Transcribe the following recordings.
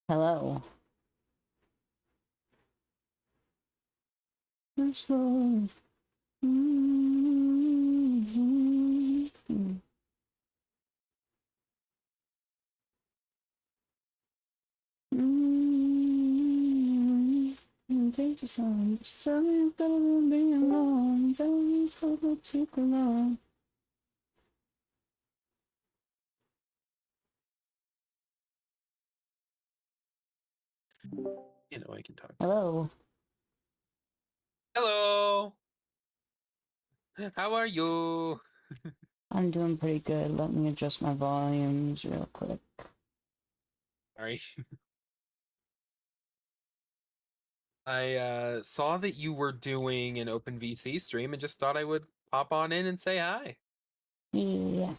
Hello. Slow. Take your time. Something's better than being alone. Don't stop what you can learn. I can talk. Hello. Hello. How are you? I'm doing pretty good. Let me adjust my volumes real quick. Sorry. I saw that you were doing an open VC stream and just thought I would pop on in and say hi. Yeah.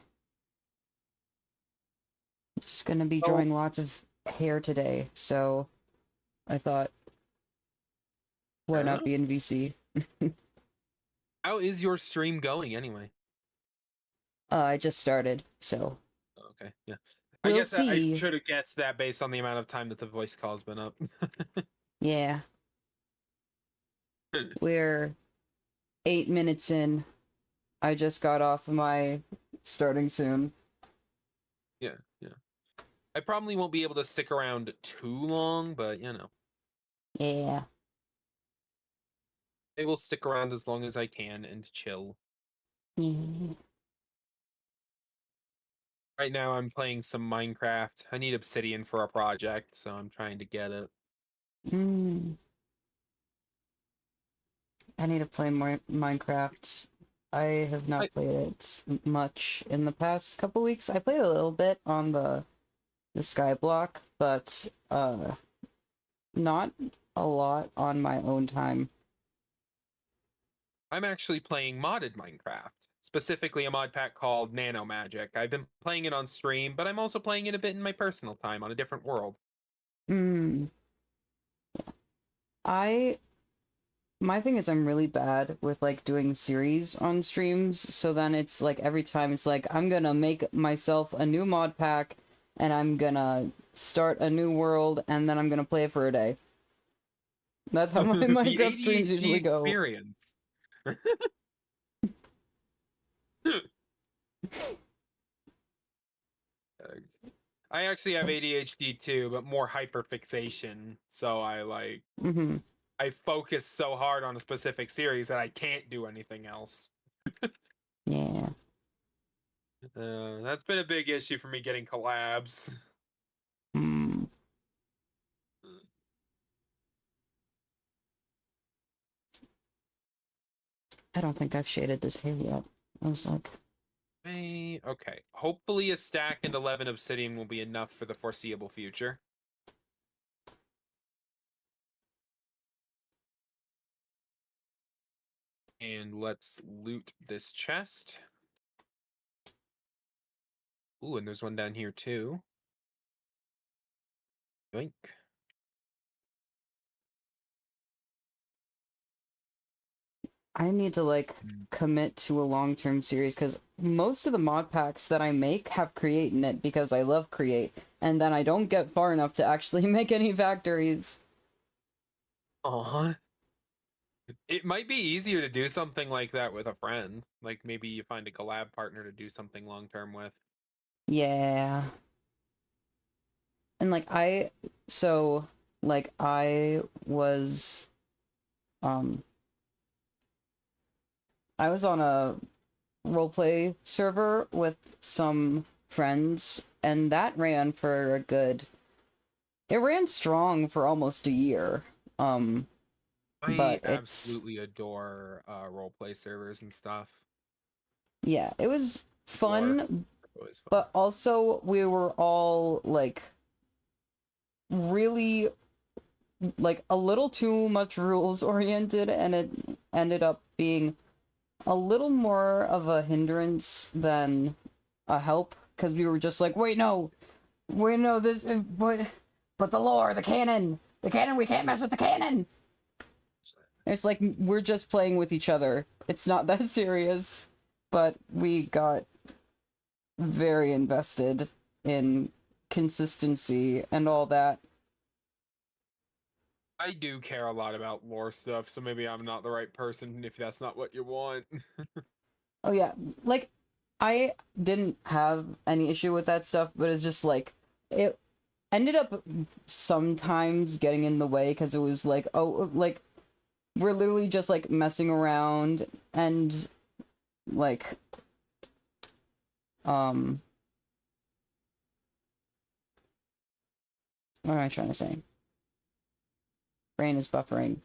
Just gonna be Oh, drawing lots of hair today, so I thought, why not huh? be in VC? How is your stream going anyway? I just started, so Okay, yeah. I we'll guess I see. should have guessed that based on the amount of time that the voice call's been up. Yeah. We're 8 minutes in. I just got off of my starting soon. Yeah, yeah. I probably won't be able to stick around too long, but Yeah. I will stick around as long as I can and chill. Mm. Right now, I'm playing some Minecraft. I need obsidian for a project, so I'm trying to get it. Mm. I need to play more Minecraft. I have I, not played it much in the past couple weeks. I played a little bit on the Skyblock, but not a lot on my own time. I'm actually playing modded Minecraft, specifically a mod pack called Nano Magic. I've been playing it on stream, but I'm also playing it a bit in my personal time on a different world. Mm. I My thing is I'm really bad with like doing series on streams, so then it's like every time it's like I'm gonna make myself a new mod pack and I'm gonna start a new world and then I'm gonna play it for a day. That's how my The Minecraft streams ADHD usually go. experience. I actually have ADHD too, but more hyperfixation. So Mm-hmm. I focus so hard on a specific series that I can't do anything else. Yeah. That's been a big issue for me getting collabs. Hmm. I don't think I've shaded this hair yet. I was like, Okay. Hopefully a stack and 11 obsidian will be enough for the foreseeable future. And let's loot this chest. Ooh, and there's one down here too. Yoink. I need to like Mm. commit to a long-term series because most of the mod packs that I make have create in it because I love create, and then I don't get far enough to actually make any factories. Aw. It might be easier to do something like that with a friend. Like maybe you find a collab partner to do something long term with. Yeah. And like so like um I was on a roleplay server with some friends and that ran for a good it ran strong for almost a year. Um I but it's absolutely adore roleplay servers and stuff. yeah, it was Or fun, always fun. but also we were all like really like a little too much rules oriented and it ended up being a little more of a hindrance than a help because we were just like, wait, no, this, but the lore, the canon, we can't mess with the canon. It's like we're just playing with each other. It's not that serious, but we got very invested in consistency and all that. I do care a lot about lore stuff, so maybe I'm not the right person if that's not what you want. Oh yeah, like I didn't have any issue with that stuff, but it's just like it ended up sometimes getting in the way because it was like, oh, like we're literally just like messing around and like um what am I trying to say? Brain is buffering.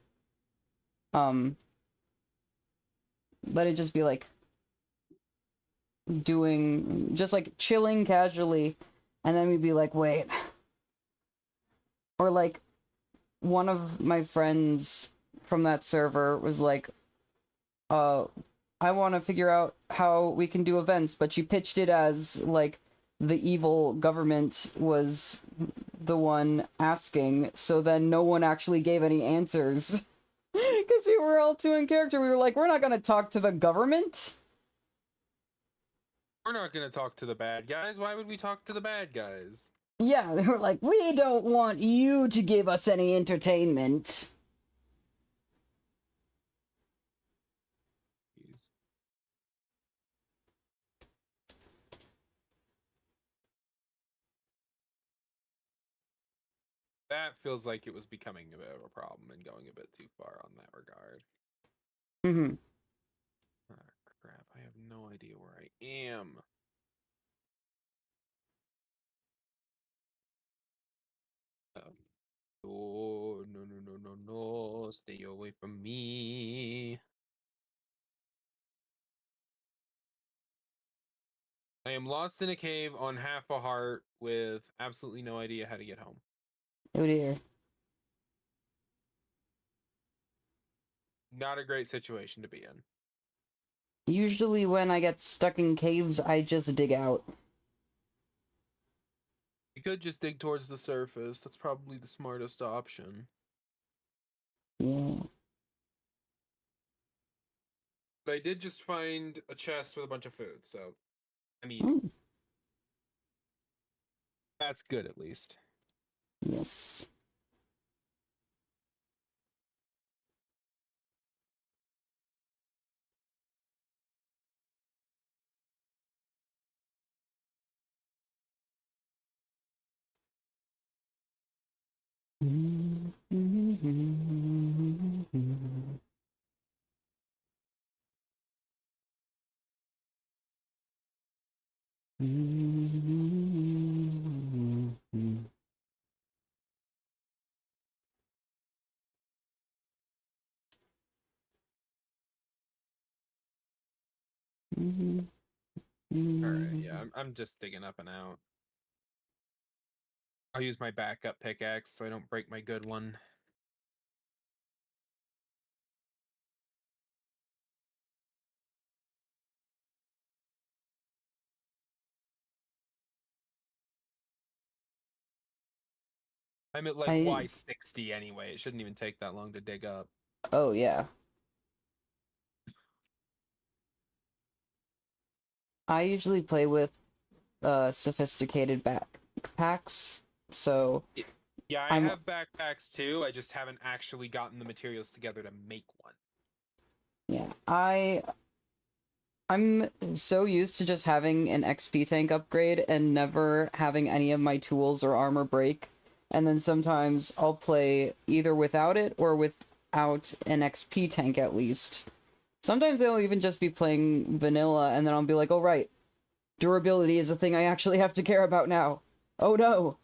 Um but it'd just be like doing just like chilling casually and then we'd be like, wait. Or like one of my friends from that server was like, uh I want to figure out how we can do events, but she pitched it as like the evil government was the one asking, so then no one actually gave any answers. Because we were all too in character. We were like, we're not gonna talk to the government. We're not gonna talk to the bad guys. Why would we talk to the bad guys? Yeah, they were like, we don't want you to give us any entertainment. Jeez. That feels like it was becoming a bit of a problem and going a bit too far on that regard. Mm-hmm. Ah, crap. I have no idea where I am. Oh, no, no, no, no, no. Stay away from me. I am lost in a cave on half a heart with absolutely no idea how to get home. Oh dear. Not a great situation to be in. Usually when I get stuck in caves, I just dig out. You could just dig towards the surface. That's probably the smartest option. Yeah. But I did just find a chest with a bunch of food, so I mean, Mm. that's good at least. Yes. All right, yeah, I'm just digging up and out. I'll use my backup pickaxe so I don't break my good one. I'm at like I Y60 anyway. It shouldn't even take that long to dig up. oh yeah. I usually play with sophisticated backpacks, so Yeah, I I'm have backpacks too. I just haven't actually gotten the materials together to make one. yeah. I'm so used to just having an XP tank upgrade and never having any of my tools or armor break. And then sometimes I'll play either without it or without an XP tank at least. Sometimes they'll even just be playing vanilla and then I'll be like, oh right, durability is a thing I actually have to care about now. Oh no.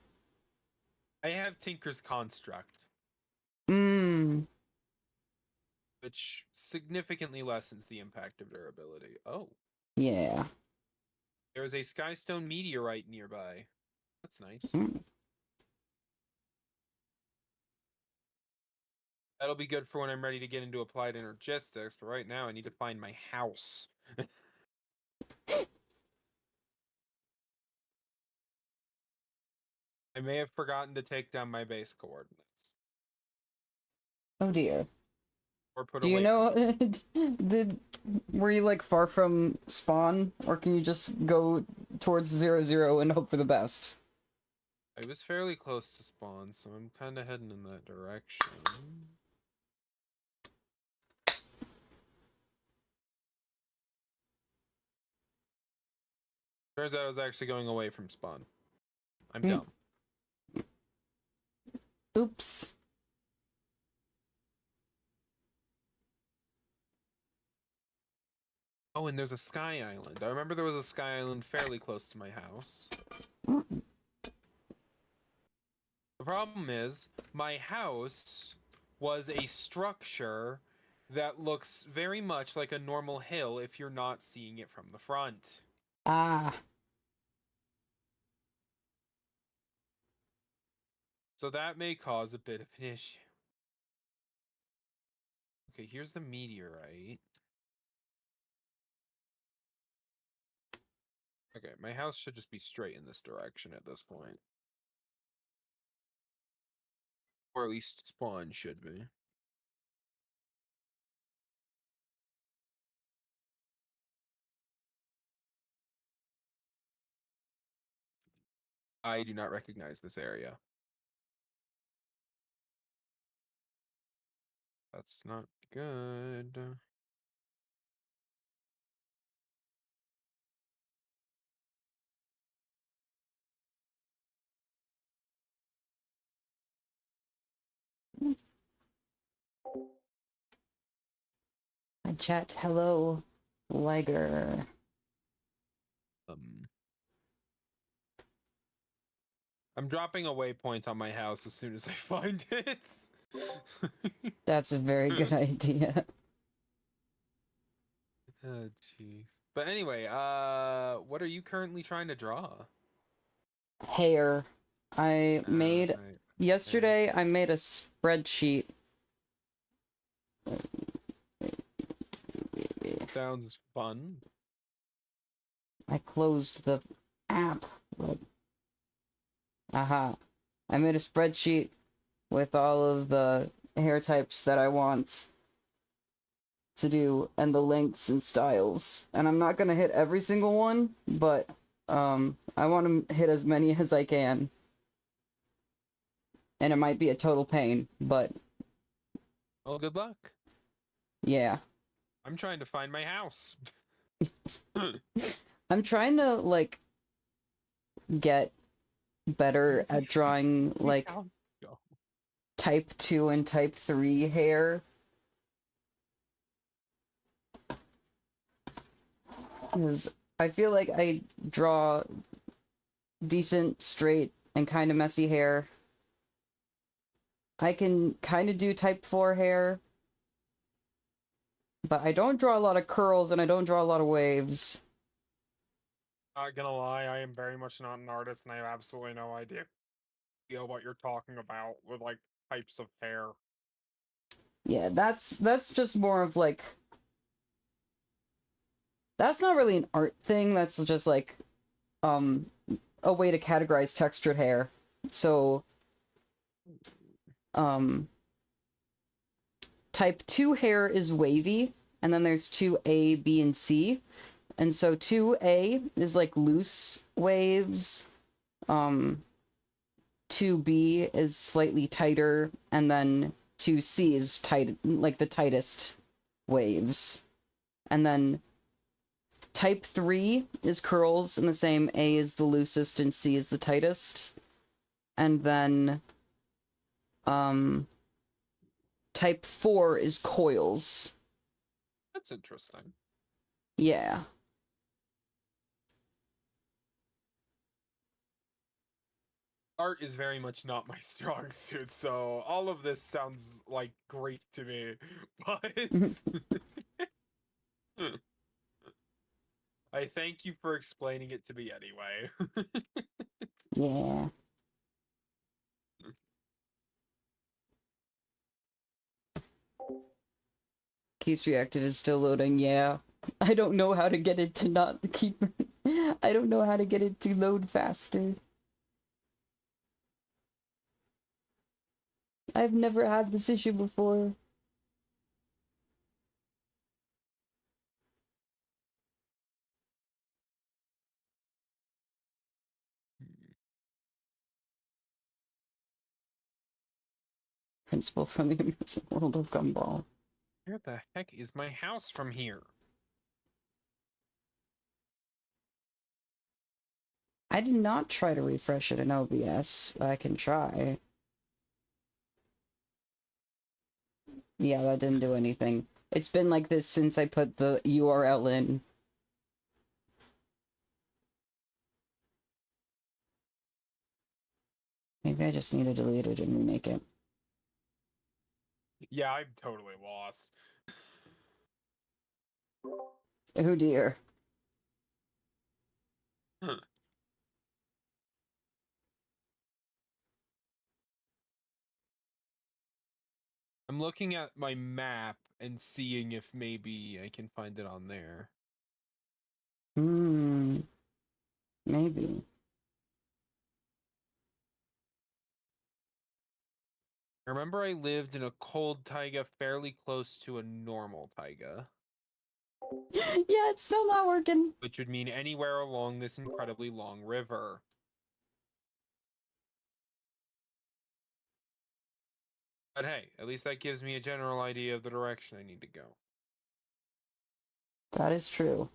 I have Tinker's Construct, Mmm. which significantly lessens the impact of durability. Oh, Yeah. there's a Skystone meteorite nearby. That's nice. Mm. That'll be good for when I'm ready to get into applied energistics, but right now I need to find my house. I may have forgotten to take down my base coordinates. Oh dear. Or put Do a you know, waypoint. were you like far from spawn, or can you just go towards 0, 0 and hope for the best? I was fairly close to spawn, so I'm kind of heading in that direction. Turns out I was actually going away from spawn. I'm Mm. dumb. Oops. Oh, and there's a sky island. I remember there was a sky island fairly close to my house. The problem is, my house was a structure that looks very much like a normal hill if you're not seeing it from the front. Ah. So that may cause a bit of an issue. Okay, here's the meteorite. Okay, my house should just be straight in this direction at this point. Or at least spawn should be. I do not recognize this area. That's not good. I chat. Hello, Liger. Um, I'm dropping a waypoint on my house as soon as I find it. That's a very good idea. Oh, jeez. But anyway, what are you currently trying to draw? Hair. I made Right. yesterday. I made a spreadsheet. Sounds fun. I closed the app. Aha. I made a spreadsheet with all of the hair types that I want to do and the lengths and styles. And I'm not gonna hit every single one, but I want to hit as many as I can. And it might be a total pain, but Well, good luck. yeah. I'm trying to find my house. I'm trying to like get better at drawing like House. Go. type 2 and type 3 hair. Because I feel like I draw decent, straight, and kind of messy hair. I can kind of do type 4 hair. But I don't draw a lot of curls and I don't draw a lot of waves. Not gonna lie, I am very much not an artist, and I have absolutely no idea what you're talking about with like types of hair. Yeah, that's just more of like that's not really an art thing, that's just like um a way to categorize textured hair. So um type 2 hair is wavy, and then there's 2A, B, and C. And so 2A is like loose waves. 2B is slightly tighter, and then 2C is tight, like the tightest waves. And then type 3 is curls, and the same A is the loosest and C is the tightest. And then type 4 is coils. That's interesting. Yeah. Art is very much not my strong suit, so all of this sounds like great to me. But I thank you for explaining it to me anyway. Yeah. Keeps reactive is still loading, yeah. I don't know how to get it to not keep... I don't know how to get it to load faster. I've never had this issue before. principal from the amusing world of Gumball. Where the heck is my house from here? I did not try to refresh it in OBS. I can try. Yeah, that didn't do anything. It's been like this since I put the URL in. Maybe I just need to delete it and remake it. Yeah, I'm totally lost. Oh dear. I'm looking at my map and seeing if maybe I can find it on there. Maybe. I remember I lived in a cold taiga fairly close to a normal taiga, Yeah, it's still not working. which would mean anywhere along this incredibly long river. But hey, at least that gives me a general idea of the direction I need to go. That is true.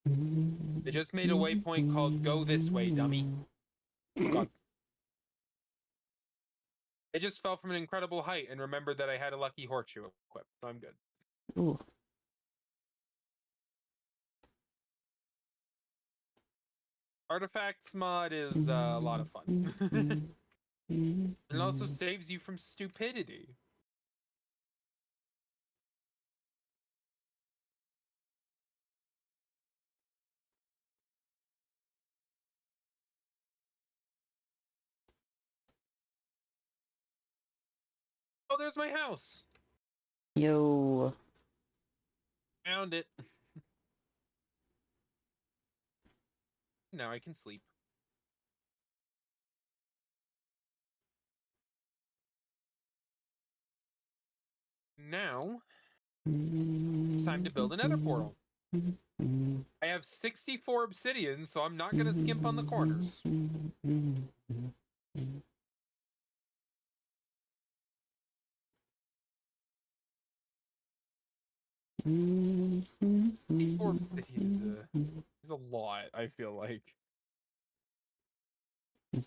They just made a waypoint called Go This Way, dummy. Oh god. It just fell from an incredible height and remembered that I had a lucky horseshoe equipped, so I'm good. Ooh. Artifacts mod is a lot of fun. And it also saves you from stupidity. Oh, there's my house. Yo. Found it. Now I can sleep. Now, it's time to build a nether portal. I have 64 obsidian, so I'm not going to skimp on the corners. C4 obsidian is a lot, I feel like. There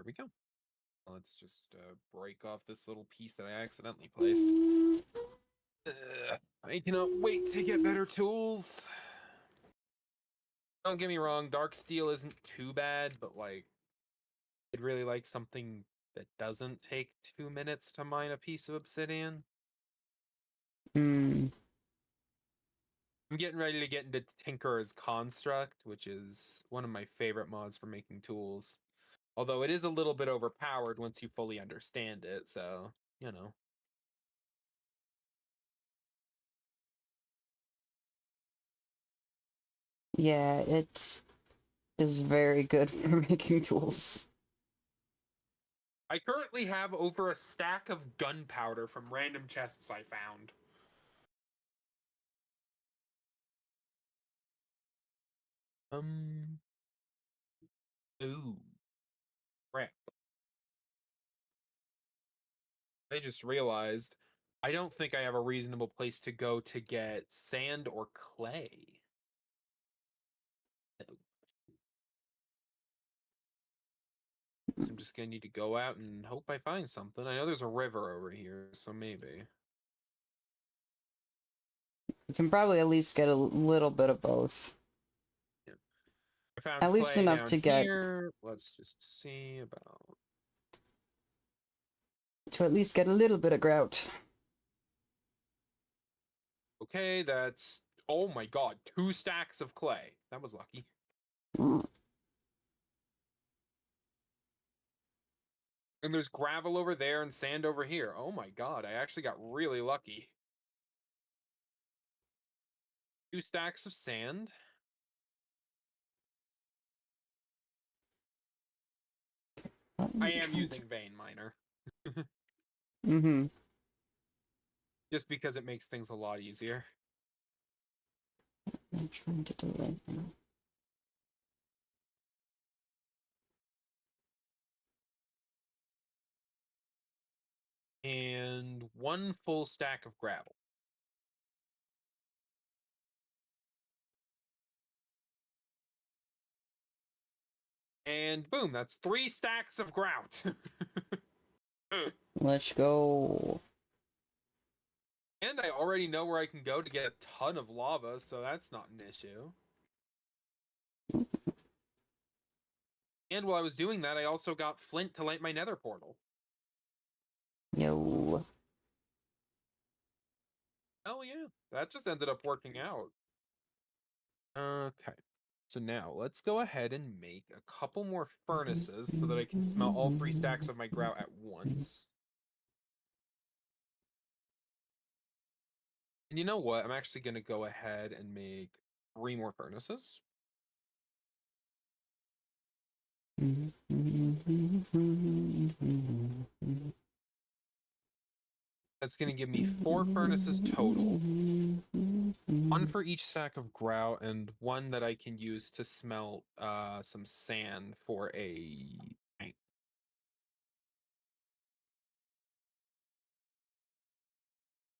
we go. Let's just break off this little piece that I accidentally placed. I cannot wait to get better tools. Don't get me wrong, dark steel isn't too bad, but like, I'd really like something that doesn't take 2 minutes to mine a piece of obsidian. I'm getting ready to get into Tinkerer's Construct, which is one of my favorite mods for making tools. Although it is a little bit overpowered once you fully understand it, so, you know. Yeah, it is very good for making tools. I currently have over a stack of gunpowder from random chests I found. Ooh. Crap. I just realized I don't think I have a reasonable place to go to get sand or clay. So I'm just gonna need to go out and hope I find something. I know there's a river over here, so maybe. You can probably at least get a little bit of both. Yeah. I found At least clay enough down to get here. Let's just see about. to at least get a little bit of grout. Okay, that's, oh my god, 2 stacks of clay. That was lucky. Mm. And there's gravel over there and sand over here. Oh my god, I actually got really lucky. 2 stacks of sand. I am using vein miner. Just because it makes things a lot easier. I'm trying to do right now. And 1 full stack of gravel. And boom, that's 3 stacks of grout. Let's go. And I already know where I can go to get a ton of lava, so that's not an issue. And while I was doing that, I also got flint to light my nether portal. Yo. Hell yeah, that just ended up working out. Okay, so now let's go ahead and make a couple more furnaces so that I can smelt all 3 stacks of my grout at once. And you know what? I'm actually going to go ahead and make 3 more furnaces. That's going to give me 4 furnaces total. 1 for each stack of grout, and 1 that I can use to smelt some sand for a tank.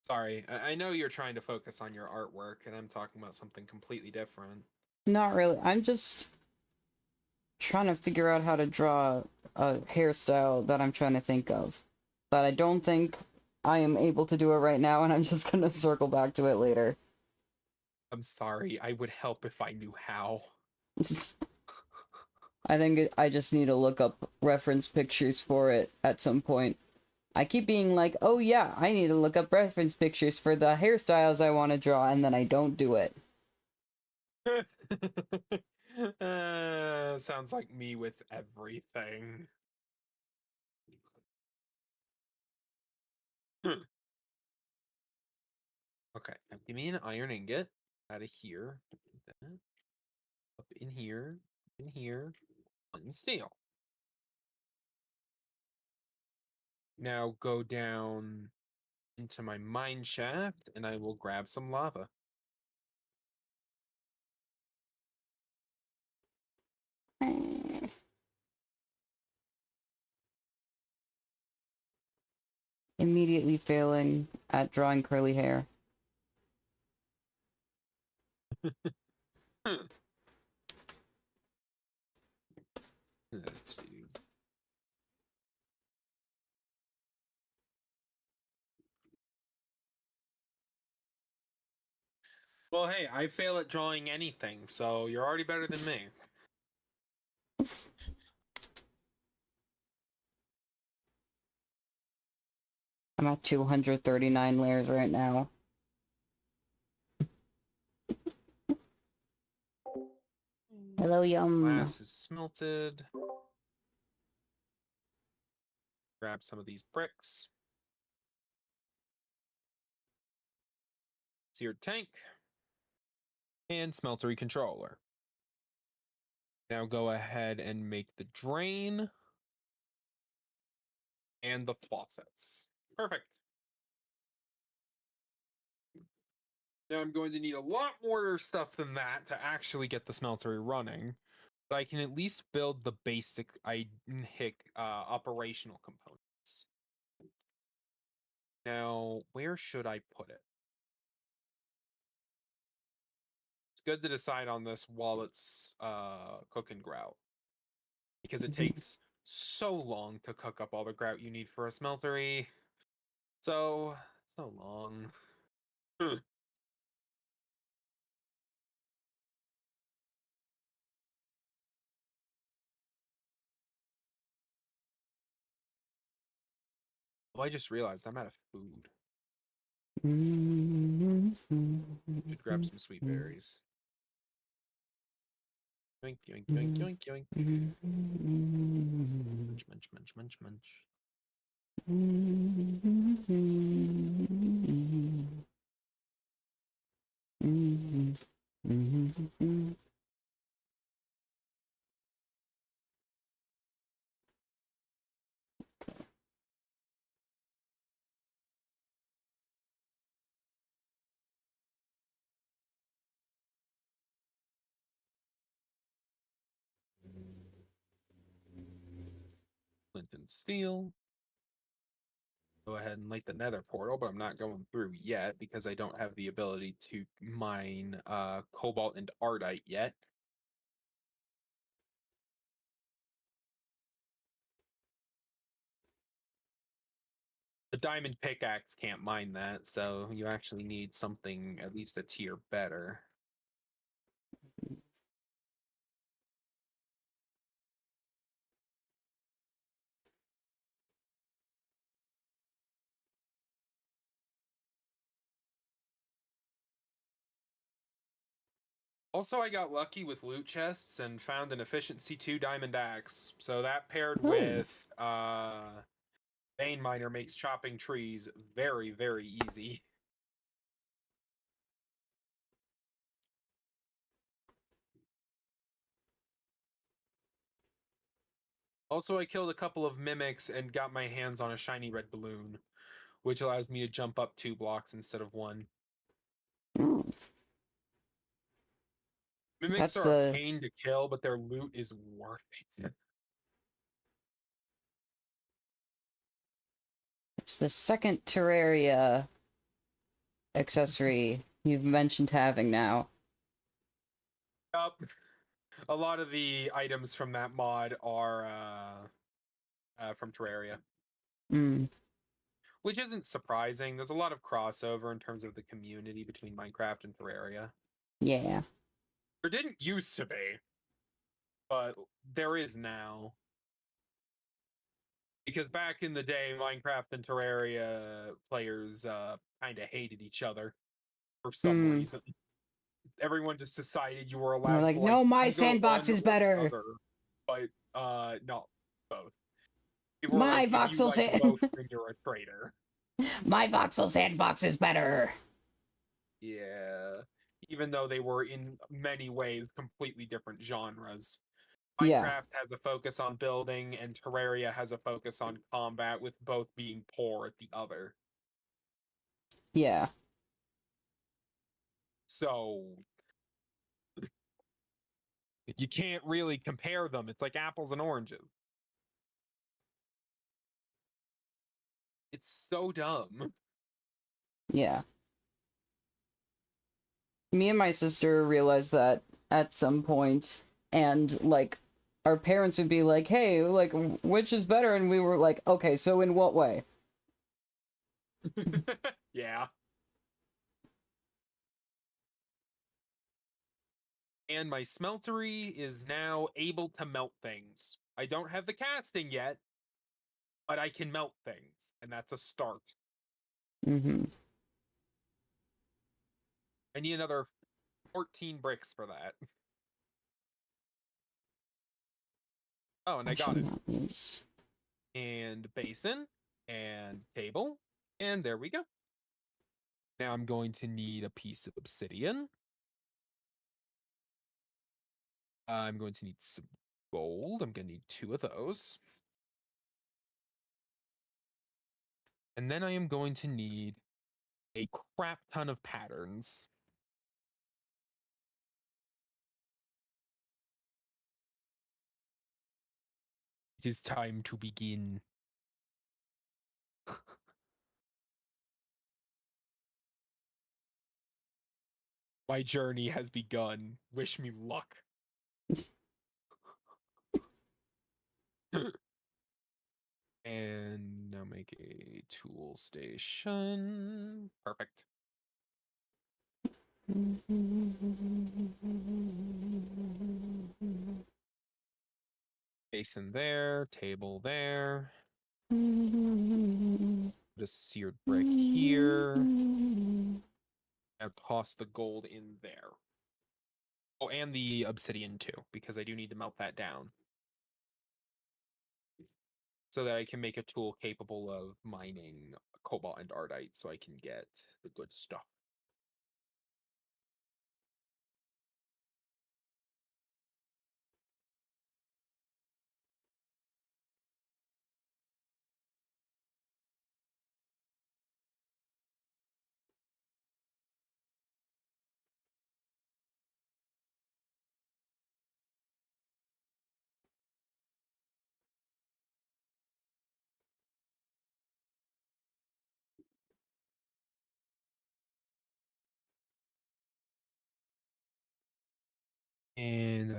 Sorry, I know you're trying to focus on your artwork, and I'm talking about something completely different. Not really. I'm just trying to figure out how to draw a hairstyle that I'm trying to think of. But I don't think I am able to do it right now, and I'm just gonna circle back to it later. I'm sorry, I would help if I knew how. I think I just need to look up reference pictures for it at some point. I keep being like, oh yeah, I need to look up reference pictures for the hairstyles I want to draw, and then I don't do it. Sounds like me with everything. Okay, now give me an iron ingot out of here. Up in here, on steel. Now go down into my mine shaft and I will grab some lava. Immediately failing at drawing curly hair. Jeez. Well, hey, I fail at drawing anything, so you're already better than me. I'm at 239 layers right now. Hello, Yum. Glass is smelted. Grab some of these bricks. Seared tank. And smeltery controller. Now go ahead and make the drain. And the faucets. Perfect. Now I'm going to need a lot more stuff than that to actually get the smeltery running. But I can at least build the basic operational components. Now, where should I put it? It's good to decide on this while it's cooking grout. Because it takes so long to cook up all the grout you need for a smeltery. So long. Oh, I just realized I'm out of food. Should grab some sweet berries. Yoink, yoink, yoink, yoink, yoink. Munch, munch, munch, munch, munch. steel. Go ahead and light the nether portal, but I'm not going through yet because I don't have the ability to mine cobalt and ardite yet. The diamond pickaxe can't mine that, so you actually need something at least a tier better. Also, I got lucky with loot chests and found an efficiency 2 diamond axe. So that paired Ooh. with vein miner makes chopping trees very, very easy. Also, I killed a couple of mimics and got my hands on a shiny red balloon, which allows me to jump up 2 blocks instead of 1. Mm. Mimics That's are a the pain to kill, but their loot is worth it. it's the second Terraria accessory you've mentioned having now. Yup. A lot of the items from that mod are from Terraria, Mm. which isn't surprising. There's a lot of crossover in terms of the community between Minecraft and Terraria. Yeah. There didn't used to be, but there is now. Because back in the day, Minecraft and Terraria players kind of hated each other for some Mm. reason. Everyone just decided you were And we're allowed like, to like no, my either sandbox one is or the better. other, but not both. People were My like, if you voxel like sand both, then you're a traitor. my voxel sandbox is better. Yeah. Even though they were in many ways completely different genres. Yeah. Minecraft has a focus on building, and Terraria has a focus on combat, with both being poor at the other. Yeah. So you can't really compare them. It's like apples and oranges. It's so dumb. Yeah. Me and my sister realized that at some point, and like our parents would be like, hey, like, which is better? And we were like, okay, so in what way? Yeah. And my smeltery is now able to melt things. I don't have the casting yet, but I can melt things, and that's a start. Mm-hmm. I need another 14 bricks for that. Oh, and I got it. And basin, and table, and there we go. Now I'm going to need a piece of obsidian. I'm going to need some gold. I'm going to need 2 of those. And then I am going to need a crap ton of patterns. It is time to begin. My journey has begun. Wish me luck. And now make a tool station. Perfect. Basin there, table there. Just seared brick here. Now toss the gold in there. Oh, and the obsidian too, because I do need to melt that down. So that I can make a tool capable of mining cobalt and ardite so I can get the good stuff.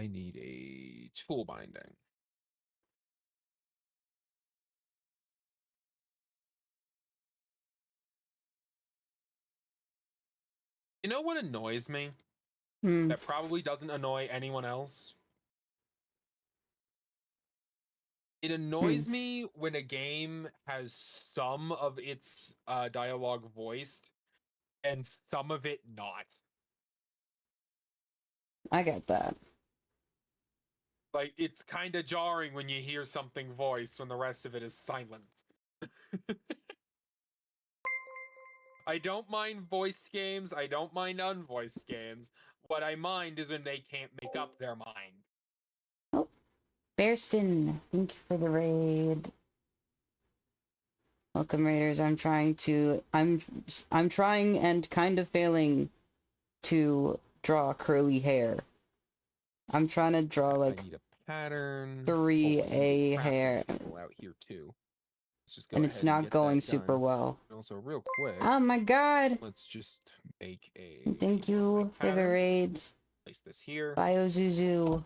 I need a tool binding. You know what annoys me? Hmm. That probably doesn't annoy anyone else? It annoys me when a game has some of its dialogue voiced and some of it not. I get that. Like, it's kind of jarring when you hear something voiced when the rest of it is silent. I don't mind voice games, I don't mind unvoiced games. What I mind is when they can't make up their mind. Oh, Bearston, thank you for the raid. Welcome, raiders. I'm trying and kind of failing to draw curly hair. I'm trying to draw I like need a pattern. 3A hair, Out here too. Let's just go and ahead it's and not get going that super done. well. Also, real quick, Oh my god! let's just make a. Thank few more you for the patterns. raid, Place this here. BioZuzu.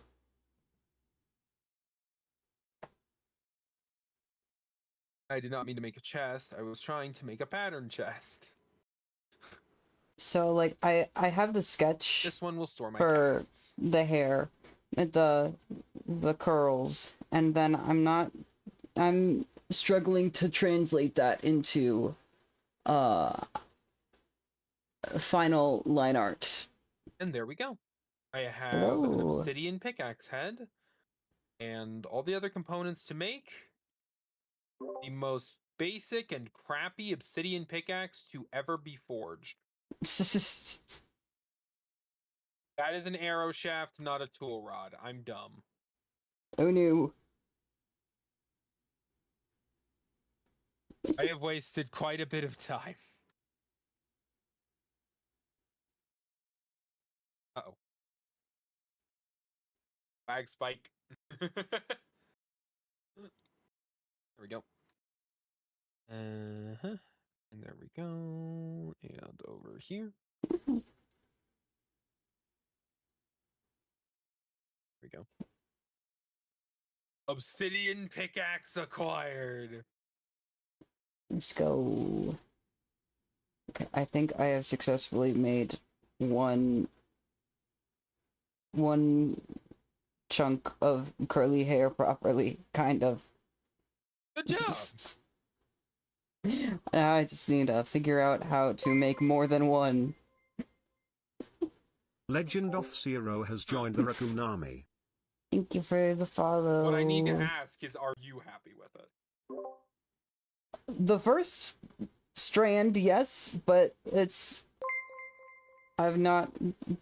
I did not mean to make a chest. I was trying to make a pattern chest. So like I have the sketch This one will store my for casts. the hair, the curls, and then I'm struggling to translate that into final line art. And there we go. I have an Hello. obsidian pickaxe head and all the other components to make the most basic and crappy obsidian pickaxe to ever be forged. That is an arrow shaft, not a tool rod. I'm dumb. Oh no. I have wasted quite a bit of time. Uh-oh. Lag spike. There we go. Uh-huh. And there we go. And over here. There we go. Obsidian pickaxe acquired. Let's go. Okay, I think I have successfully made one chunk of curly hair properly, kind of. Good job. I just need to figure out how to make more than one. Legend of Zero has joined the Raccoon Army. Thank you for the follow. What I need to ask is, are you happy with it? The first strand, yes, but I've not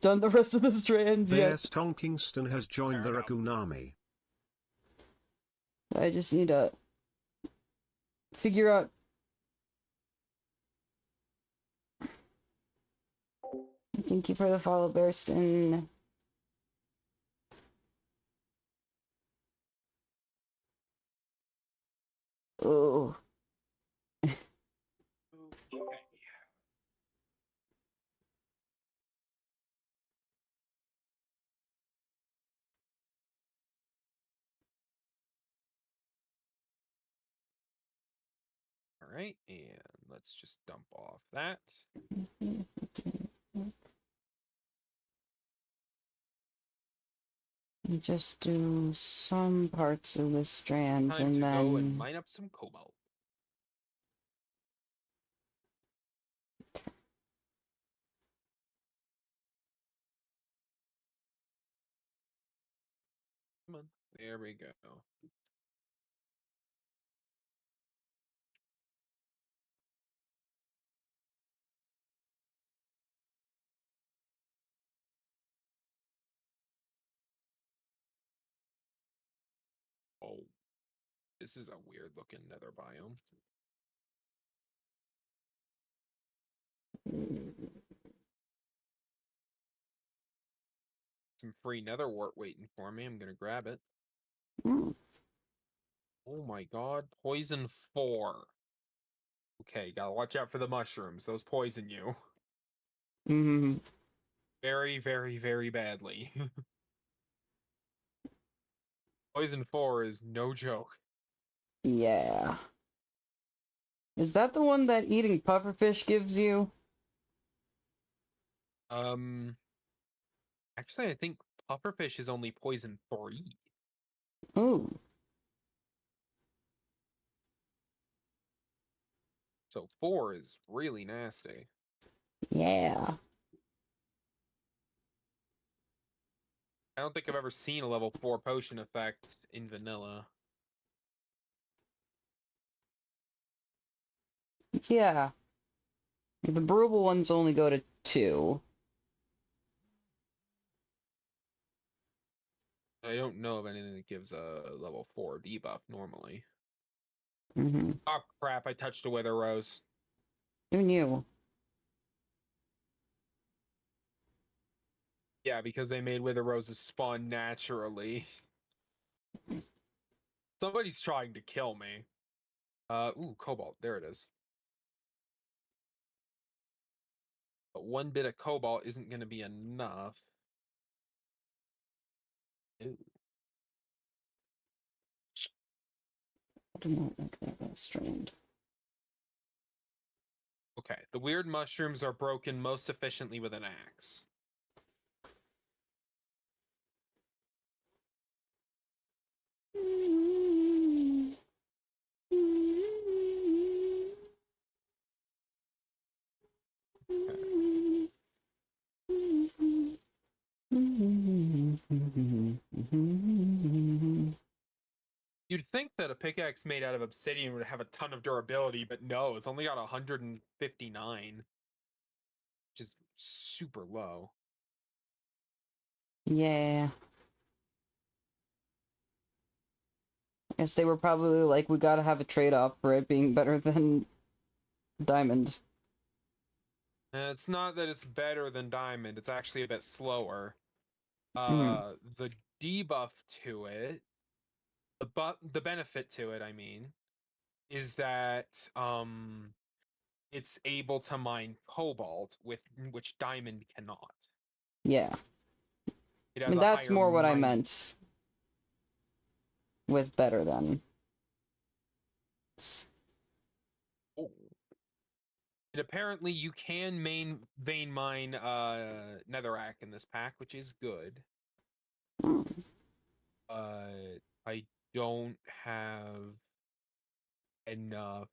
done the rest of the strands Bear yet. Stonk Kingston has joined Fair the enough. Raccoon Army. I just need to figure out. Thank you for the follow, Bearston. Oh. Okay. All right, and let's just dump off that. Just do some parts of the strands Time and to then go and mine up some cobalt. Come on. There we go. Oh, this is a weird looking nether biome. Some free nether wart waiting for me. I'm gonna grab it. Mm. Oh my god, poison 4. Okay, gotta watch out for the mushrooms. Those poison you. Mm-hmm. Very, very, very badly. Poison 4 is no joke. Yeah. Is that the one that eating pufferfish gives you? Actually, I think pufferfish is only poison 3. Ooh. So 4 is really nasty. Yeah. I don't think I've ever seen a level 4 potion effect in vanilla. Yeah. The brewable ones only go to 2. I don't know of anything that gives a level 4 debuff normally. Mm-hmm. Oh crap, I touched a wither rose. Who knew? Yeah, because they made wither roses spawn naturally. Somebody's trying to kill me. Ooh, cobalt. There it is. But 1 bit of cobalt isn't going to be enough. Ooh. I do not like that strand. Okay, the weird mushrooms are broken most efficiently with an axe. You'd think that a pickaxe made out of obsidian would have a ton of durability, but no, it's only got 159, which is super low. Yeah. I guess they were probably like, we gotta have a trade-off for it being better than diamond. It's not that it's better than diamond, it's actually a bit slower. Mhm. The debuff to it, the benefit to it, I mean, is that it's able to mine cobalt with which diamond cannot. Yeah. It I has mean, a that's higher more what I mining. meant with better than. Oh. And apparently you can vein mine netherrack in this pack, which is good. Hmm. I don't have enough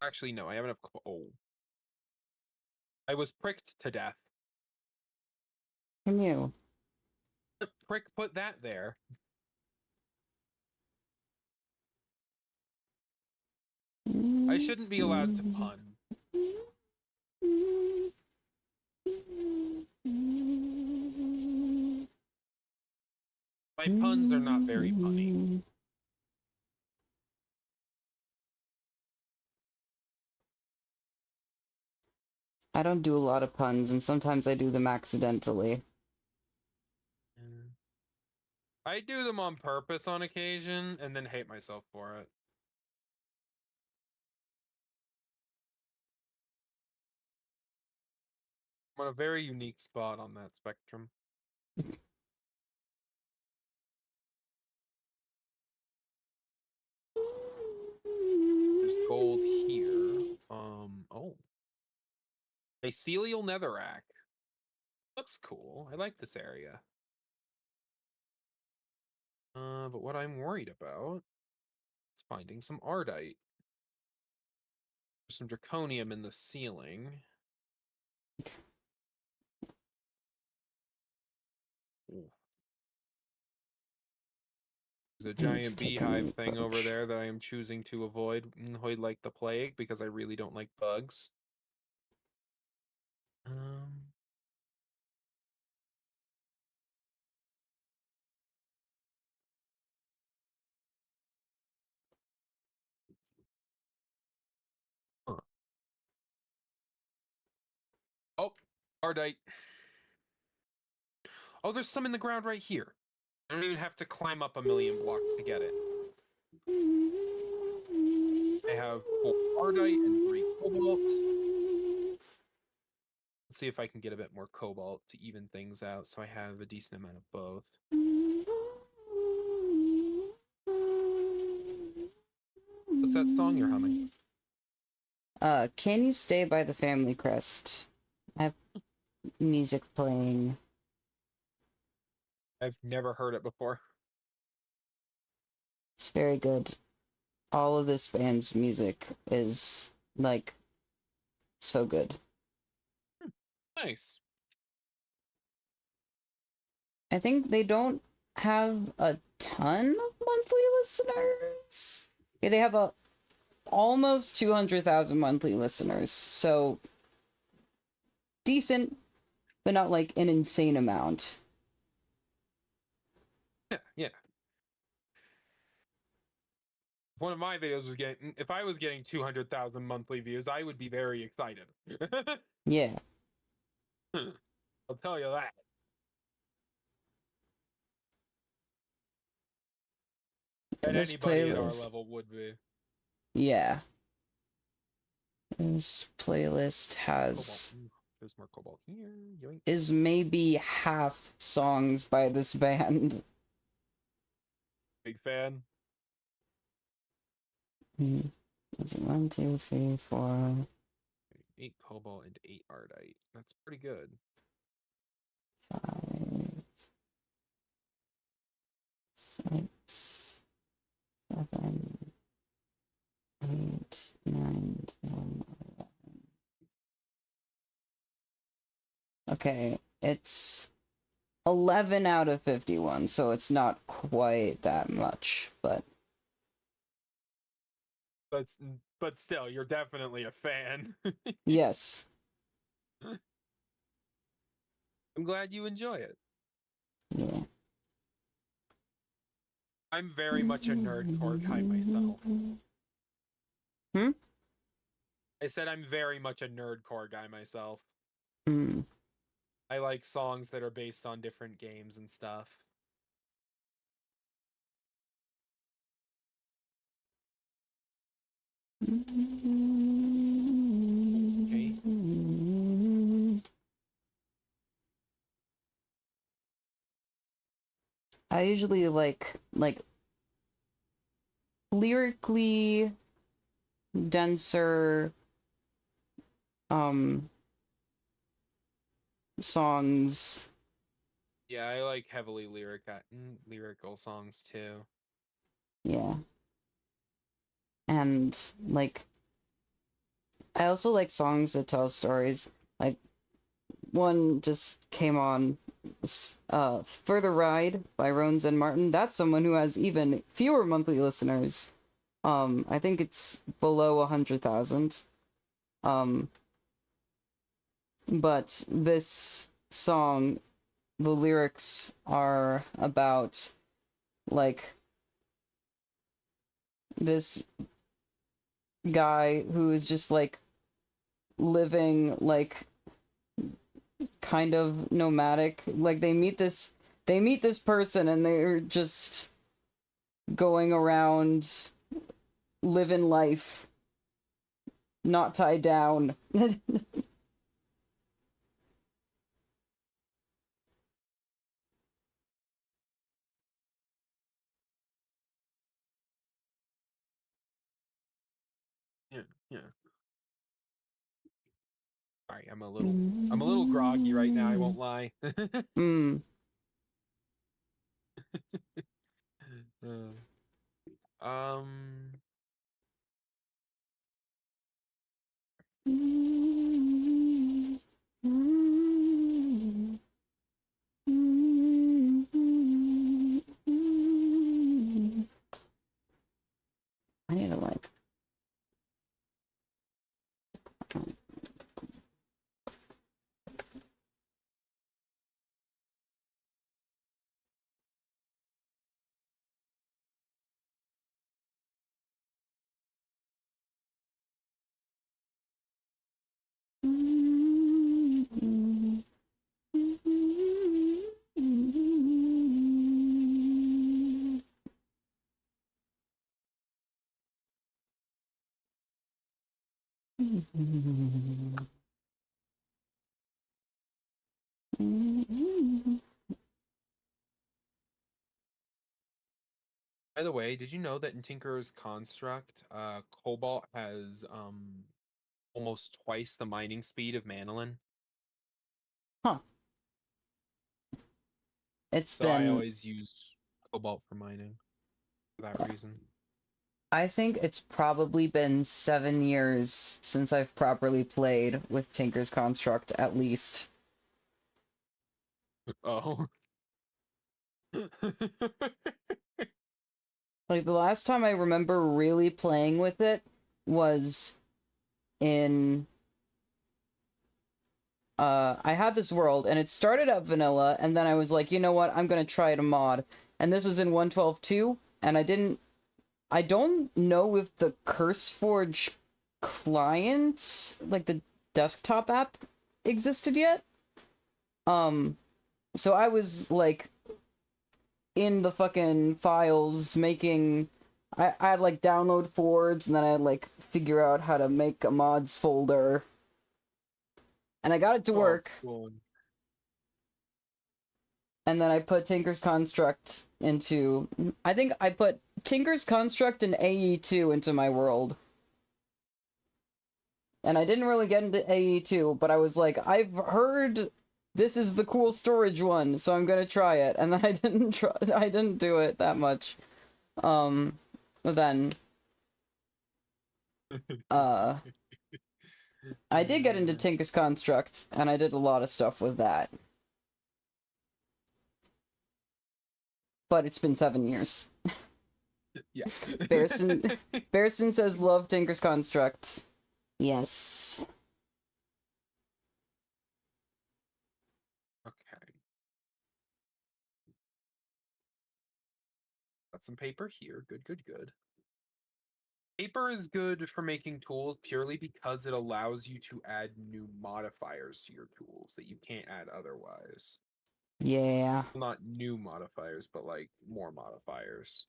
actually no, I have enough oh. I was pricked to death. Who knew? The prick put that there. I shouldn't be allowed to pun. My puns are not very punny. I don't do a lot of puns, and sometimes I do them accidentally. I do them on purpose on occasion and then hate myself for it. I'm on a very unique spot on that spectrum. There's gold here. Oh. Mycelial netherrack. Looks cool. I like this area. But what I'm worried about is finding some ardite. There's some draconium in the ceiling. Ooh. There's a I need to giant take a beehive new thing over approach. there that I am choosing to avoid like the plague because I really don't like bugs. Huh. Oh, ardite. Oh, there's some in the ground right here. I don't even have to climb up a million blocks to get it. I have 4 ardite and 3 cobalt. Let's see if I can get a bit more cobalt to even things out, so I have a decent amount of both. What's that song you're humming? Can You Stay by the Family Crest? I have music playing. I've never heard it before. It's very good. All of this band's music is, like, so good. Nice. I think they don't have a ton of monthly listeners. Yeah, they have almost 200,000 monthly listeners, so decent, but not like an insane amount. Yeah, yeah. One of my videos was getting, if I was getting 200,000 monthly views, I would be very excited. Yeah. I'll tell you that. And This anybody at our playlist. level would be. Yeah. This playlist has Cobalt. There's more cobalt here. Yoink. is maybe half songs by this band. Big fan. Is it 1, 2, 3, 4, 8 cobalt and 8 ardite. That's pretty good. 5, 6, 7, 8, 9, 10, 11. Okay, it's 11 out of 51, so it's not quite that much, but But still, you're definitely a fan. yes. I'm glad you enjoy it. Yeah. I'm very much a nerdcore guy myself. Hmm? I said I'm very much a nerdcore guy myself. Hmm. I like songs that are based on different games and stuff. Okay. I usually like lyrically denser songs. Yeah, I like heavily lyrical songs too. Yeah. And like I also like songs that tell stories. Like one just came on For the Ride by Rones and Martin. That's someone who has even fewer monthly listeners. I think it's below 100,000. But this song, the lyrics are about like this guy who is just like living like kind of nomadic. Like they meet this person and they're just going around living life, not tied down. Yeah, yeah. Sorry, I'm a little groggy right now, I won't lie. Mm. Um I need to like. By the way, did you know that in Tinker's Construct, Cobalt has almost twice the mining speed of Manolin? Huh. It's So I been, always use Cobalt for mining for that reason. I think it's probably been 7 years since I've properly played with Tinker's Construct, at least. Oh. Like, the last time I remember really playing with it was in... I had this world, and it started out vanilla, and then I was like, you know what, I'm gonna try it a mod. And this was in 1.12.2, and I don't know if the CurseForge client, like the desktop app, existed yet. So I was, like, in the fucking files making... I had, like, download Forge, and then I had, like, figure out how to make a mods folder. And I got it to Oh, work. cool. And then I put Tinker's Construct into... I think I put Tinker's Construct and AE2 into my world. And I didn't really get into AE2, but I was like, I've heard this is the cool storage one, so I'm gonna try it. And then I didn't do it that much. Then, I did get into Tinker's Construct, and I did a lot of stuff with that. But it's been 7 years. Yeah. Bearston says, love Tinker's Construct. Yes. Okay. Got some paper here. Good, good, good. Paper is good for making tools purely because it allows you to add new modifiers to your tools that you can't add otherwise. Yeah. Not new modifiers, but like more modifiers.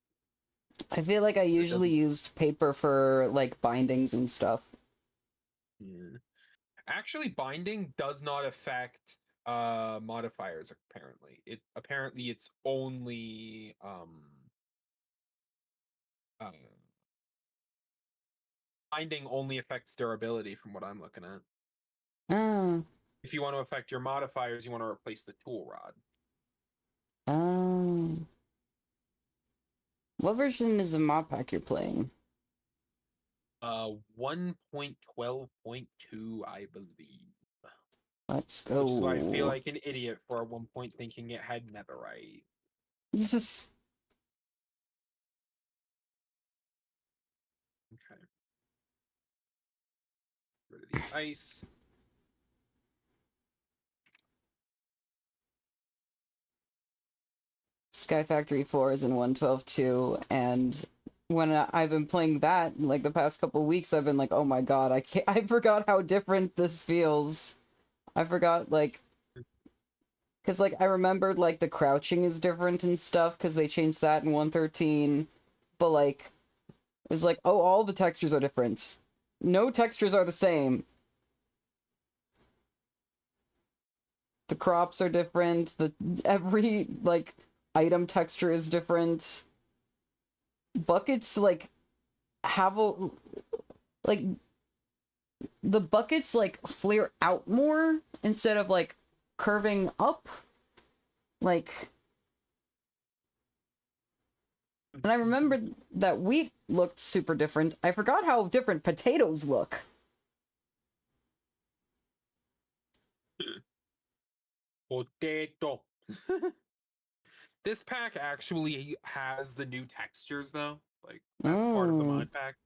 I feel like I usually used paper for, like, bindings and stuff. Yeah. Actually, binding does not affect modifiers apparently it's only uh binding only affects durability from what I'm looking at. Oh. If you want to affect your modifiers, you want to replace the tool rod. Oh. What version is the mod pack you're playing? 1.12.2, I believe. Let's go. Which is why I feel like an idiot for at one point thinking it had netherite. This is... Okay. Rid of the ice. Sky Factory 4 is in 1.12.2, and when I've been playing that, like, the past couple weeks, I've been like, oh my god, I forgot how different this feels. I forgot, like... Because, like, I remembered, like, the crouching is different and stuff, because they changed that in 1.13, but, like, it's like, oh, all the textures are different. No textures are the same. The crops are different, every, like, item texture is different. Buckets, like, have a... Like, the buckets, like, flare out more instead of, like, curving up. Like... And I remembered that wheat looked super different. I forgot how different potatoes look. Potato. This pack actually has the new textures though. Like that's part of the mod pack.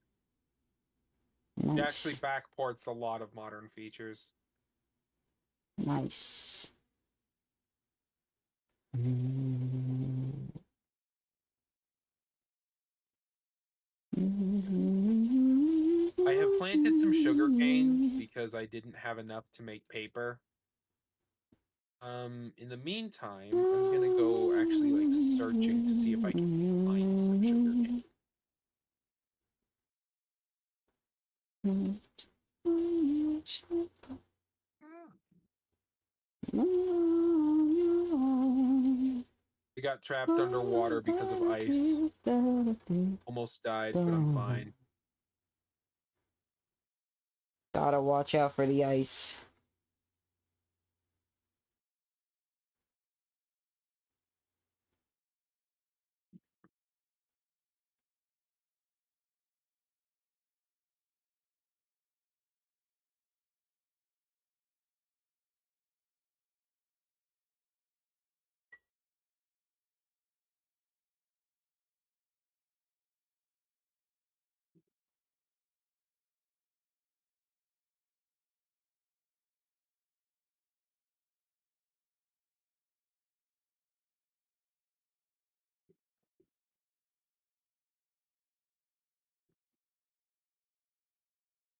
It actually Nice. backports a lot of modern features. Nice. I have planted some sugarcane because I didn't have enough to make paper. In the meantime, I'm gonna go actually like searching to see if I can find some sugarcane. We got trapped underwater because of ice. Almost died, but I'm fine. Gotta watch out for the ice.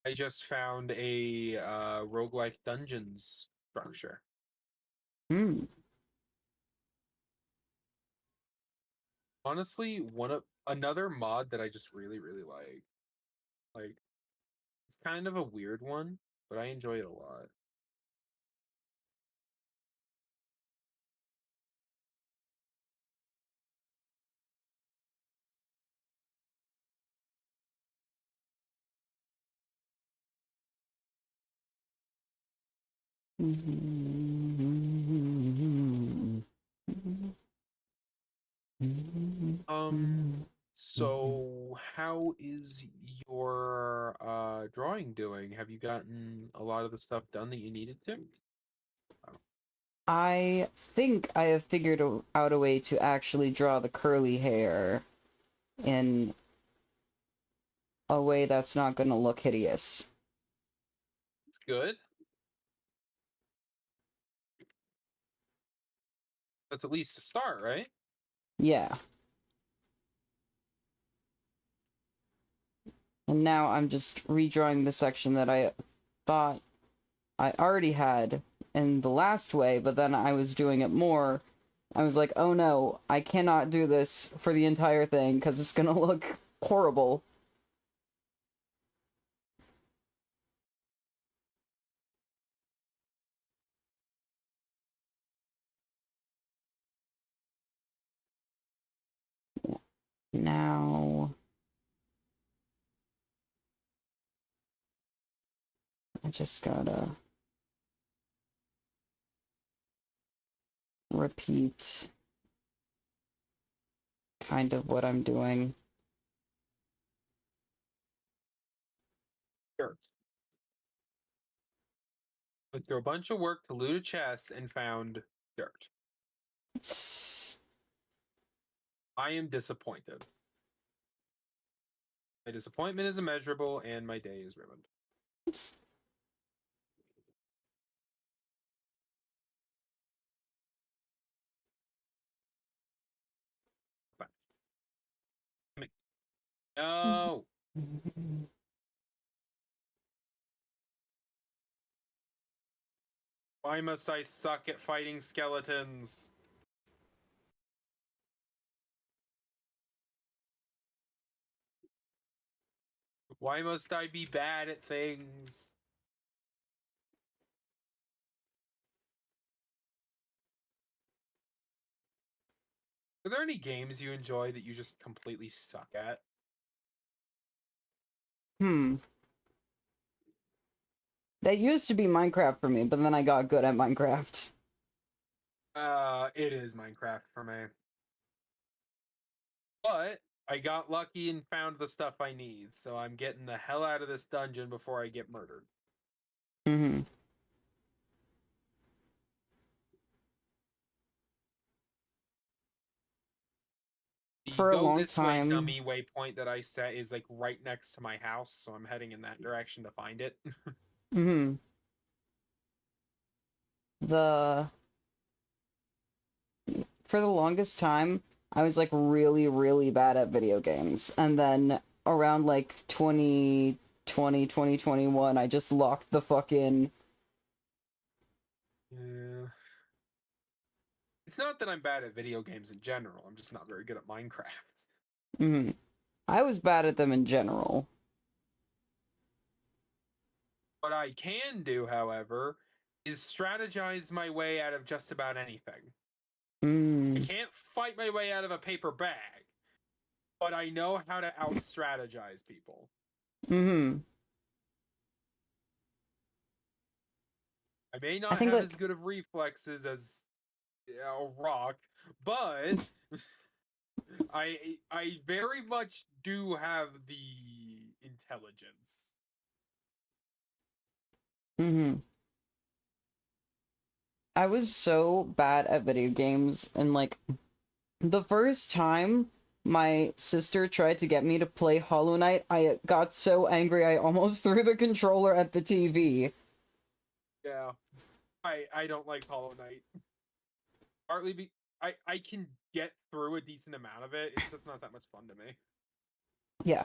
I just found a roguelike dungeons structure. Hmm. Honestly, another mod that I just really, really like. Like, it's kind of a weird one, but I enjoy it a lot. So how is your drawing doing? Have you gotten a lot of the stuff done that you needed to? I think I have figured out a way to actually draw the curly hair in a way that's not gonna look hideous. It's good. That's at least a start, right? Yeah. And now I'm just redrawing the section that I thought I already had in the last way, but then I was doing it more. I was like, oh no, I cannot do this for the entire thing because it's gonna look horrible. Now I just gotta repeat kind of what I'm doing. Sure. Went through a bunch of work to loot a chest and found dirt. I am disappointed. My disappointment is immeasurable and my day is ruined. No. Why must I suck at fighting skeletons? Why must I be bad at things? Are there any games you enjoy that you just completely suck at? That used to be Minecraft for me, but then I got good at Minecraft. It is Minecraft for me. But I got lucky and found the stuff I need, so I'm getting the hell out of this dungeon before I get murdered. Mm-hmm. The For a go long this way time, dummy waypoint that I set is like right next to my house, so I'm heading in that direction to find it. mm-hmm. For the longest time, I was like really, really bad at video games. And then around like 2020, 2021, I just locked the fuck in. Yeah. It's not that I'm bad at video games in general, I'm just not very good at Minecraft. Mm-hmm. I was bad at them in general. What I can do, however, is strategize my way out of just about anything. I Mm. can't fight my way out of a paper bag, but I know how to out-strategize people. Mm-hmm. I may I not think have like as good of reflexes as a rock, but I very much do have the intelligence. mm-hmm. I was so bad at video games, and like the first time my sister tried to get me to play Hollow Knight, I got so angry I almost threw the controller at the TV. Yeah. I don't like Hollow Knight. Partly I can get through a decent amount of it. It's just not that much fun to me. Yeah.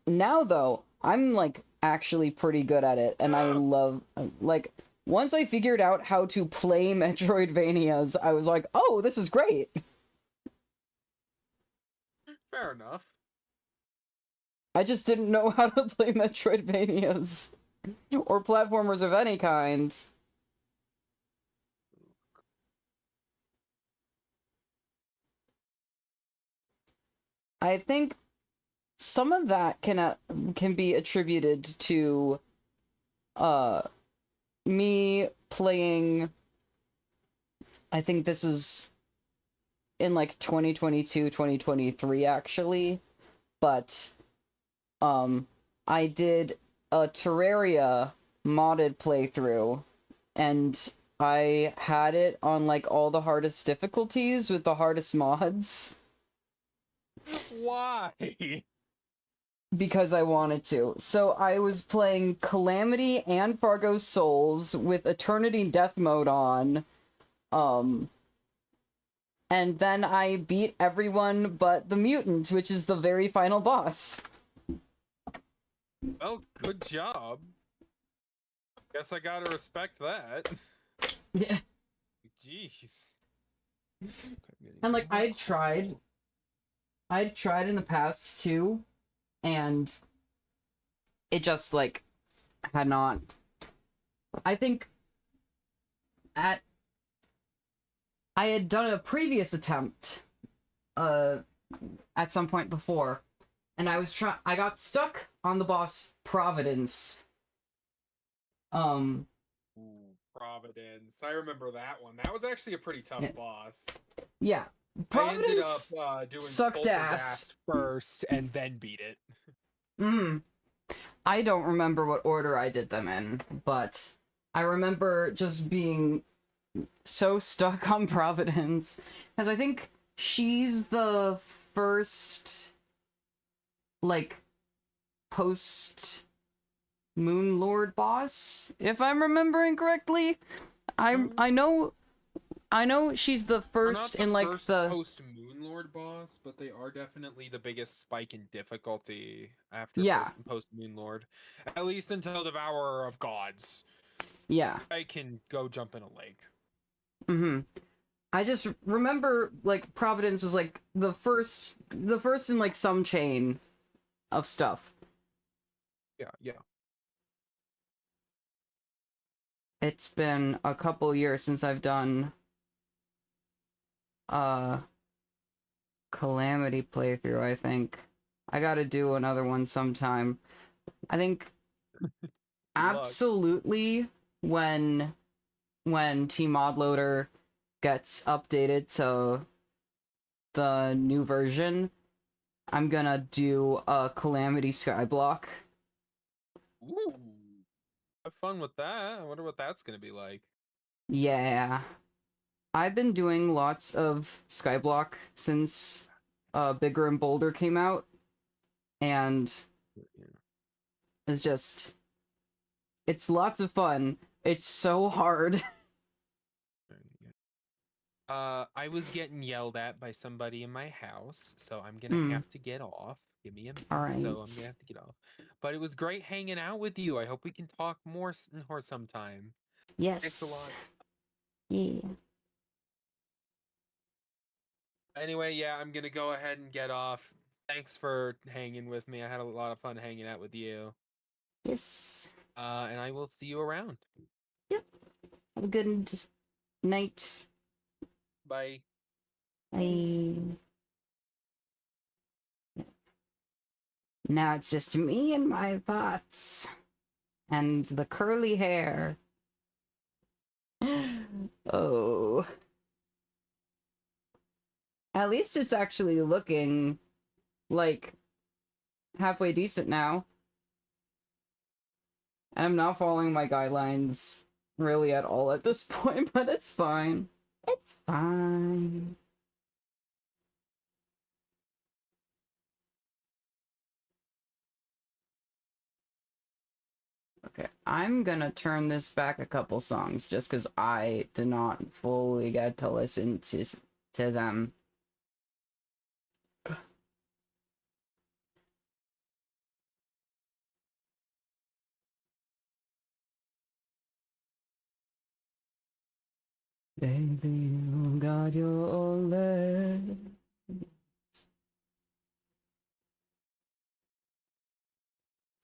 Now though, I'm like actually pretty good at it, and I love like once I figured out how to play Metroidvanias, I was like, "Oh, this is great." Fair enough. I just didn't know how to play Metroidvanias or platformers of any kind. I think some of that can be attributed to uh me playing. I think this is in like 2022, 2023 actually, but I did a Terraria modded playthrough, and I had it on like all the hardest difficulties with the hardest mods Why? because I wanted to. So I was playing Calamity and Fargo Souls with Eternity Death mode on. And then I beat everyone but the mutant, which is the very final boss. Well, good job. Guess I gotta respect that. Yeah. Jeez. And like I'd tried in the past too, and it just like had not. I think at I had done a previous attempt at some point before, and I got stuck on the boss Providence. Ooh, Providence. I remember that one. That was actually a pretty tough Yeah. boss. Yeah. Providence I ended up doing sucked ass. Poltergeist first and then beat it. I don't remember what order I did them in, but I remember just being so stuck on Providence, because I think she's the first, like, post Moon Lord boss, if I'm remembering correctly. I know she's the first They're in not like first the post Moonlord boss, but they are definitely the biggest spike in difficulty after Yeah. post Moonlord. At least until Devourer of Gods. yeah. I can go jump in a lake. I just remember like Providence was like the first in like some chain of stuff. Yeah. It's been a couple years since I've done Calamity playthrough, I think. I gotta do another one sometime. I think absolutely when Tmodloader gets updated to the new version, I'm gonna do a Calamity Skyblock. Ooh. Have fun with that. I wonder what that's gonna be like. Yeah. I've been doing lots of Skyblock since Bigger and Bolder came out, and it's lots of fun. It's so hard. I was getting yelled at by somebody in my house, so I'm gonna have to get off. Give me a minute. All right. So I'm gonna have to get off. But it was great hanging out with you. I hope we can talk more sometime. Yes. Thanks a lot. Yeah. Anyway, yeah, I'm gonna go ahead and get off. Thanks for hanging with me. I had a lot of fun hanging out with you. Yes. And I will see you around. Yep. Have a good night. Bye. Bye. Now it's just me and my thoughts. And the curly hair. Oh. At least it's actually looking like halfway decent now. I'm not following my guidelines really at all at this point, but it's fine. It's fine. Okay, I'm gonna turn this back a couple songs just because I did not fully get to listen to them. Baby, you got your legs.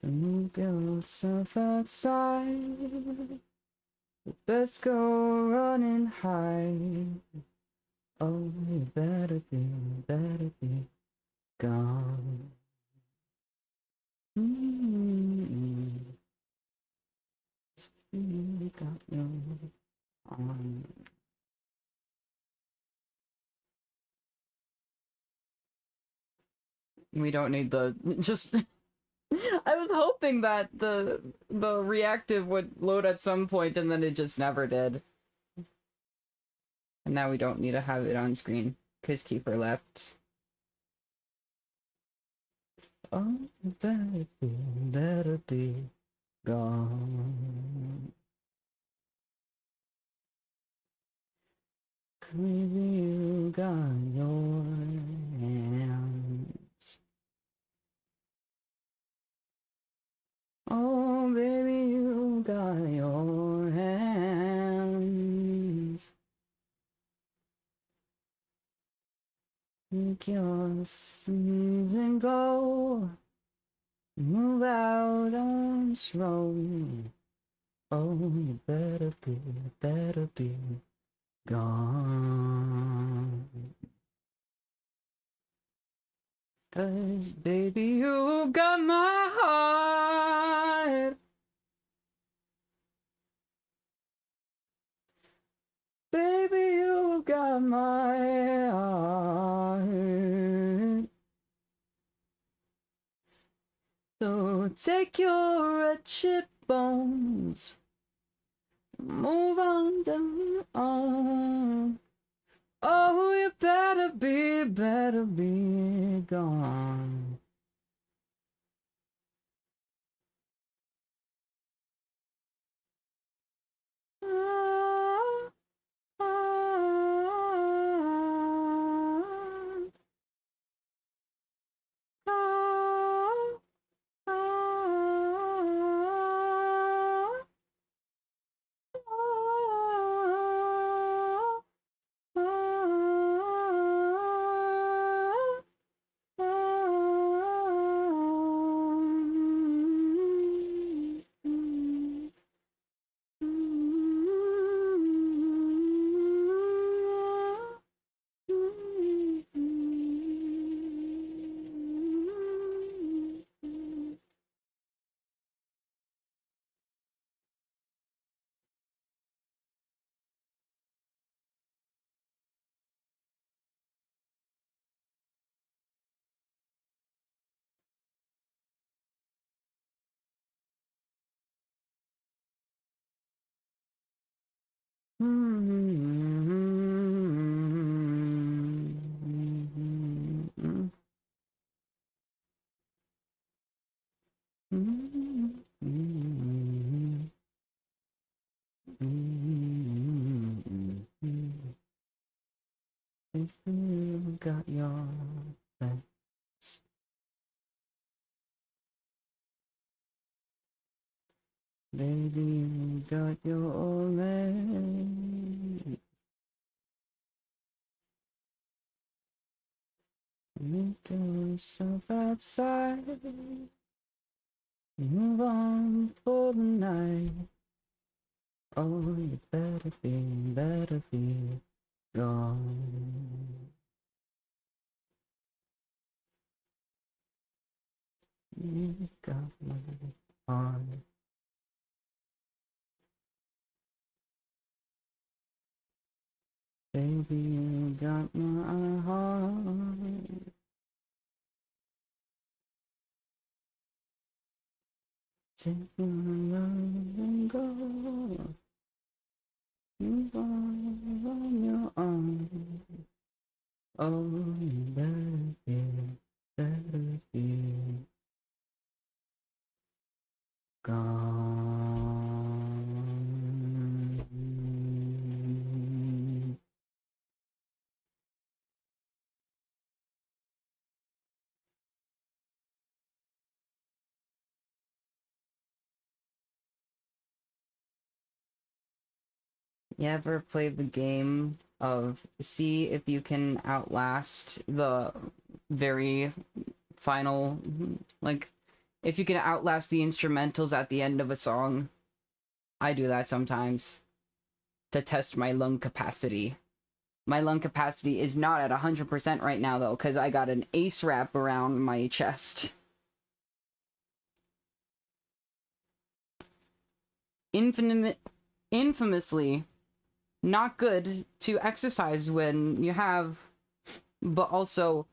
So move yourself outside. Let's go running high. Oh, you better be gone. You got your arm. We don't need the just. I was hoping that the reactive would load at some point, and then it just never did. And now we don't need to have it on screen because Kiefer left. Oh, you better be gone. Baby, you got your hands. Oh, baby, you got your hands. Take your sleeves and go. Move out on this road. Oh, you better be gone. 'Cause baby, you got my heart. Baby, you got my heart. So take your wretched bones. Move on down on. Oh, you better be gone. Ah, ah, ah, ah, If you got your legs, baby, you got your legs. Make yourself outside. Move on for the night. Oh, you better be gone. You got my heart. Baby, you got my heart. Take my love and go. You are on your own. Oh, you better be gone. You ever played the game of see if you can outlast the very final, like, if you can outlast the instrumentals at the end of a song? I do that sometimes to test my lung capacity. My lung capacity is not at 100% right now, though, because I got an ace wrap around my chest. Infamously not good to exercise when you have, but also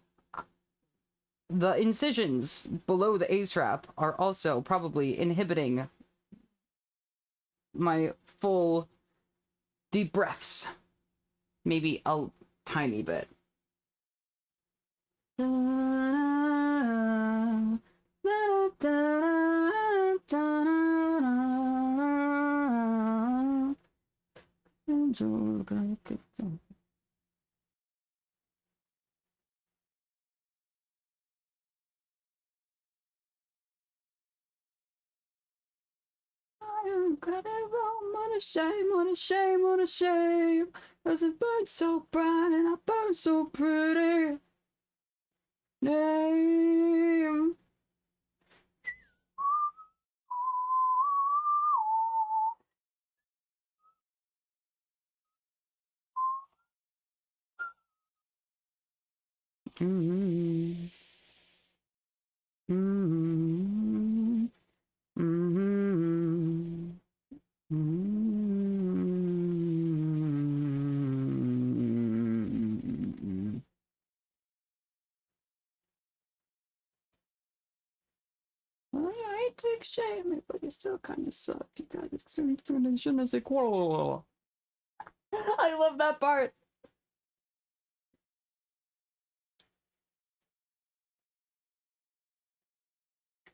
the incisions below the ace wrap are also probably inhibiting my full deep breaths. Maybe a tiny bit. What a shame, what a shame, what a shame. 'Cause it burns so bright and I burn so pretty. Name. Mm-hmm. Mm-hmm. Mm-hmm. Mm-hmm. Well, I take shame, but you still kind of suck. You got this. Je ne sais quoi. I love that part.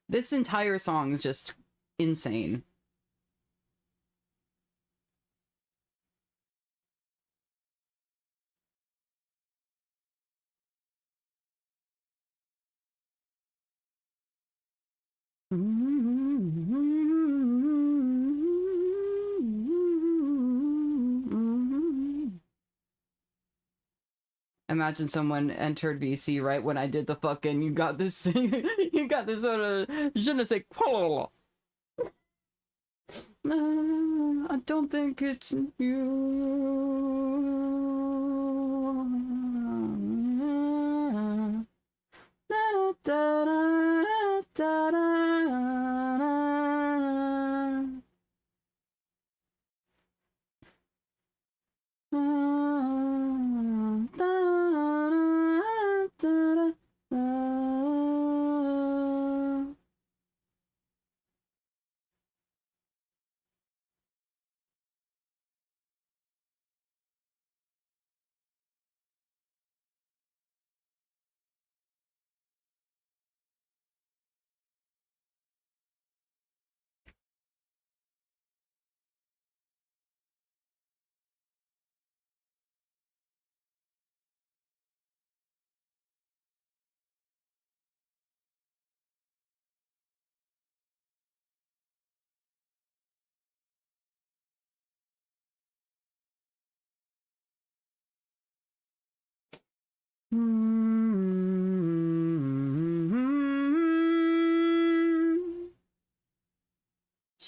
This entire song is just insane. Imagine someone entered VC right when I did the fucking you got this you got this sort of je ne sais quoi. I don't think it's you. Da, da, da, da,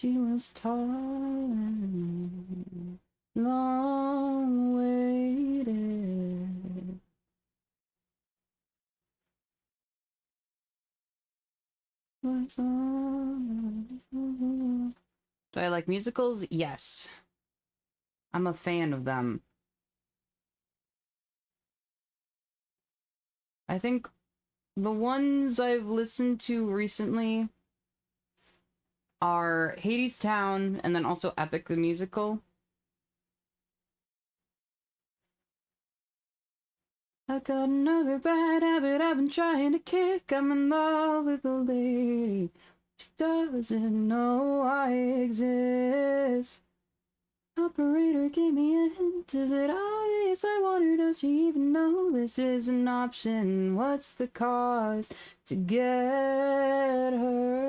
She was tall and long waited. Do I like musicals? Yes. I'm a fan of them. I think the ones I've listened to recently are Hades Town and then also Epic the Musical. I got another bad habit I've been trying to kick. I'm in love with a lady. She doesn't know I exist. Operator, give me a hint. Is it obvious? I wonder, does she even know this is an option? What's the cost to get her?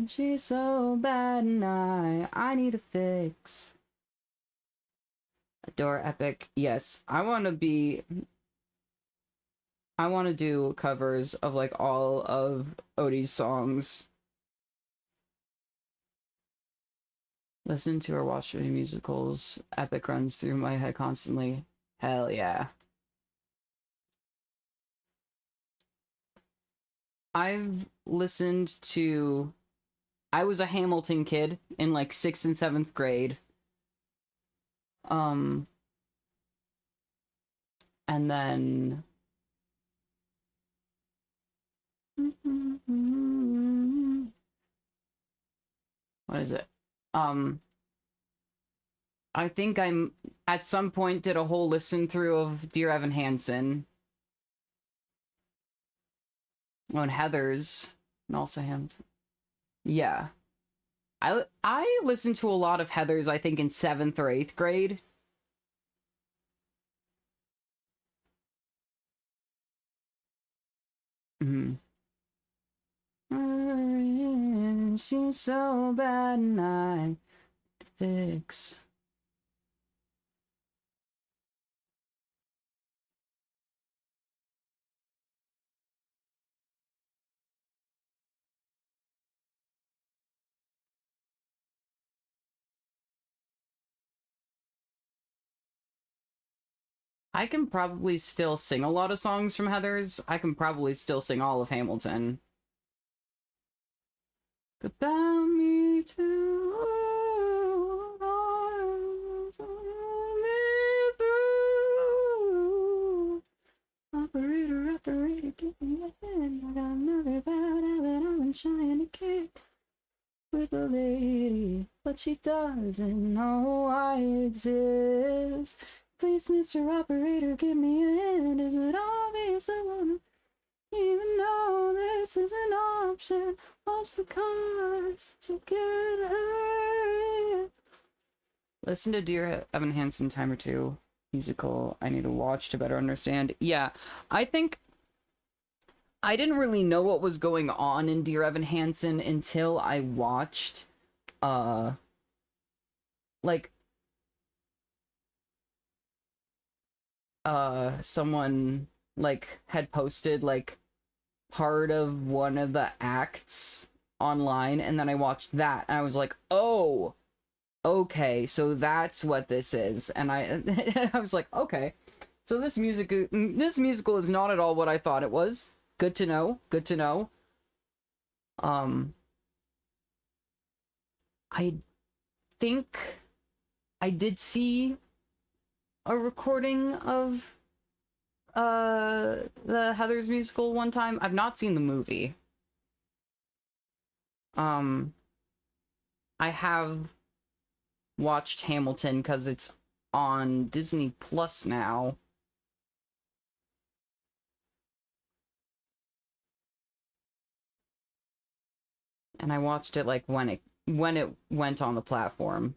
She's so bad and I need a fix. Adore Epic. Yes, I want to do covers of like all of Odie's songs. Listen to or watch any musicals. Epic runs through my head constantly. Hell yeah. I've listened to... I was a Hamilton kid in like 6th and 7th grade. And then... What is it? I think I'm at some point did a whole listen through of Dear Evan Hansen. Oh, and Heathers, and also him. Yeah, I listened to a lot of Heathers. I think in 7th or 8th grade. She's so bad and I fix. I can probably still sing a lot of songs from Heathers. I can probably still sing all of Hamilton. About me to operator, get me in. I got another bad habit I've been trying to kick with a lady, but she doesn't know I exist. Please, Mr. Operator, give me a hint. Is it obvious I wanna even know this is an option? What's the cost to get her? Listen to Dear Evan Hansen time or two. Musical I need to watch to better understand. Yeah, I think I didn't really know what was going on in Dear Evan Hansen until I watched like someone like had posted like part of one of the acts online, and then I watched that and I was like, oh, okay, so that's what this is. And I I was like, okay, so this musical is not at all what I thought it was. Good to know, good to know. I think I did see a recording of the Heathers musical one time. I've not seen the movie. I have watched Hamilton because it's on Disney Plus now. And I watched it like when it went on the platform.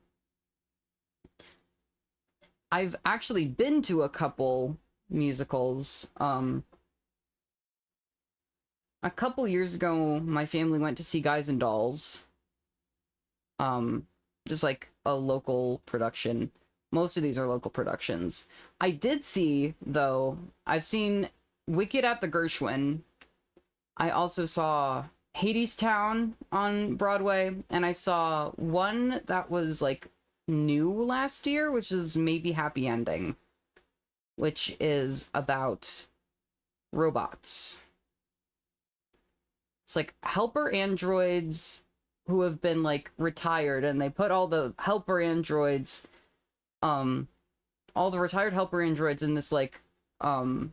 I've actually been to a couple musicals. A couple years ago, my family went to see Guys and Dolls. Just like a local production. Most of these are local productions. I did see, though, I've seen Wicked at the Gershwin. I also saw Hades Town on Broadway, and I saw one that was like new last year, which is maybe Happy Ending, which is about robots. It's like helper androids who have been like retired, and they put all the helper androids, all the retired helper androids in this like hotel,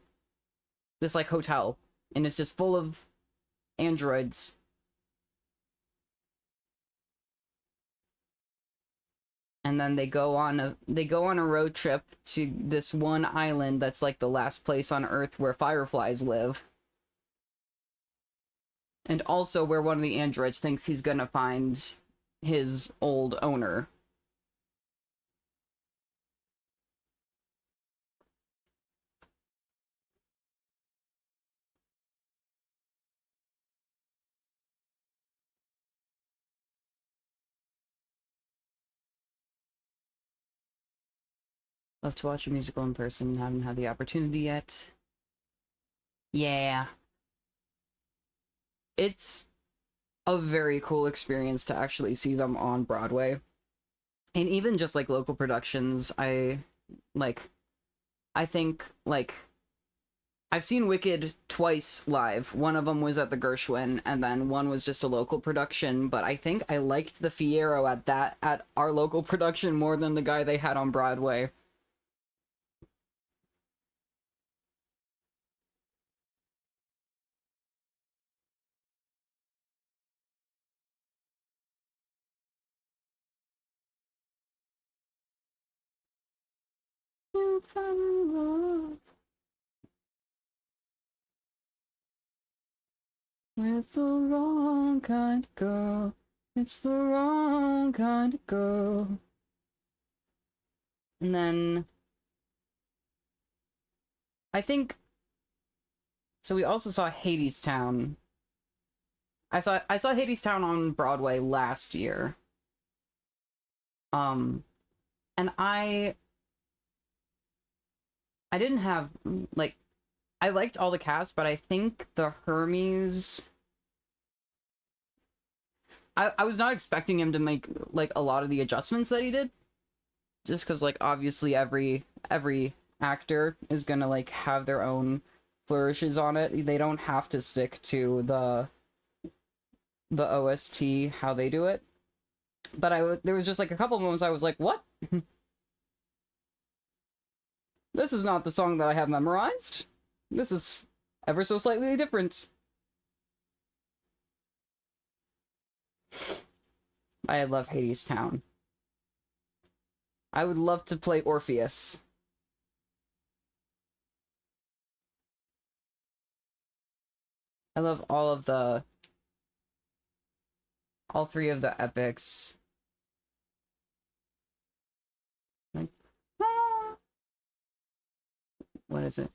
and it's just full of androids. And then they go on a road trip to this one island that's like the last place on Earth where fireflies live. And also where one of the androids thinks he's gonna find his old owner. Love to watch a musical in person, haven't had the opportunity yet. Yeah. It's a very cool experience to actually see them on Broadway. And even just like local productions, I think like I've seen Wicked twice live. One of them was at the Gershwin, and then one was just a local production, but I think I liked the Fiero at our local production more than the guy they had on Broadway. You fell in love with the wrong kind of girl. It's the wrong kind of girl. And then I think so we also saw Hades Town. I saw Hades Town on Broadway last year. And I didn't have like I liked all the cast, but I think the Hermes I was not expecting him to make like a lot of the adjustments that he did. Just because like obviously every actor is gonna like have their own flourishes on it. They don't have to stick to the OST how they do it. But there was just like a couple moments I was like, what? This is not the song that I have memorized. This is ever so slightly different. I love Hades Town. I would love to play Orpheus. I love all three of the epics. Like, what is it?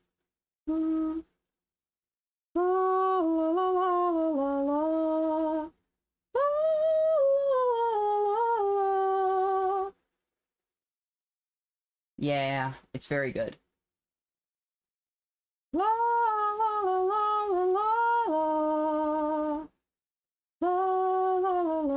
Yeah, it's very good. La la la la la la la la la la la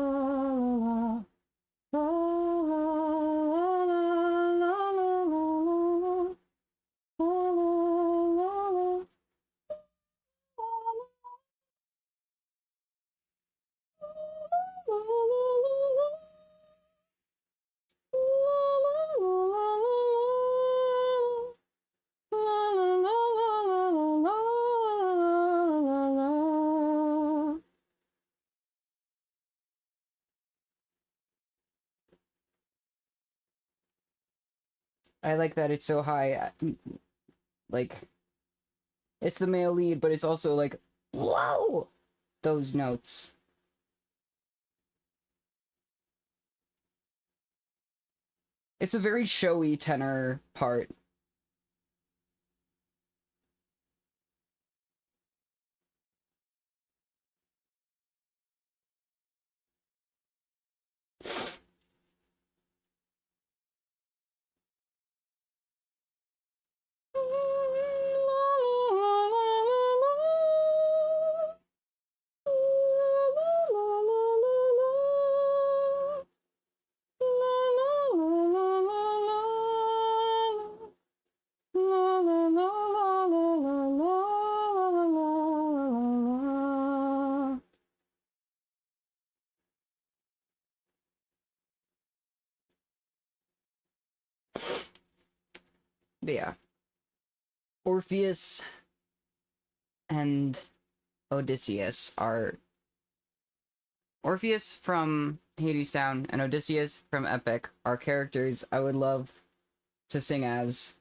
I like that it's so high. Like, it's the male lead, but it's also like, whoa! Those notes. It's a very showy tenor part. But yeah. Orpheus and Odysseus are Orpheus from Hades Town and Odysseus from Epic are characters I would love to sing as.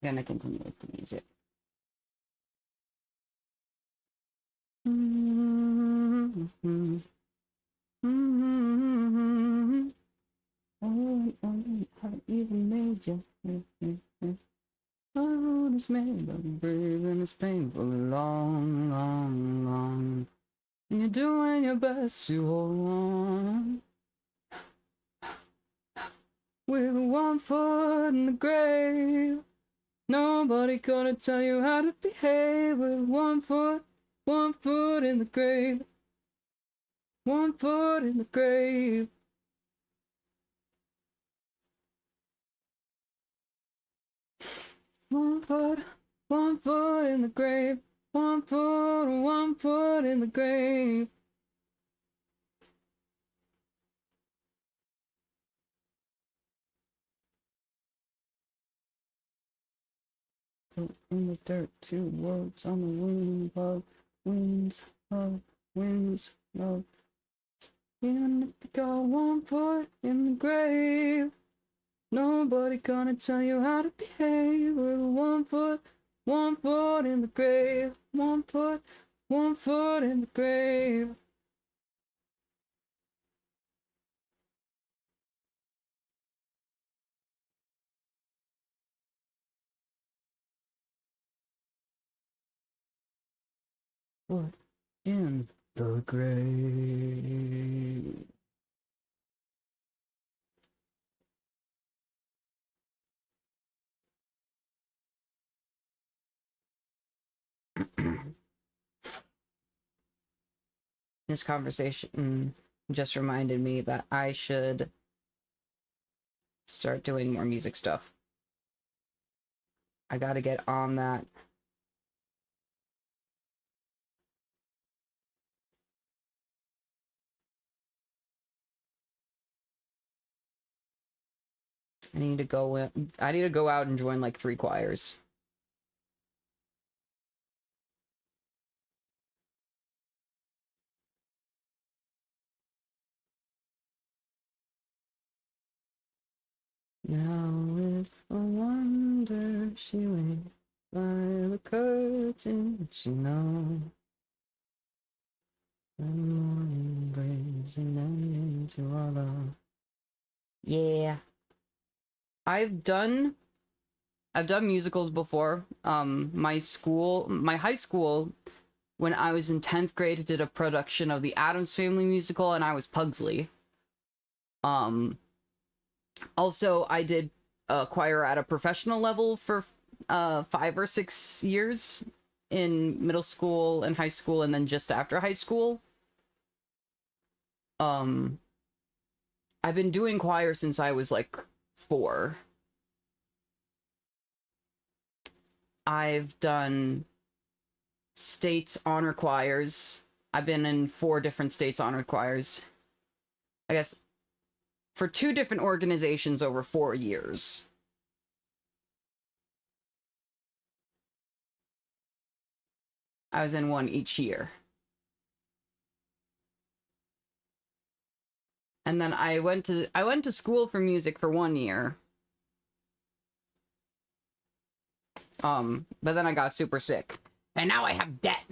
Gonna continue with the music. I haven't even made you. My heart is made of brave and it's painful, long, long, long. And you're doing your best to hold on. With one foot in the grave. Nobody gonna tell you how to behave. With one foot in the grave. One foot in the grave. One foot in the grave. One foot in the grave. In the dirt, two words on the wing of wings of wings of. Even if you got 1 foot in the grave, nobody gonna tell you how to behave. With 1 foot in the grave. 1 foot in the grave. Foot in the grave. This conversation just reminded me that I should start doing more music stuff. I gotta get on that. I need to go out and join like 3 choirs. Now if I wonder she went by the curtain, she knows the morning brings an end to our love. Yeah. I've done musicals before. My high school, when I was in 10th grade, did a production of the Addams Family musical, and I was Pugsley. Also, I did choir at a professional level for 5 or 6 years in middle school and high school, and then just after high school. I've been doing choir since I was like 4. I've done states honor choirs. I've been in 4 different states honor choirs. I guess for 2 different organizations over 4 years. I was in 1 each year. And then I went to school for music for 1 year. But then I got super sick. And now I have debt.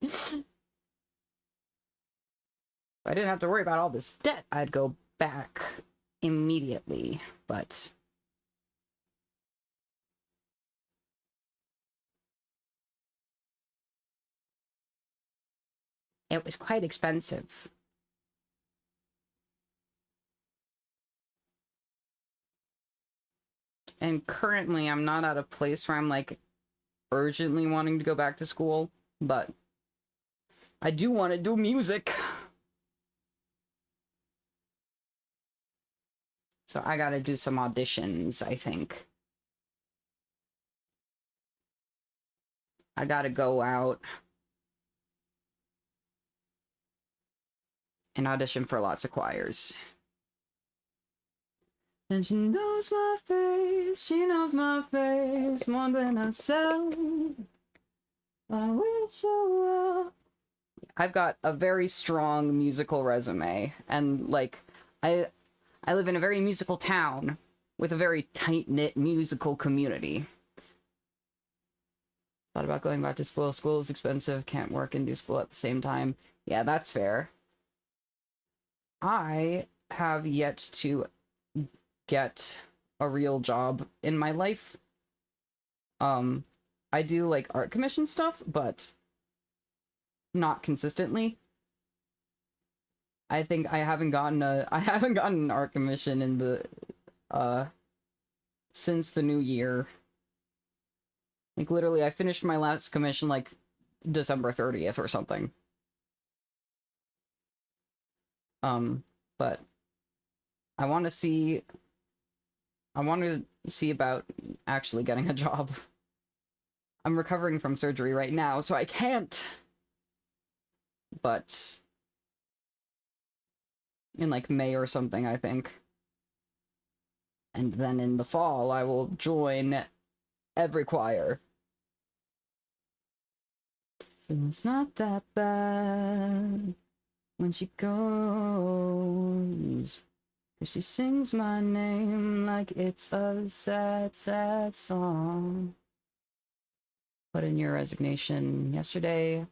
If I didn't have to worry about all this debt, I'd go back immediately, but it was quite expensive. And currently I'm not at a place where I'm like urgently wanting to go back to school, but I do want to do music. So I gotta do some auditions, I think. I gotta go out. and audition for lots of choirs. And she knows my face more than I sell. I wish you well. I've got a very strong musical resume, and like, I live in a very musical town with a very tight-knit musical community. Thought about going back to school. School is expensive, can't work and do school at the same time. Yeah, that's fair. I have yet to get a real job in my life. I do like art commission stuff, but not consistently. I think I haven't gotten an art commission in the since the new year. Like literally I finished my last commission like December 30th or something. But I want to see about actually getting a job. I'm recovering from surgery right now, so I can't. But in like May or something, I think. And then in the fall, I will join every choir. It's not that bad when she goes. 'Cause she sings my name like it's a sad, sad song. Put in your resignation yesterday. I'm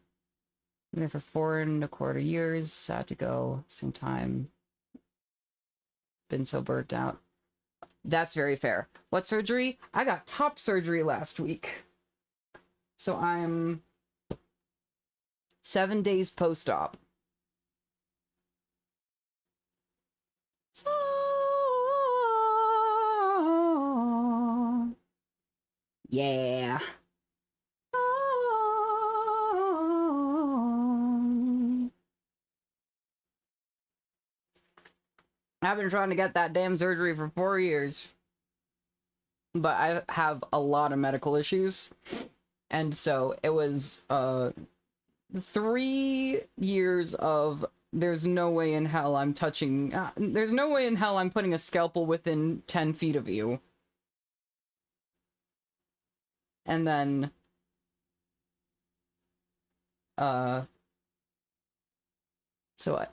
there for 4.25 years. Sad to go. Same time. Been so burnt out. That's very fair. What surgery? I got top surgery last week. So I'm 7 days post-op. So... yeah. I've been trying to get that damn surgery for 4 years. But I have a lot of medical issues. And so it was 3 years of there's no way in hell I'm touching... there's no way in hell I'm putting a scalpel within 10 feet of you. And then... so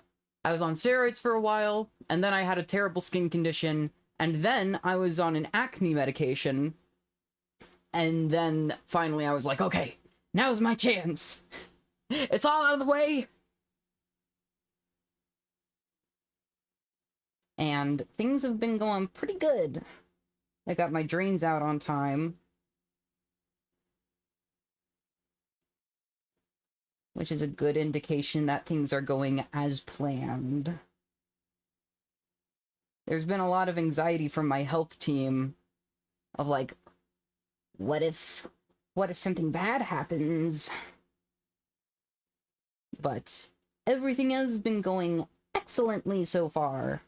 I was on steroids for a while, and then I had a terrible skin condition, and then I was on an acne medication, and then finally I was like, okay, now's my chance. It's all out of the way. And things have been going pretty good. I got my drains out on time, which is a good indication that things are going as planned. There's been a lot of anxiety from my health team of like, what if something bad happens? But everything has been going excellently so far.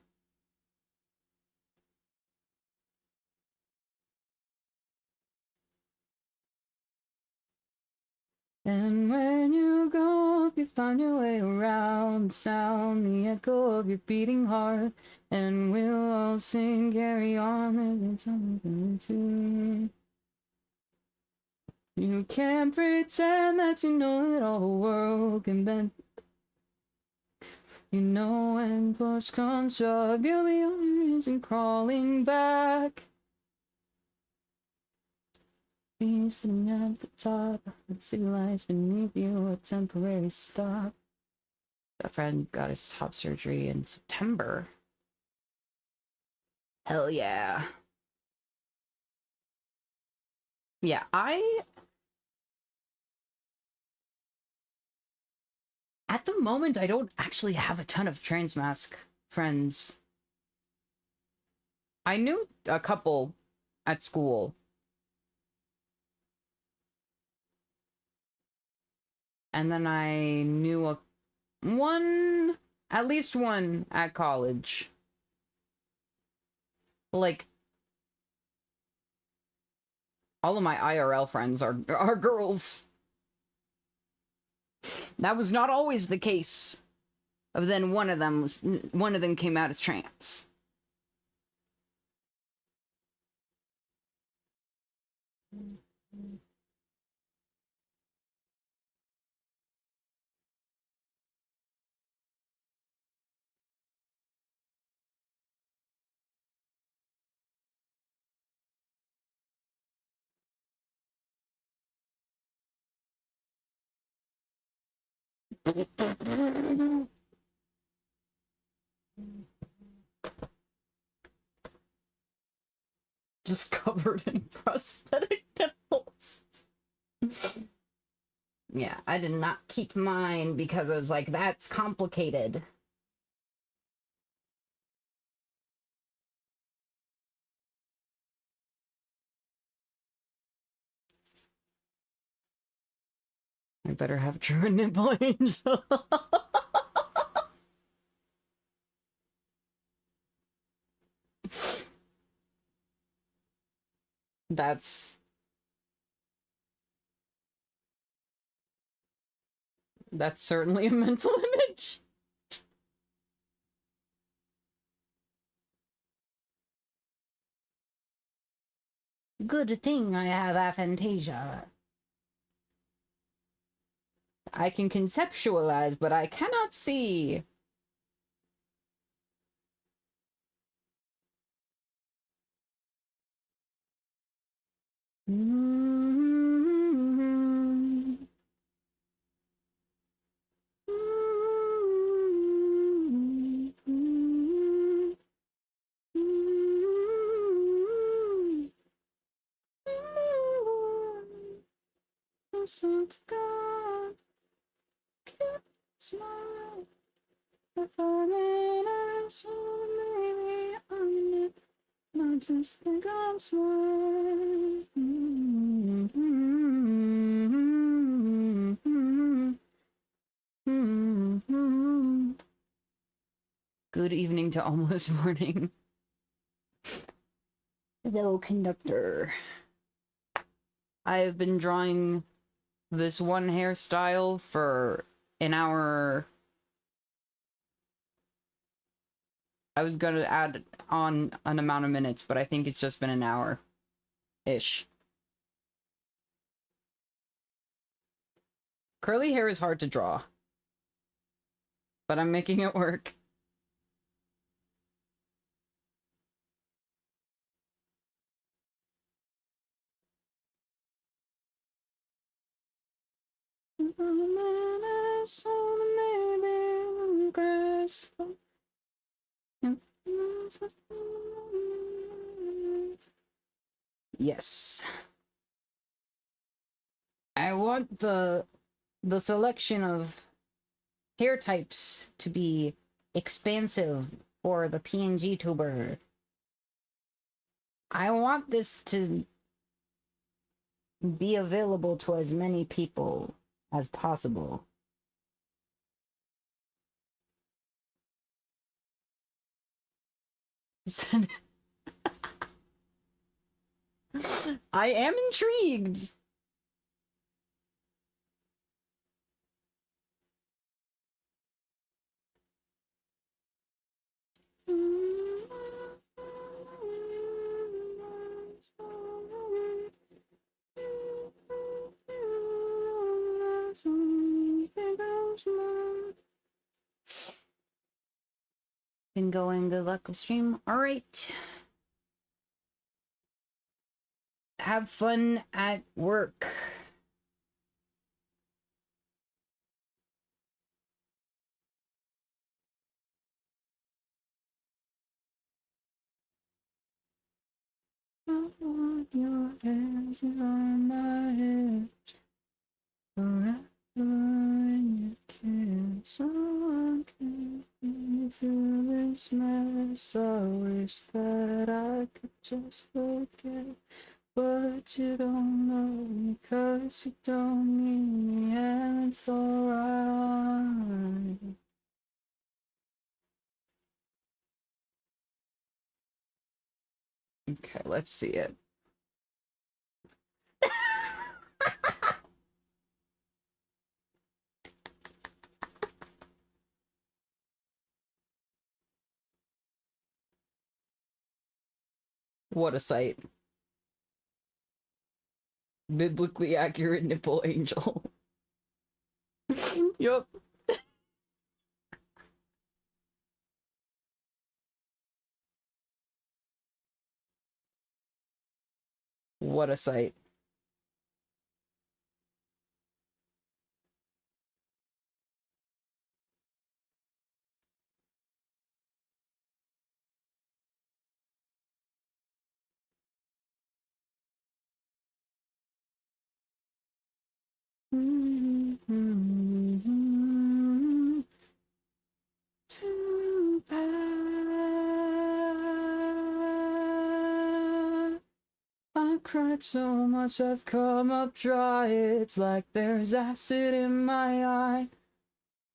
And when you go up, you find your way around the sound, the echo of your beating heart, and we'll all sing, carry on, every time we do. You can't pretend that you know that all the world can bend. You know when push comes shove, you're the only reason crawling back. Be sitting at the top, the city lights beneath you, a temporary stop. A friend got his top surgery in September. Hell yeah. Yeah, at the moment, I don't actually have a ton of Transmask friends. I knew a couple at school. And then I knew at least one at college. Like, all of my IRL friends are girls. That was not always the case But then one of them came out as trans. Just covered in prosthetic nipples. Yeah, I did not keep mine because I was like, that's complicated. I better have True Nipple Angel. That's certainly a mental image. Good thing I have aphantasia. I can conceptualize, but I cannot see. Smile. If I'm in a soul, maybe I'm in it. I just think I'm smart. Good evening to almost morning. Hello, conductor. I have been drawing this one hairstyle for an hour. I was gonna add on an amount of minutes, but I think it's just been an hour-ish. Curly hair is hard to draw, but I'm making it work. Yes. I want the selection of hair types to be expansive for the PNG tuber. I want this to be available to as many people as possible. I am intrigued. Been going, good luck with stream. All right. Have fun at work. I want your hands on my head forever in your kiss. Oh, I can feel this mess. I wish that I could just forget. But you don't know because you don't need me, and it's alright. Okay, let's see it. What a sight. Biblically accurate nipple angel. Yup. What a sight. To pass. I cried so much I've come up dry. It's like there's acid in my eye.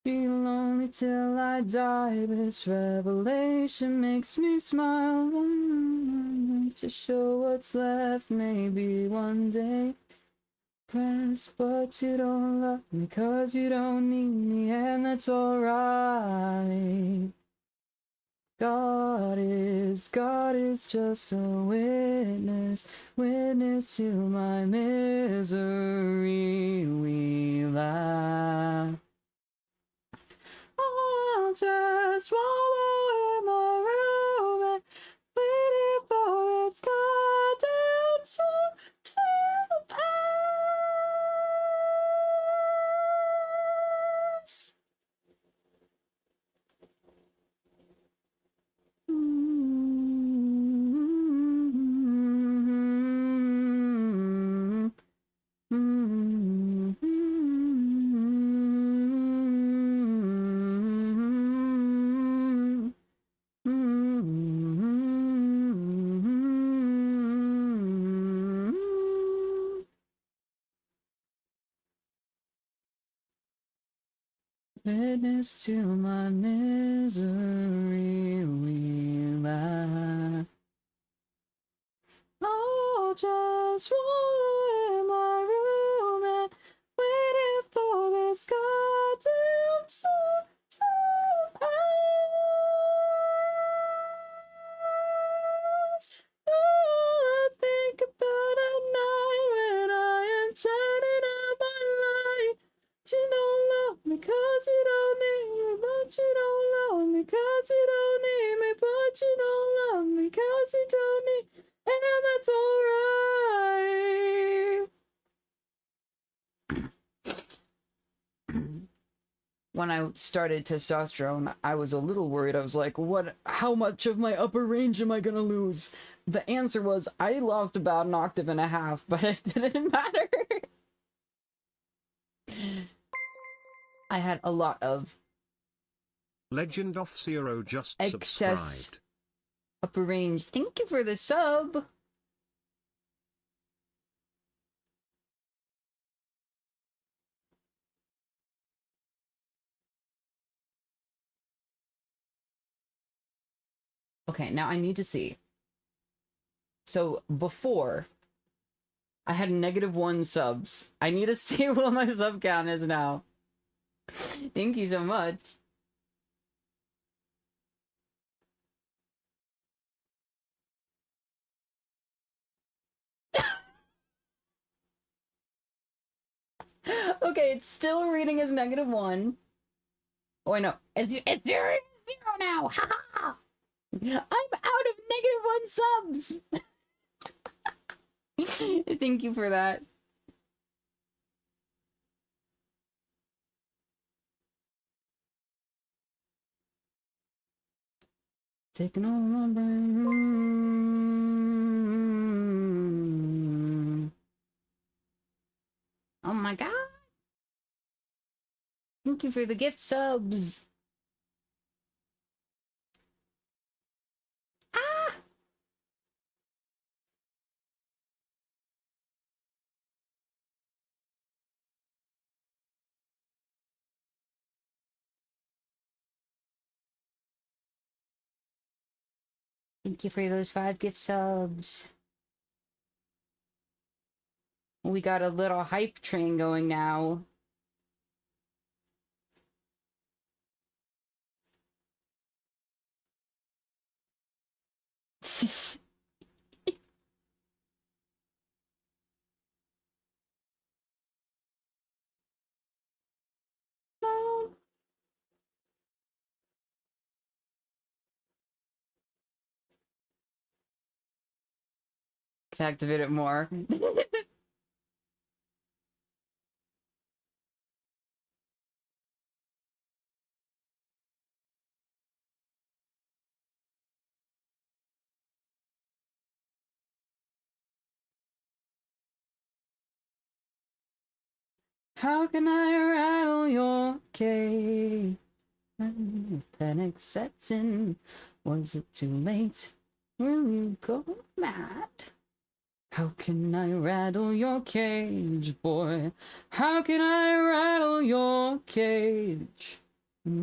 Be lonely till I die. This revelation makes me smile. To show what's left, maybe one day. Press, but you don't love me 'cause you don't need me, and that's alright. God is just a witness, witness to my misery. We laugh. I'll just wallow in my room and waiting for this goddamn song to pass. Witness to my misery, we laugh. I'll just wallow in my room and waiting for this goddamn storm to pass. Oh, I think about a night when I am turning up my light. You don't love me 'cause you don't need me, but you don't love me 'cause you don't need me, but you don't love me 'cause you don't need me, and that's alright. When I started testosterone, I was a little worried. I was like, how much of my upper range am I gonna lose? The answer was, I lost about an octave and a half, but it didn't matter. I had a lot of Legend of Zero just excess subscribed. upper range. Thank you for the sub. Okay, now I need to see. So before, I had -1 subs. I need to see what my sub count is now. Thank you so much. Okay, it's still reading as -1. Oh, I know. It's 0 now. Haha. I'm out of -1 subs. Thank you for that. Taking all my brain. Oh my god. Thank you for the gift subs. Ah! Thank you for those 5 gift subs. We got a little hype train going now. To activate it more. How can I rattle your cage? Panic sets in. Was it too late? Will you go mad? How can I rattle your cage, boy? How can I rattle your cage? Mm-hmm.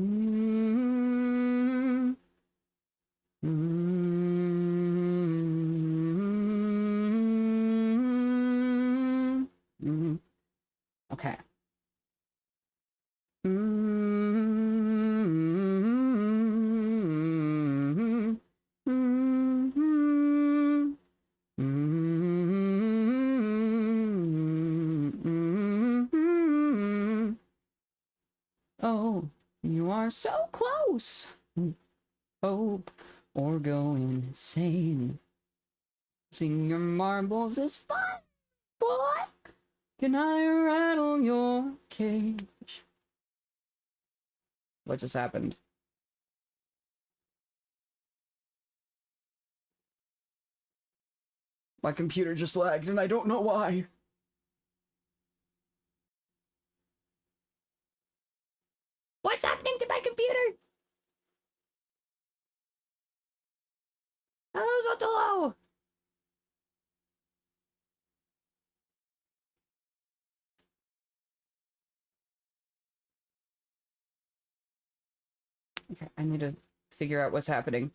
Mm-hmm. Okay. Mm-hmm. Mm-hmm. Mm-hmm. Oh, you are so close. Hope or go insane. Sing your marbles is fun, boy. Can I rattle your cage? What just happened? My computer just lagged and I don't know why. What's happening to my computer? Hello, Zotolo! Okay, I need to figure out what's happening.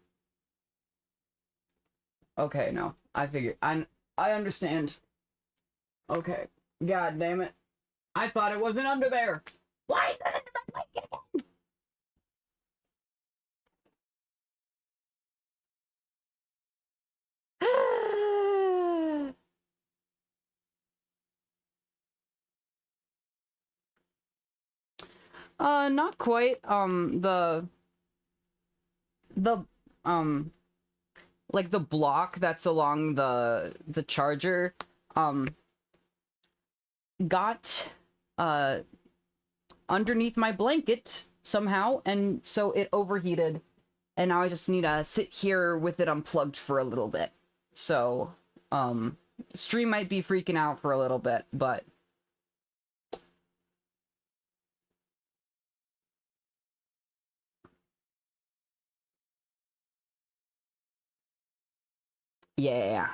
Okay, no. I understand. Okay. God damn it. I thought it wasn't under there. Why is it under my blanket again? Not quite. The like the block that's along the charger, got underneath my blanket somehow, and so it overheated, and now I just need to sit here with it unplugged for a little bit. So, stream might be freaking out for a little bit, but yeah.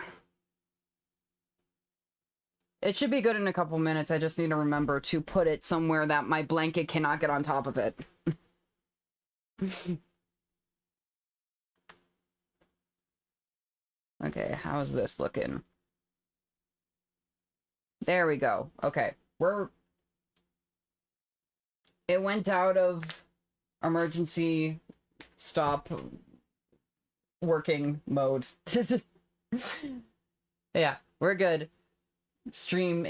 It should be good in a couple minutes. I just need to remember to put it somewhere that my blanket cannot get on top of it. Okay, how's this looking? There we go. Okay, it went out of emergency stop working mode. Yeah, we're good. Stream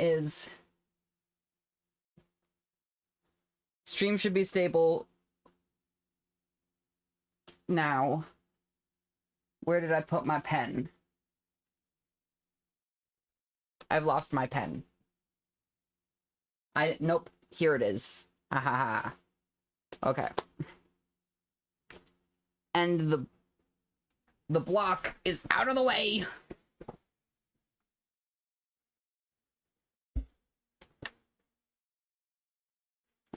should be stable now. Where did I put my pen? I've lost my pen. Nope, here it is. Ha ha ha. Okay. And the block is out of the way.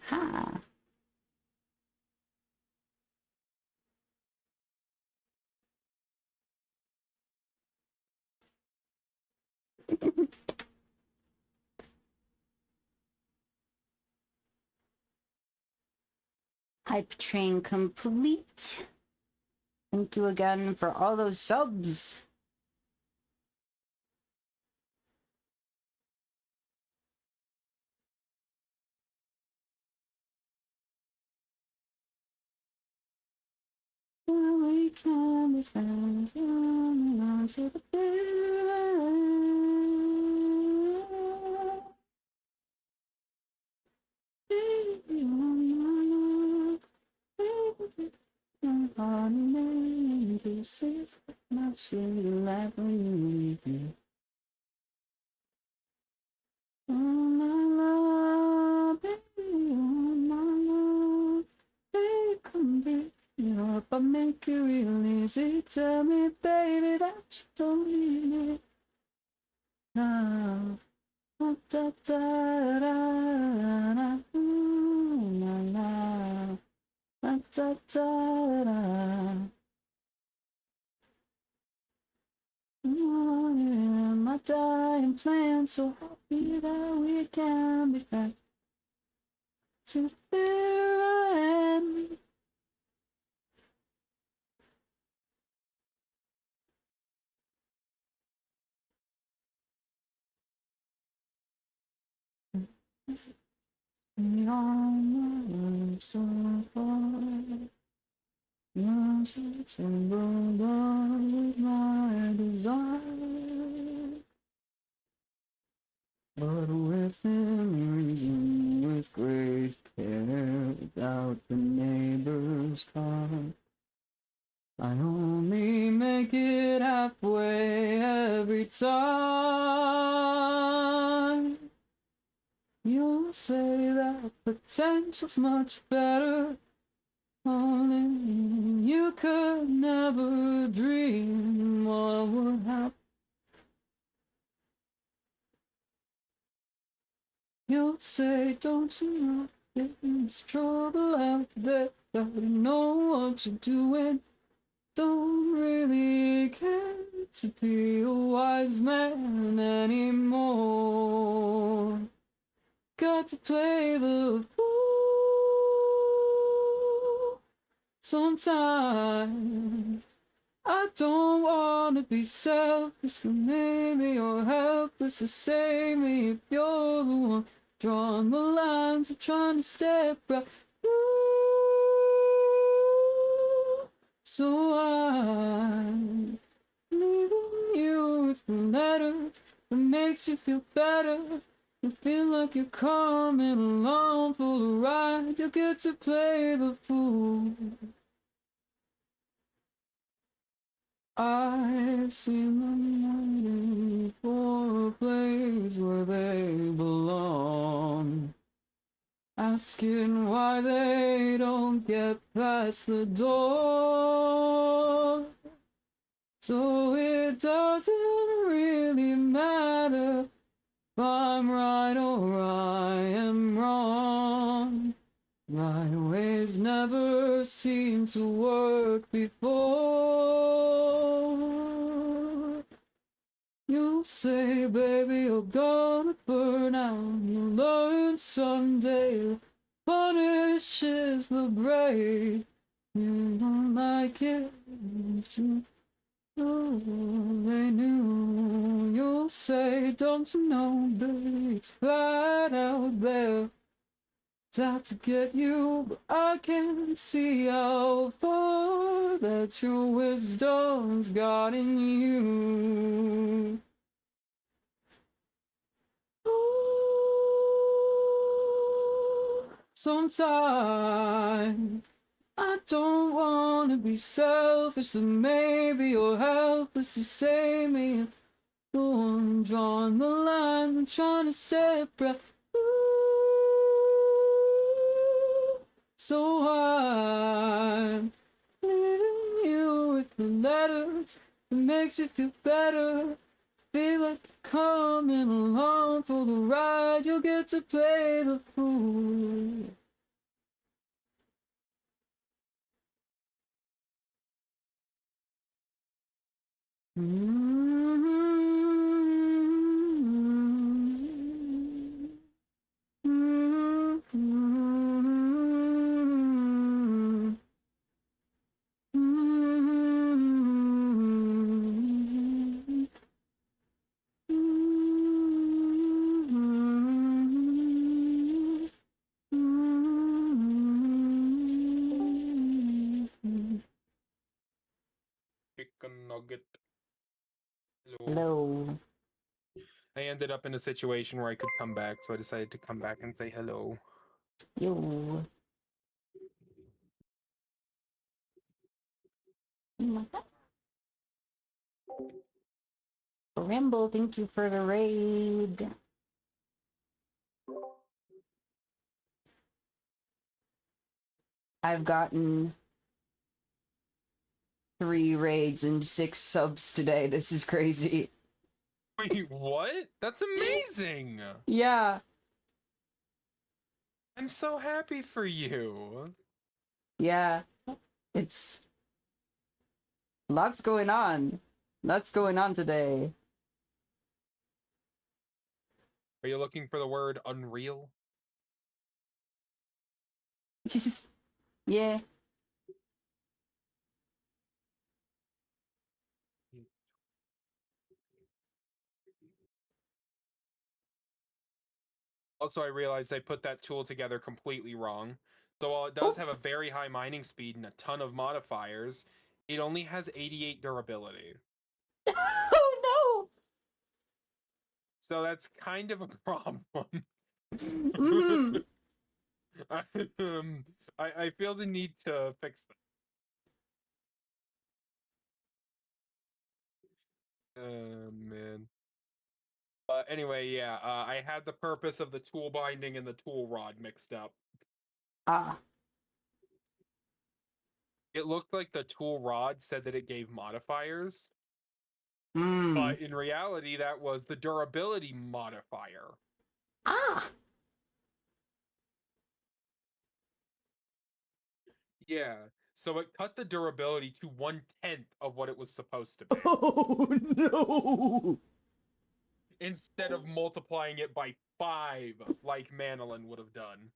Ha. Hype train complete. Thank you again for all those subs. We can be friends to the I make it real easy. Tell me, baby, that you don't mean it. Now, da da da da da, la la, da da da da. Oh, yeah, my dying plan, so happy that we can be back to bitter end. Beyond the so far, yes, it's with my desire. But with reason, with great care, without the neighbor's car, I only make it halfway every time. You'll say that potential's much better, only you could never dream what would happen. You'll say, don't you know there's trouble out there, gotta know what you're doing. Don't really care to be a wise man anymore. Got to play the fool sometimes. I don't wanna be selfish, but maybe you're helpless to save me if you're the one drawing the lines of trying to step right through. So I'm leaving you with the letters that makes you feel better. You feel like you're coming along for the ride. You get to play the fool. I've seen them waiting for a place where they belong, asking why they don't get past the door. So it doesn't really matter if I'm right or I am wrong. My ways never seem to work before. You'll say, baby, you're gonna burn out. You'll learn someday. Punishes the brave. You don't like it, you know they knew. You'll say, don't you know, baby, it's bad out there. It's out to get you, but I can see how far that your wisdom's got in you. Ooh, sometimes I don't wanna be selfish, but maybe you're helpless to save me. The one drawing the line and trying to step right. So I'm leaving you with the letters that makes you feel better. Feel like you're coming along for the ride. You'll get to play the fool. Chicken nugget. Hello. Hello. I ended up in a situation where I could come back, so I decided to come back and say hello. Yo. Rambo, thank you for the raid. I've gotten 3 raids and 6 subs today. This is crazy. Wait, what? That's amazing! Yeah. I'm so happy for you. Yeah. It's lots going on. Lots going on today. Are you looking for the word unreal? Yeah. Also, I realized I put that tool together completely wrong. So while it does Oh. have a very high mining speed and a ton of modifiers, it only has 88 durability. Oh So that's kind of a problem. no. Hmm. um, I feel the need to fix that. Man. Anyway, yeah, I had the purpose of the tool binding and the tool rod mixed up. Ah. It looked like the tool rod said that it gave modifiers, Hmm. but in reality, that was the durability modifier. Ah. Yeah, so it cut the durability to 1/10 of what it was supposed to be, Oh no. instead of multiplying it by 5 like Manolin would have done.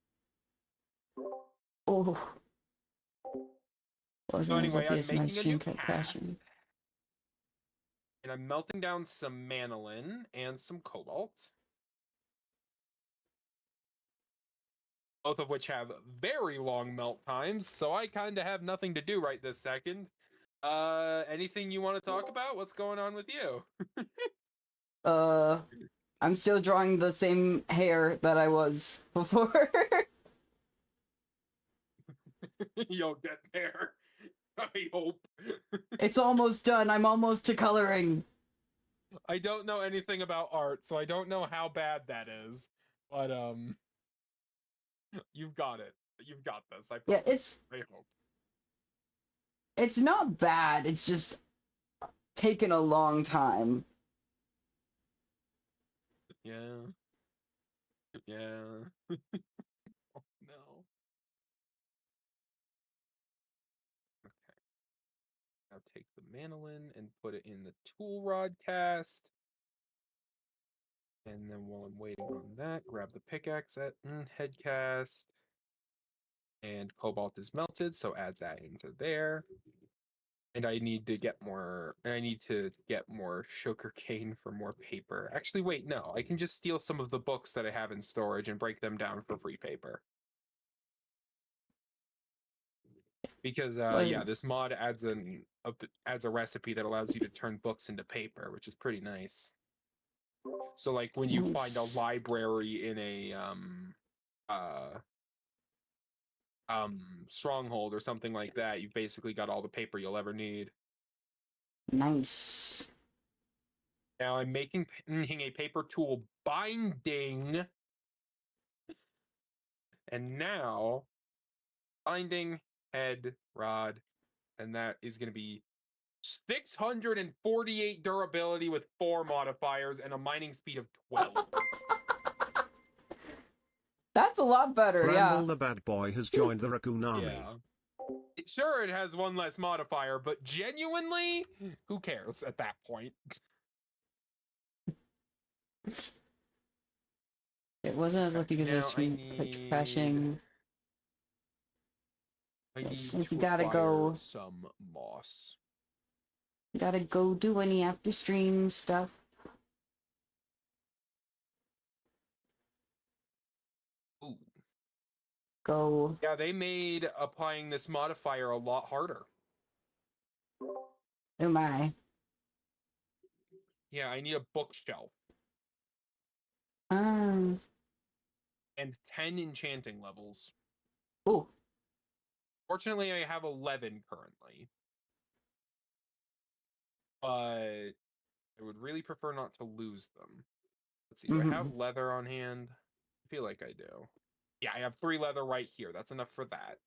Oh. Wasn't So as anyway, lucky I'm as my making a stream new kept crashing. cast, and I'm melting down some Manolin and some Cobalt, both of which have very long melt times, so I kind of have nothing to do right this second. Anything you want to talk about? What's going on with you? I'm still drawing the same hair that I was before. You'll get there. I hope. It's almost done. I'm almost to coloring. I don't know anything about art, so I don't know how bad that is. But you've got it. You've got this. I Yeah, promise. I hope. it's not bad. It's just taken a long time. Yeah. Yeah. Oh, no. Okay. Now take the Manolin and put it in the tool rod cast. And then while I'm waiting on that, grab the pickaxe at head cast. And cobalt is melted, so add that into there. And I need to get more sugar cane for more paper. Actually, wait, no. I can just steal some of the books that I have in storage and break them down for free paper. Because yeah, this mod adds a recipe that allows you to turn books into paper, which is pretty nice. So like when you find a library in a stronghold or something like that, you've basically got all the paper you'll ever need. Nice. Now I'm making a paper tool binding, and now binding head rod, and that is going to be 648 durability with 4 modifiers and a mining speed of 12. That's a lot better, Bramble yeah. the bad boy has joined the Raccoon Army. Yeah. Sure, it has 1 less modifier, but genuinely, who cares at that point? It wasn't as lucky because my Now stream kept crashing. I Yes, need if to you gotta acquire go. some moss. Gotta go do any after stream stuff. Ooh. Go. Yeah, they made applying this modifier a lot harder. Oh my. Yeah, I need a bookshelf Um. and 10 enchanting levels. Oh. Fortunately, I have 11 currently. But I would really prefer not to lose them. Let's see, do I have leather on hand? I feel like I do. Yeah, I have 3 leather right here. That's enough for that.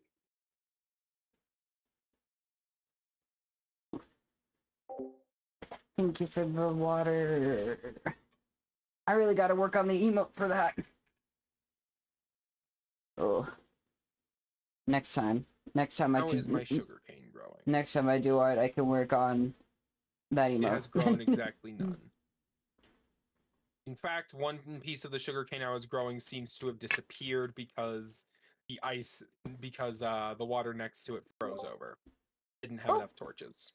Thank you for the water. I really gotta work on the emote for that. Oh. Next time. Next time I How can. is my sugarcane growing? Next time I do it, I can work on that It emote. has grown exactly none. In fact, one piece of the sugarcane I was growing seems to have disappeared because the water next to it froze over. Didn't have Oh. enough torches.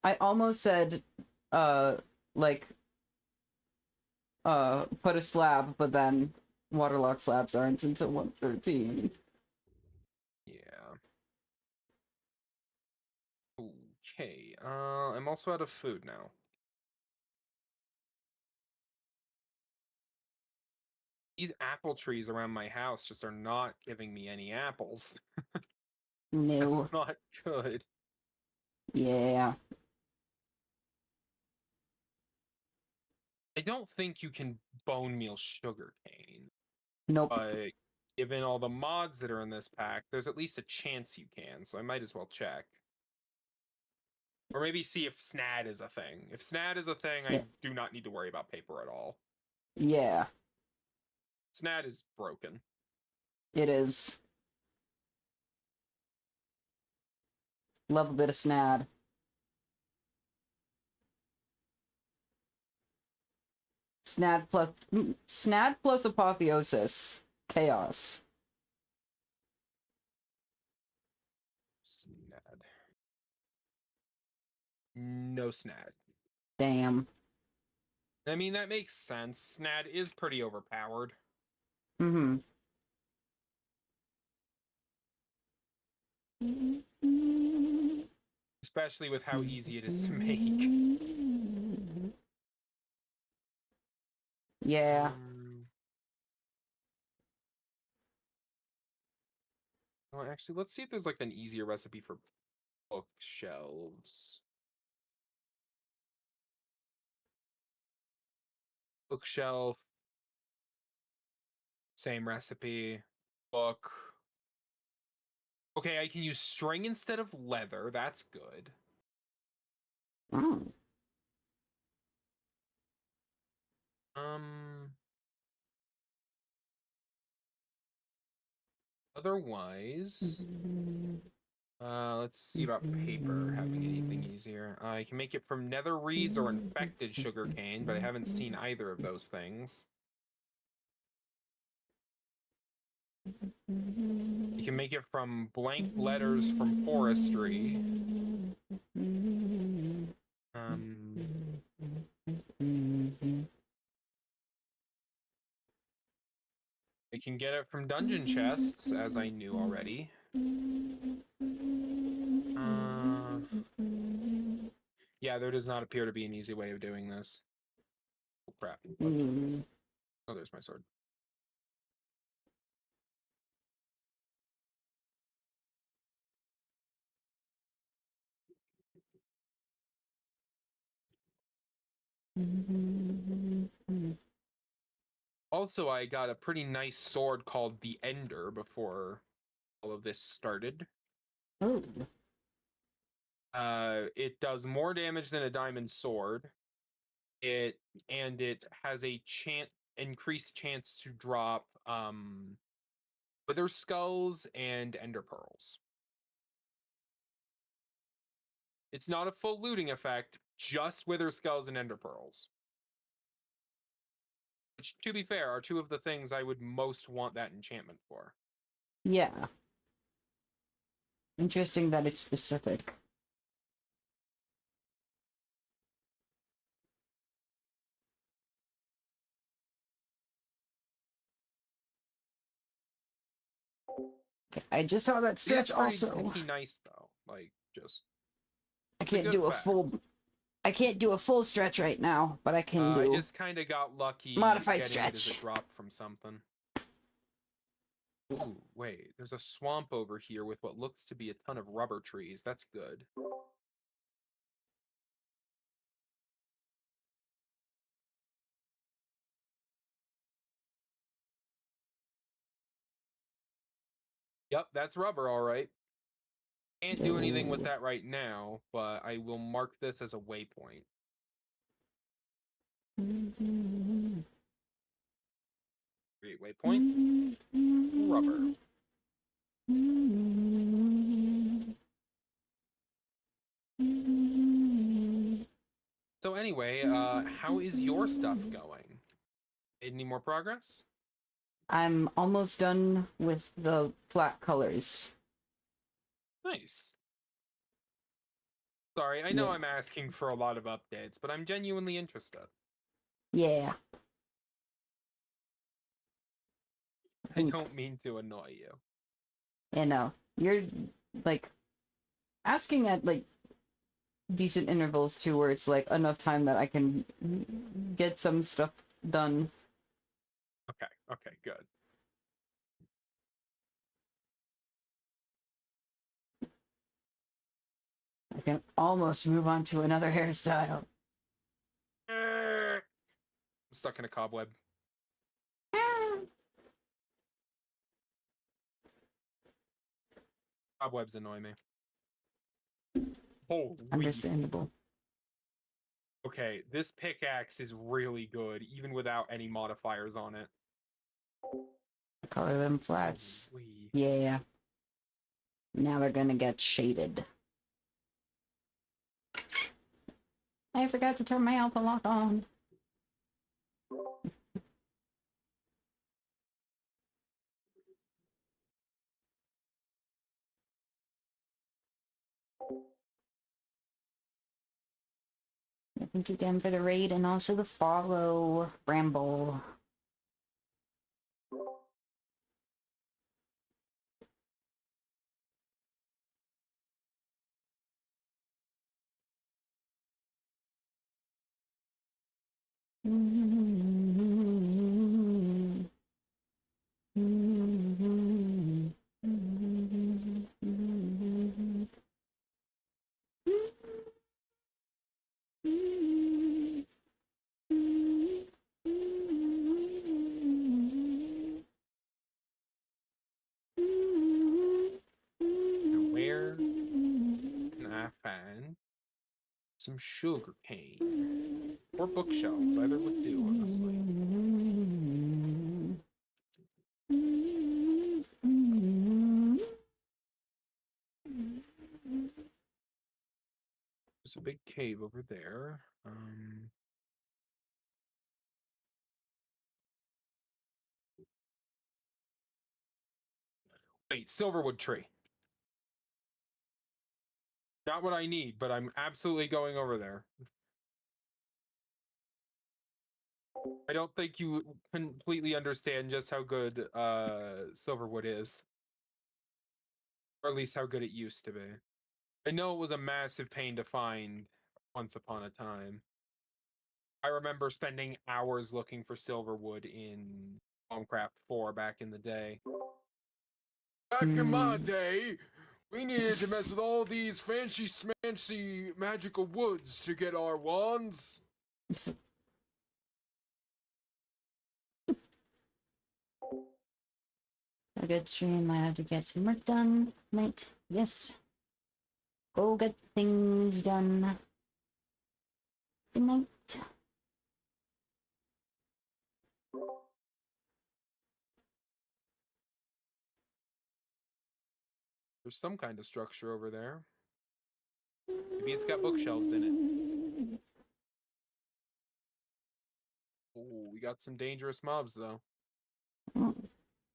I almost said, like, put a slab, but then waterlock slabs aren't until 113. Yeah. Okay. I'm also out of food now. These apple trees around my house just are not giving me any apples. No. That's not good. Yeah. I don't think you can bone meal sugarcane, Nope. but given all the mods that are in this pack, there's at least a chance you can, so I might as well check. Or maybe see if SNAD is a thing. If SNAD is a thing, Yeah. I do not need to worry about paper at all. Yeah. SNAD is broken. It is. Love a bit of snad. Snad plus apotheosis. Chaos. SNAD. No SNAD. Damn. I mean, that makes sense. SNAD is pretty overpowered. Mm-hmm. Especially with how easy it is to make. Yeah. Well, actually, let's see if there's like an easier recipe for bookshelves. Bookshelf. Same recipe. Book. Okay, I can use string instead of leather. That's good. Mm. Otherwise, let's see about paper having anything easier. I can make it from nether reeds or infected sugarcane, but I haven't seen either of those things. You can make it from blank letters from forestry. I can get it from dungeon chests, as I knew already. Yeah, there does not appear to be an easy way of doing this. Oh, crap. Oh, there's my sword. Also, I got a pretty nice sword called the Ender before all of this started. Oh. It does more damage than a diamond sword. It has a increased chance to drop wither skulls and ender pearls. It's not a full looting effect, just wither skulls and ender pearls. Which, to be fair, are two of the things I would most want that enchantment for. Yeah. Interesting that it's specific. Okay, I just saw that stretch also. Pretty nice though. Like, just I can't do a fact. full. I can't do a full stretch right now, but I can do. I just kind of got lucky modified getting stretch. it as a drop from something. Ooh, wait, there's a swamp over here with what looks to be a ton of rubber trees. That's good. Yep, that's rubber, all right. Can't do anything with that right now, but I will mark this as a waypoint. Create waypoint. Rubber. So anyway, how is your stuff going? Made any more progress? I'm almost done with the flat colors. Nice. Sorry, I know Yeah. I'm asking for a lot of updates, but I'm genuinely interested. Yeah. I don't mean to annoy you. You know, you're like asking at like decent intervals too, where it's like enough time that I can get some stuff done. Okay, good. I can almost move on to another hairstyle. I'm stuck in a cobweb. Cobwebs annoy me. Holy. Understandable. Okay, this pickaxe is really good, even without any modifiers on it. Color them flats. Holy. Yeah. Now they're gonna get shaded. I forgot to turn my alpha lock on. Thank you again for the raid and also the follow, Ramble. Now where can I find some sugar cane? Or bookshelves, either would do, honestly. There's a big cave over there. Wait, Silverwood tree. Not what I need, but I'm absolutely going over there. I don't think you completely understand just how good Silverwood is. Or at least how good it used to be. I know it was a massive pain to find once upon a time. I remember spending hours looking for Silverwood in Minecraft 4 back in the day. Back in my day, we needed to mess with all these fancy smancy magical woods to get our wands. A good stream. I have to get some work done. Night. Yes. Go get things done. Good night. There's some kind of structure over there. Maybe it's got bookshelves in it. Oh, we got some dangerous mobs though.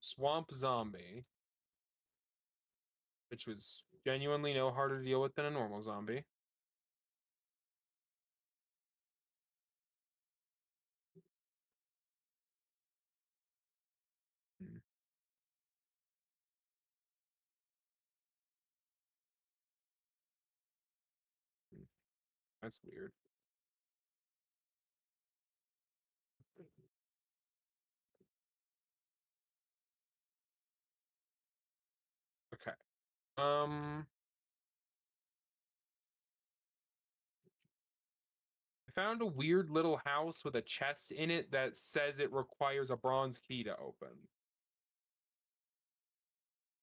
Swamp zombie, which was genuinely no harder to deal with than a normal zombie. That's weird. Okay. I found a weird little house with a chest in it that says it requires a bronze key to open.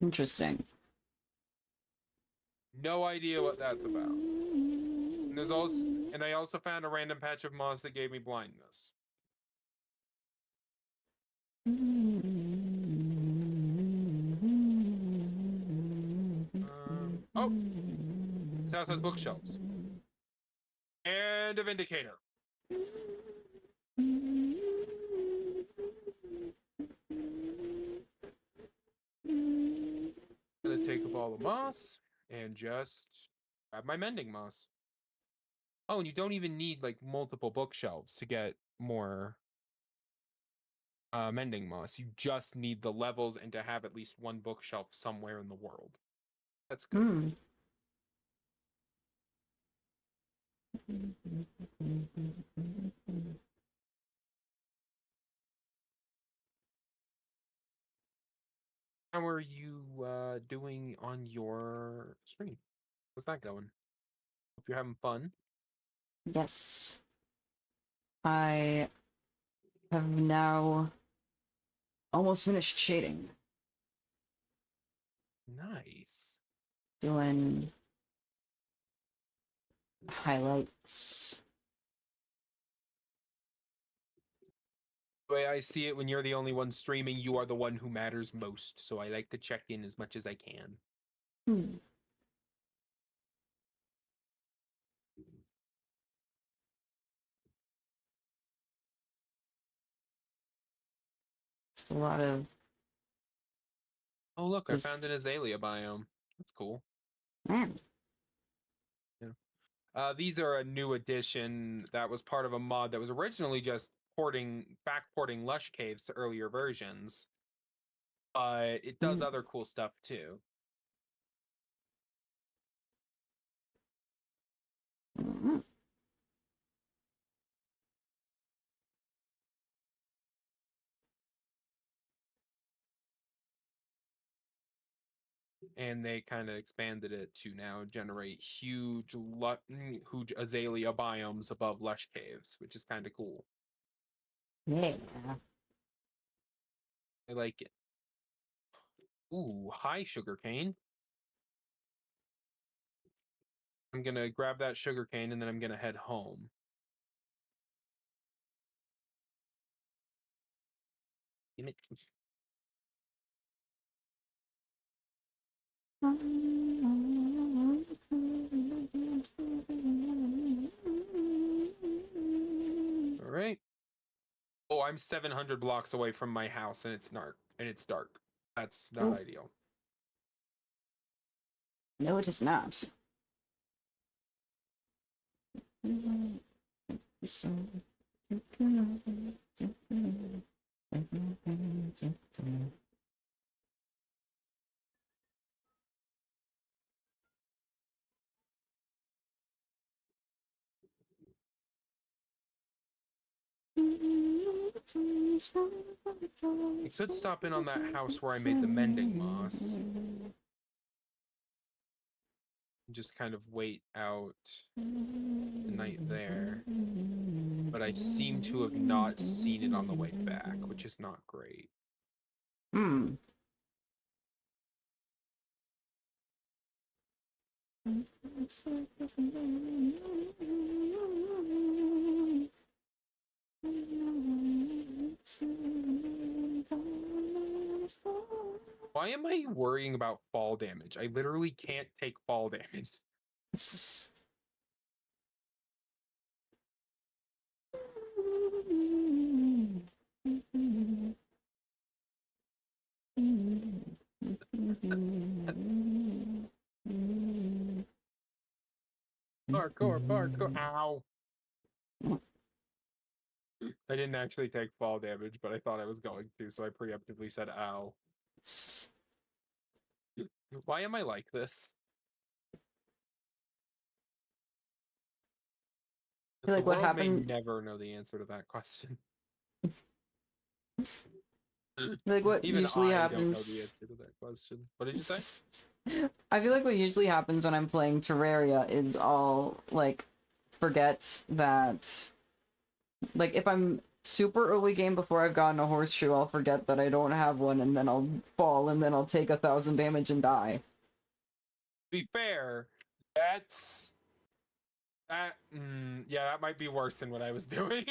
Interesting. No idea what that's about. And there's also, and I also found a random patch of moss that gave me blindness. Oh, this house has bookshelves and a vindicator. Gonna take up all the moss and just grab my mending moss. Oh, and you don't even need like multiple bookshelves to get more mending moss. You just need the levels and to have at least one bookshelf somewhere in the world. That's good. Hmm. How are you doing on your stream? How's that going? Hope you're having fun. Yes. I have now almost finished shading. Nice. Doing highlights. The way I see it, when you're the only one streaming, you are the one who matters most. So I like to check in as much as I can. Hmm. Just a lot of Oh, look, I Just- found an azalea biome. That's cool. man. These are a new addition that was part of a mod that was originally just backporting Lush Caves to earlier versions. But it does other cool stuff too. Mhm. And they kind of expanded it to now generate huge azalea biomes above Lush Caves, which is kind of cool. Yeah. I like it. Ooh, hi, sugarcane. I'm gonna grab that sugarcane and then I'm gonna head home. Damn it. All right. Oh, I'm 700 blocks away from my house and it's dark. That's not Ooh. ideal. No, it is not. I could stop in on that house where I made the mending moss. And just kind of wait out the night there. But I seem to have not seen it on the way back, which is not great. Hmm. Why am I worrying about fall damage? I literally can't take fall damage. Parkour. Ow. I didn't actually take fall damage, but I thought I was going to, so I preemptively said ow. Why am I like this? feel like The what world may happened- never know the answer to that question. Like what Even usually I don't know happens. the answer to that question. What did you say? I feel like what usually happens when I'm playing Terraria is I'll like forget that, like, if I'm super early game before I've gotten a horseshoe, I'll forget that I don't have one, and then I'll fall, and then I'll take 1,000 damage and die. To be fair, That's that. Yeah, that might be worse than what I was doing.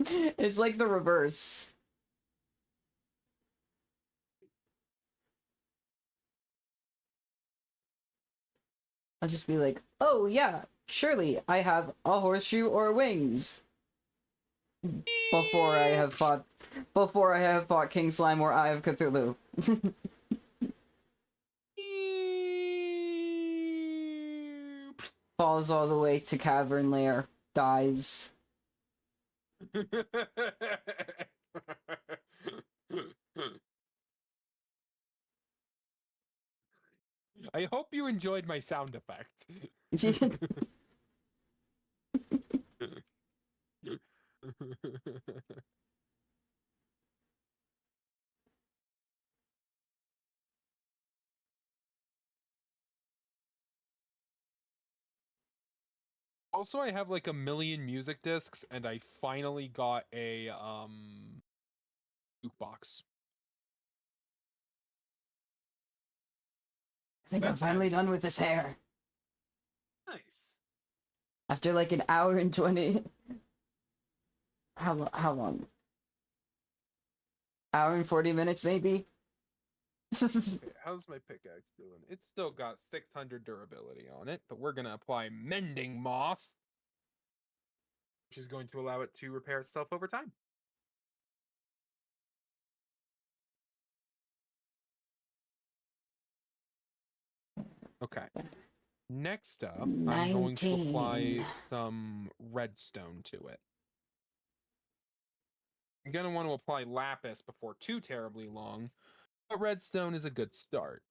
It's like the reverse. I'll just be like, oh yeah, surely I have a horseshoe or wings. Before I have fought King Slime or Eye of Cthulhu. Falls all the way to Cavern Lair, dies. I hope you enjoyed my sound effect. Also, I have like a million music discs, and I finally got a jukebox. I think I'm That's finally handy. done with this hair. Nice. After like an hour and 20. How long? Hour and 40 minutes, maybe? Okay, how's my pickaxe doing? It's still got 600 durability on it, but we're gonna apply mending moss, which is going to allow it to repair itself over time. Okay. Next up, I'm going to apply 19. some redstone to it. I'm going to want to apply lapis before too terribly long, but redstone is a good start.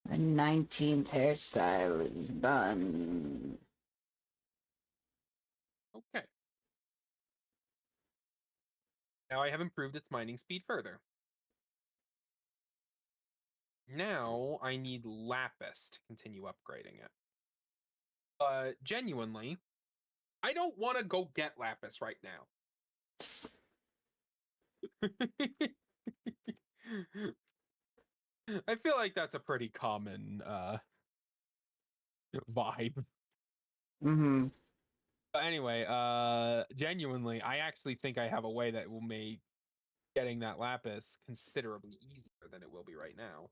My 19th hairstyle is done. Okay. Now I have improved its mining speed further. Now I need lapis to continue upgrading it. Genuinely, I don't want to go get lapis right now. I feel like that's a pretty common vibe. Mm-hmm. But anyway, genuinely, I actually think I have a way that will make getting that lapis considerably easier than it will be right now.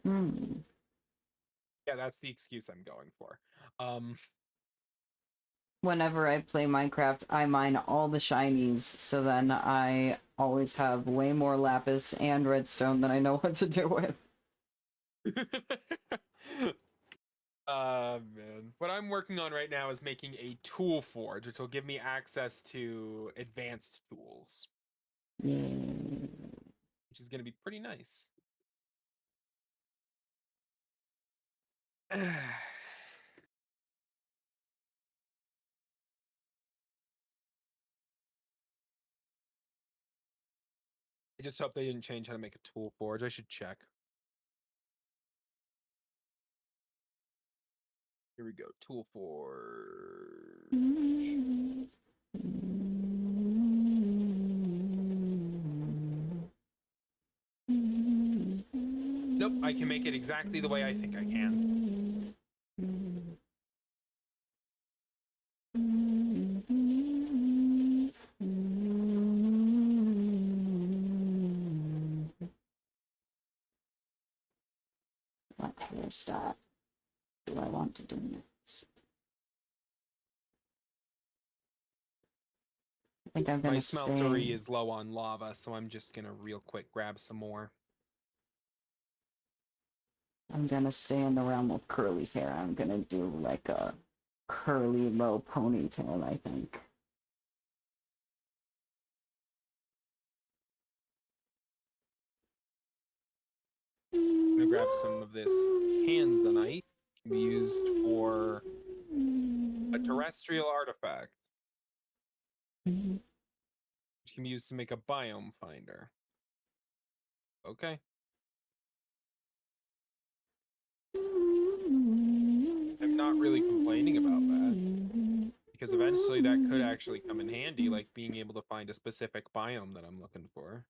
Mm. Yeah, that's the excuse I'm going for. Whenever I play Minecraft, I mine all the shinies, so then I always have way more lapis and redstone than I know what to do with. Man. What I'm working on right now is making a tool forge, which will give me access to advanced tools, Mm. which is going to be pretty nice. I just hope they didn't change how to make a tool forge. I should check. Here we go. Tool forge. Nope, I can make it exactly the way I think I can. What hairstyle do I want to do next? I think I'm My gonna smeltery stay. is low on lava, so I'm just gonna real quick grab some more. I'm gonna stay in the realm of curly hair. I'm gonna do like a curly low ponytail, I think. I'm gonna grab some of this Tanzanite. Can be used for a terrestrial artifact, which can be used to make a biome finder. Okay. I'm not really complaining about that, because eventually that could actually come in handy, like being able to find a specific biome that I'm looking for.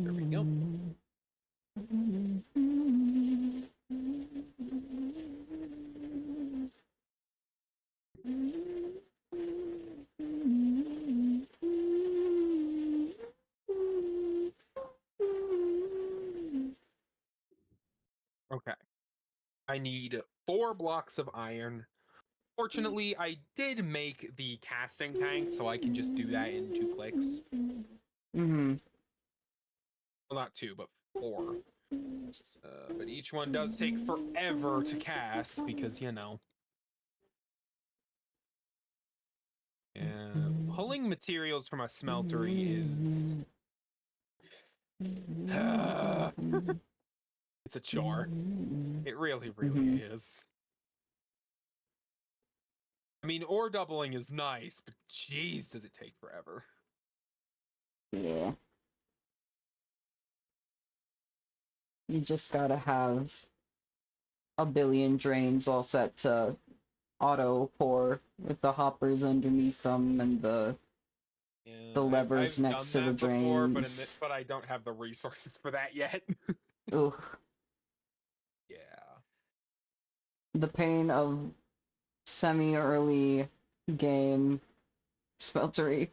There we go. Okay. I need 4 blocks of iron. Fortunately, I did make the casting tank, so I can just do that in 2 clicks. Mm-hmm. Well, not 2, but 4. But each one does take forever to cast because, you know. And pulling materials from a smeltery is... it's a chore. It really, really is. I mean, ore doubling is nice, but jeez, does it take forever. Yeah. You just gotta have a billion drains all set to auto pour with the hoppers underneath them and the Yeah, levers I've next done to the that before, drains. but I don't have the resources for that yet. Ooh, Yeah. the pain of semi-early game smeltery.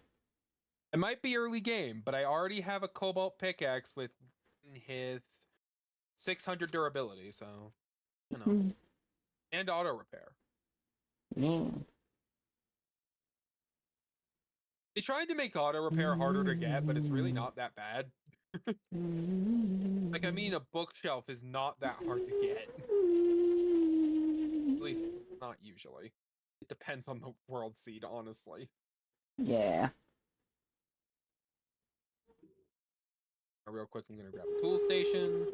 It might be early game, but I already have a cobalt pickaxe with his 600 durability, so, you know. And auto repair. Yeah. They tried to make auto repair harder to get, but it's really not that bad. Like, I mean, a bookshelf is not that hard to get. At least, not usually. It depends on the world seed, honestly. Yeah. Real quick, I'm gonna grab a tool station.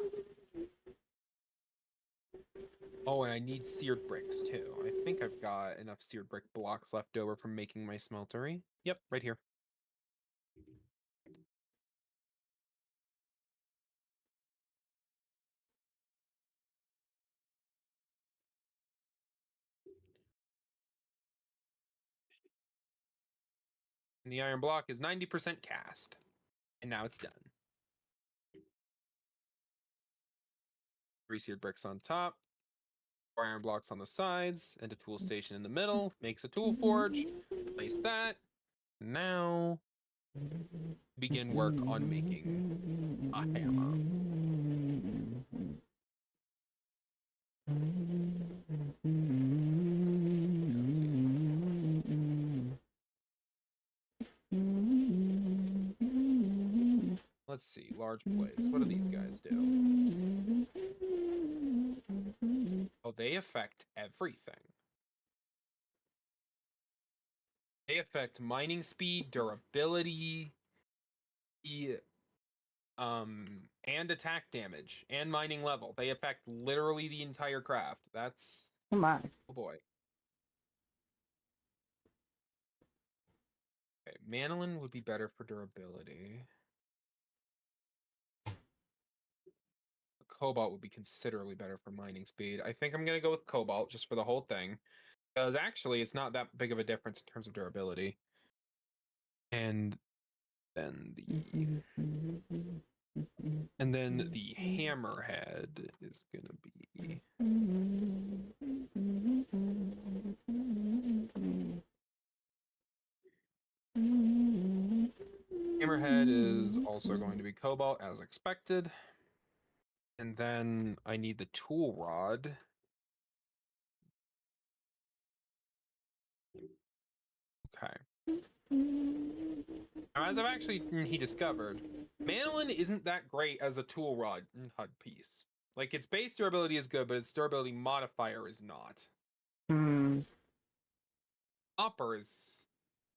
Oh, and I need seared bricks, too. I think I've got enough seared brick blocks left over from making my smeltery. Yep, right here. And the iron block is 90% cast. And now it's done. 3 seared bricks on top, 4 iron blocks on the sides, and a tool station in the middle. Makes a tool forge. Place that. Now, begin work on making a hammer. Let's see. Let's see, large blades. What do these guys do? Oh, they affect everything. They affect mining speed, durability, and attack damage, and mining level. They affect literally the entire craft. That's... Come on. oh boy. Okay, Manolin would be better for durability. Cobalt would be considerably better for mining speed. I think I'm going to go with Cobalt just for the whole thing. Because actually, it's not that big of a difference in terms of durability. And then the hammerhead is going to be... hammerhead is also going to be Cobalt as expected. And then I need the tool rod. Okay. Now, as I've actually discovered, Manolin isn't that great as a tool rod HUD piece. Like, its base durability is good, but its durability modifier is not. Copper is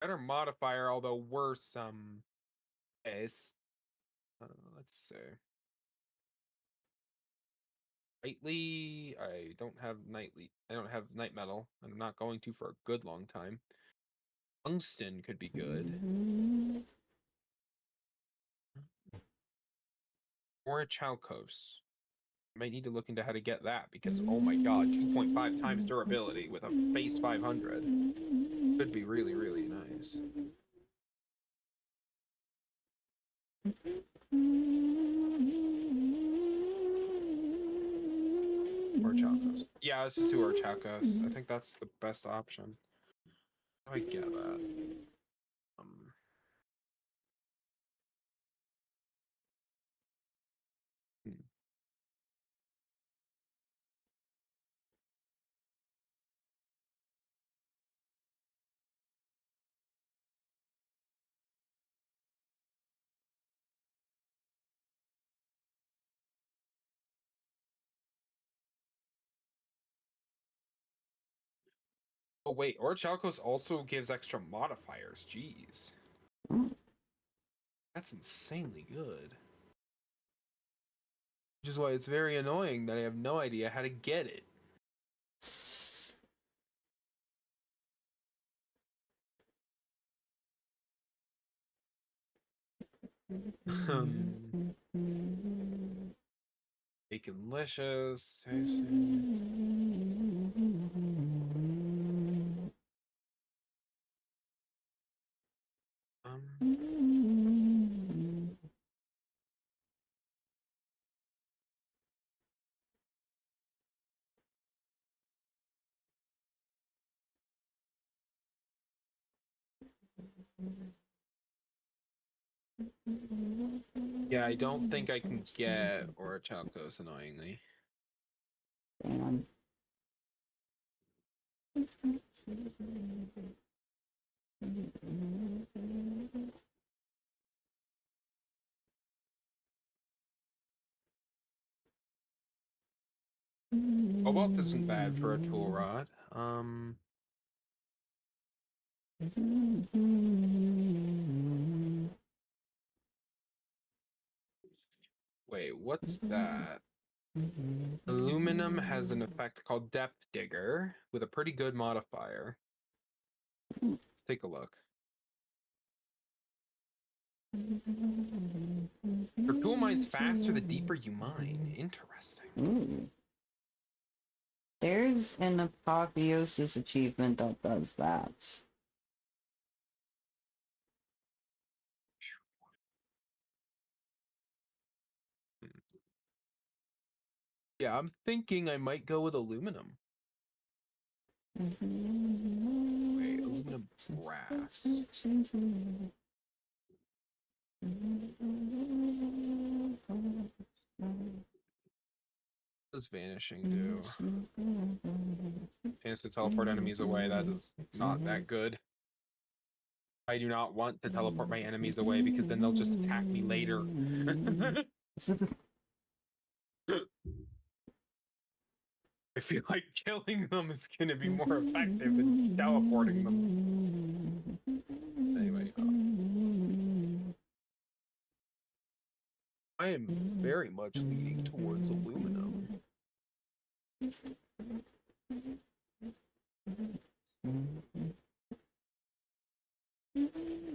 better modifier, although worse base. Let's see. Nightly, I don't have nightly. I don't have night metal, and I'm not going to for a good long time. Tungsten could be good. Or a Chalcos. Might need to look into how to get that because, oh my god, 2.5 times durability with a base 500 could be really, really nice. Or Chalcos. Yeah, let's just do our Chalcos. I think that's the best option. I get that. Hmm. Oh wait, Orichalcos also gives extra modifiers. Jeez. That's insanely good. Which is why it's very annoying that I have no idea how to get it. Baconlicious. Yeah, I don't think I can get Orichalcos, annoyingly. Damn. Cobalt isn't bad for a tool rod. Wait, what's that? Aluminum has an effect called Depth Digger with a pretty good modifier. Let's take a look. Your tool mines faster the deeper you mine. Interesting. Ooh. There's an apotheosis achievement that does that. Yeah, I'm thinking I might go with aluminum. Wait, aluminum brass. What does vanishing do? Chance to teleport enemies away. That is not that good. I do not want to teleport my enemies away because then they'll just attack me later. I feel like killing them is going to be more effective than teleporting them. Anyway, I am very much leaning towards aluminum.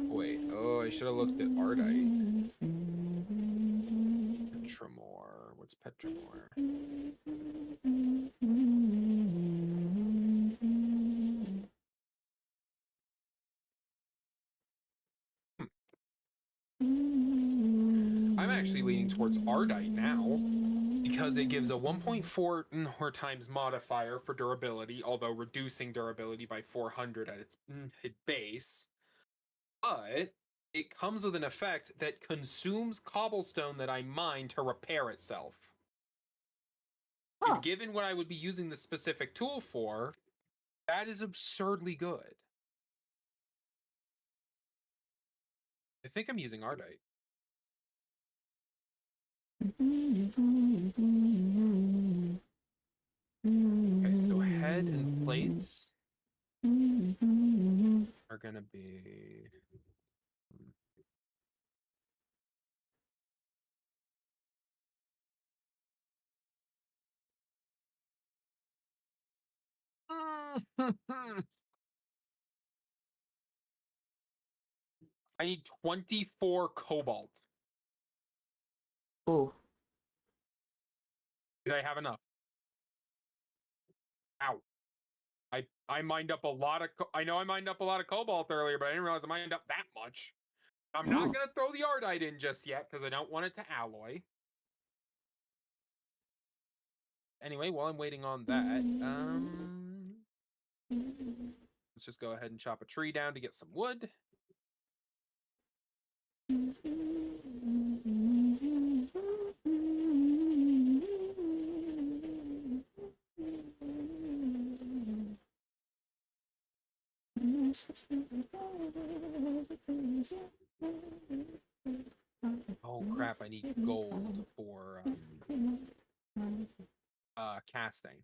Wait, oh, I should have looked at Ardite. Petramore. What's Petramore? I'm actually leaning towards Ardite now because it gives a 1.4 times modifier for durability, although reducing durability by 400 at its base. But it comes with an effect that consumes cobblestone that I mine to repair itself. Huh. And given what I would be using the specific tool for, that is absurdly good. I think I'm using Ardite. Okay, so head and plates are gonna be... I need 24 cobalt. Oh. Did I have enough? Ow. I mined up a lot of I know I mined up a lot of cobalt earlier, but I didn't realize I mined up that much. I'm not gonna throw the Ardite in just yet because I don't want it to alloy. Anyway, while I'm waiting on that, let's just go ahead and chop a tree down to get some wood. Oh crap, I need gold for casting.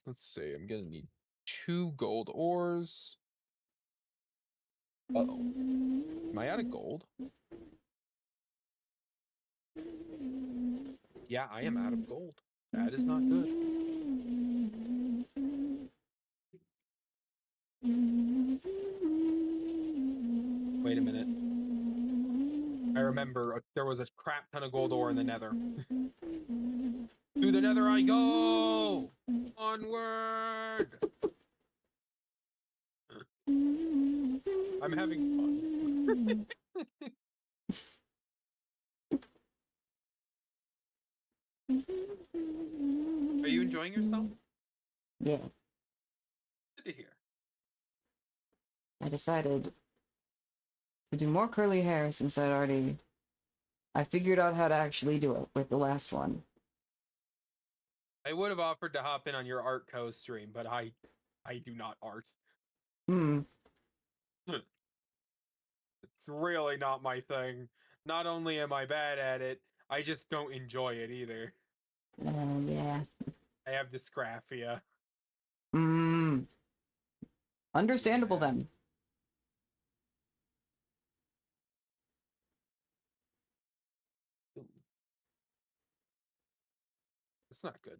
Let's see, I'm gonna need 2 gold ores. Uh-oh. Am I out of gold? Yeah, I am out of gold. That is not good. Wait a minute. I remember there was a crap ton of gold ore in the nether. To the nether I go! Onward! I'm having fun. Are you enjoying yourself? Yeah. Good to hear. I decided to do more curly hair since I figured out how to actually do it with the last one. I would have offered to hop in on your art co stream, but I do not art. Hmm. It's really not my thing. Not only am I bad at it, I just don't enjoy it either. Yeah. I have dysgraphia. Hmm. Understandable Yeah. then. Ooh. That's not good.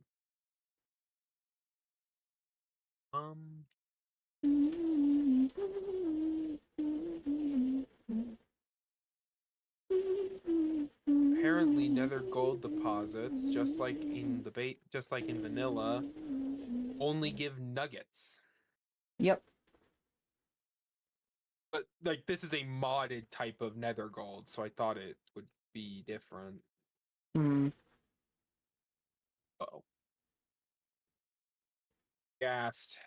Apparently nether gold deposits, just like in vanilla, only give nuggets. Yep. But like this is a modded type of nether gold, so I thought it would be different. Hmm. Uh-oh. Gassed.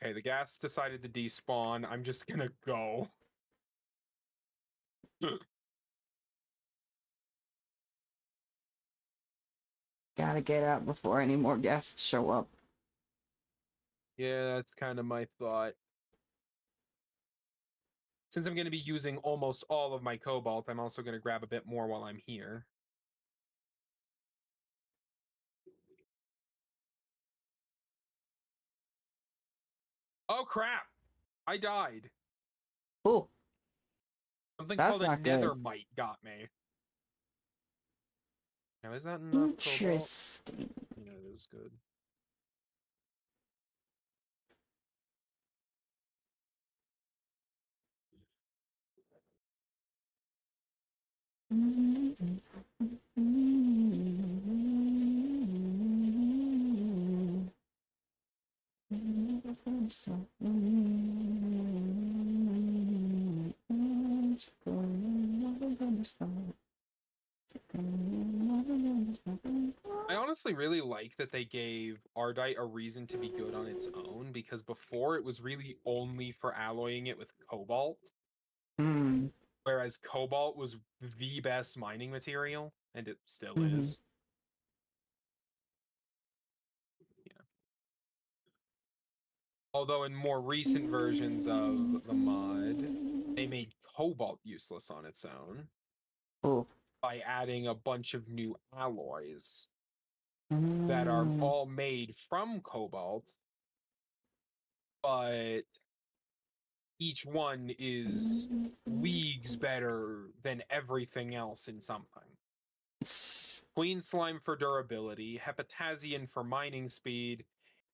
Okay, the gas decided to despawn. I'm just gonna go. Gotta get out before any more guests show up. Yeah, that's kind of my thought. Since I'm going to be using almost all of my cobalt, I'm also going to grab a bit more while I'm here. Oh crap! I died. Oh, Something that's called a not good. nethermite got me. Now is that enough cobalt? Interesting. Yeah, it is good. I honestly really like that they gave Ardite a reason to be good on its own, because before it was really only for alloying it with cobalt, Hmm. whereas cobalt was the best mining material, and it still Mhm. is. Yeah. Although in more recent versions of the mod, they made cobalt useless on its own Oh. by adding a bunch of new alloys that are all made from cobalt, but each one is leagues better than everything else in something. Queen Slime for durability, Hepatazian for mining speed,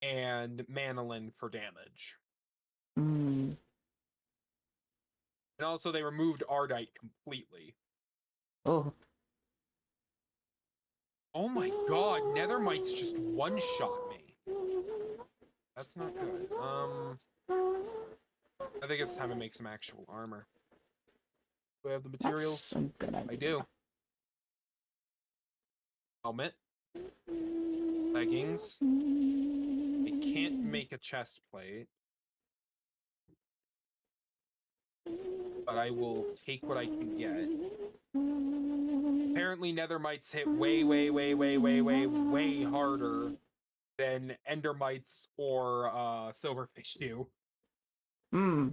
and Manolin for damage. Mm. And also they removed Ardite completely. Oh. Oh my god, Nethermites just one-shot me. That's not good. I think it's time to make some actual armor. Do I have the materials? That's a good idea. I do. Helmet. Leggings. I can't make a chest plate. But I will take what I can get. Apparently Nethermites hit way harder than Endermites or Silverfish do. Hmm.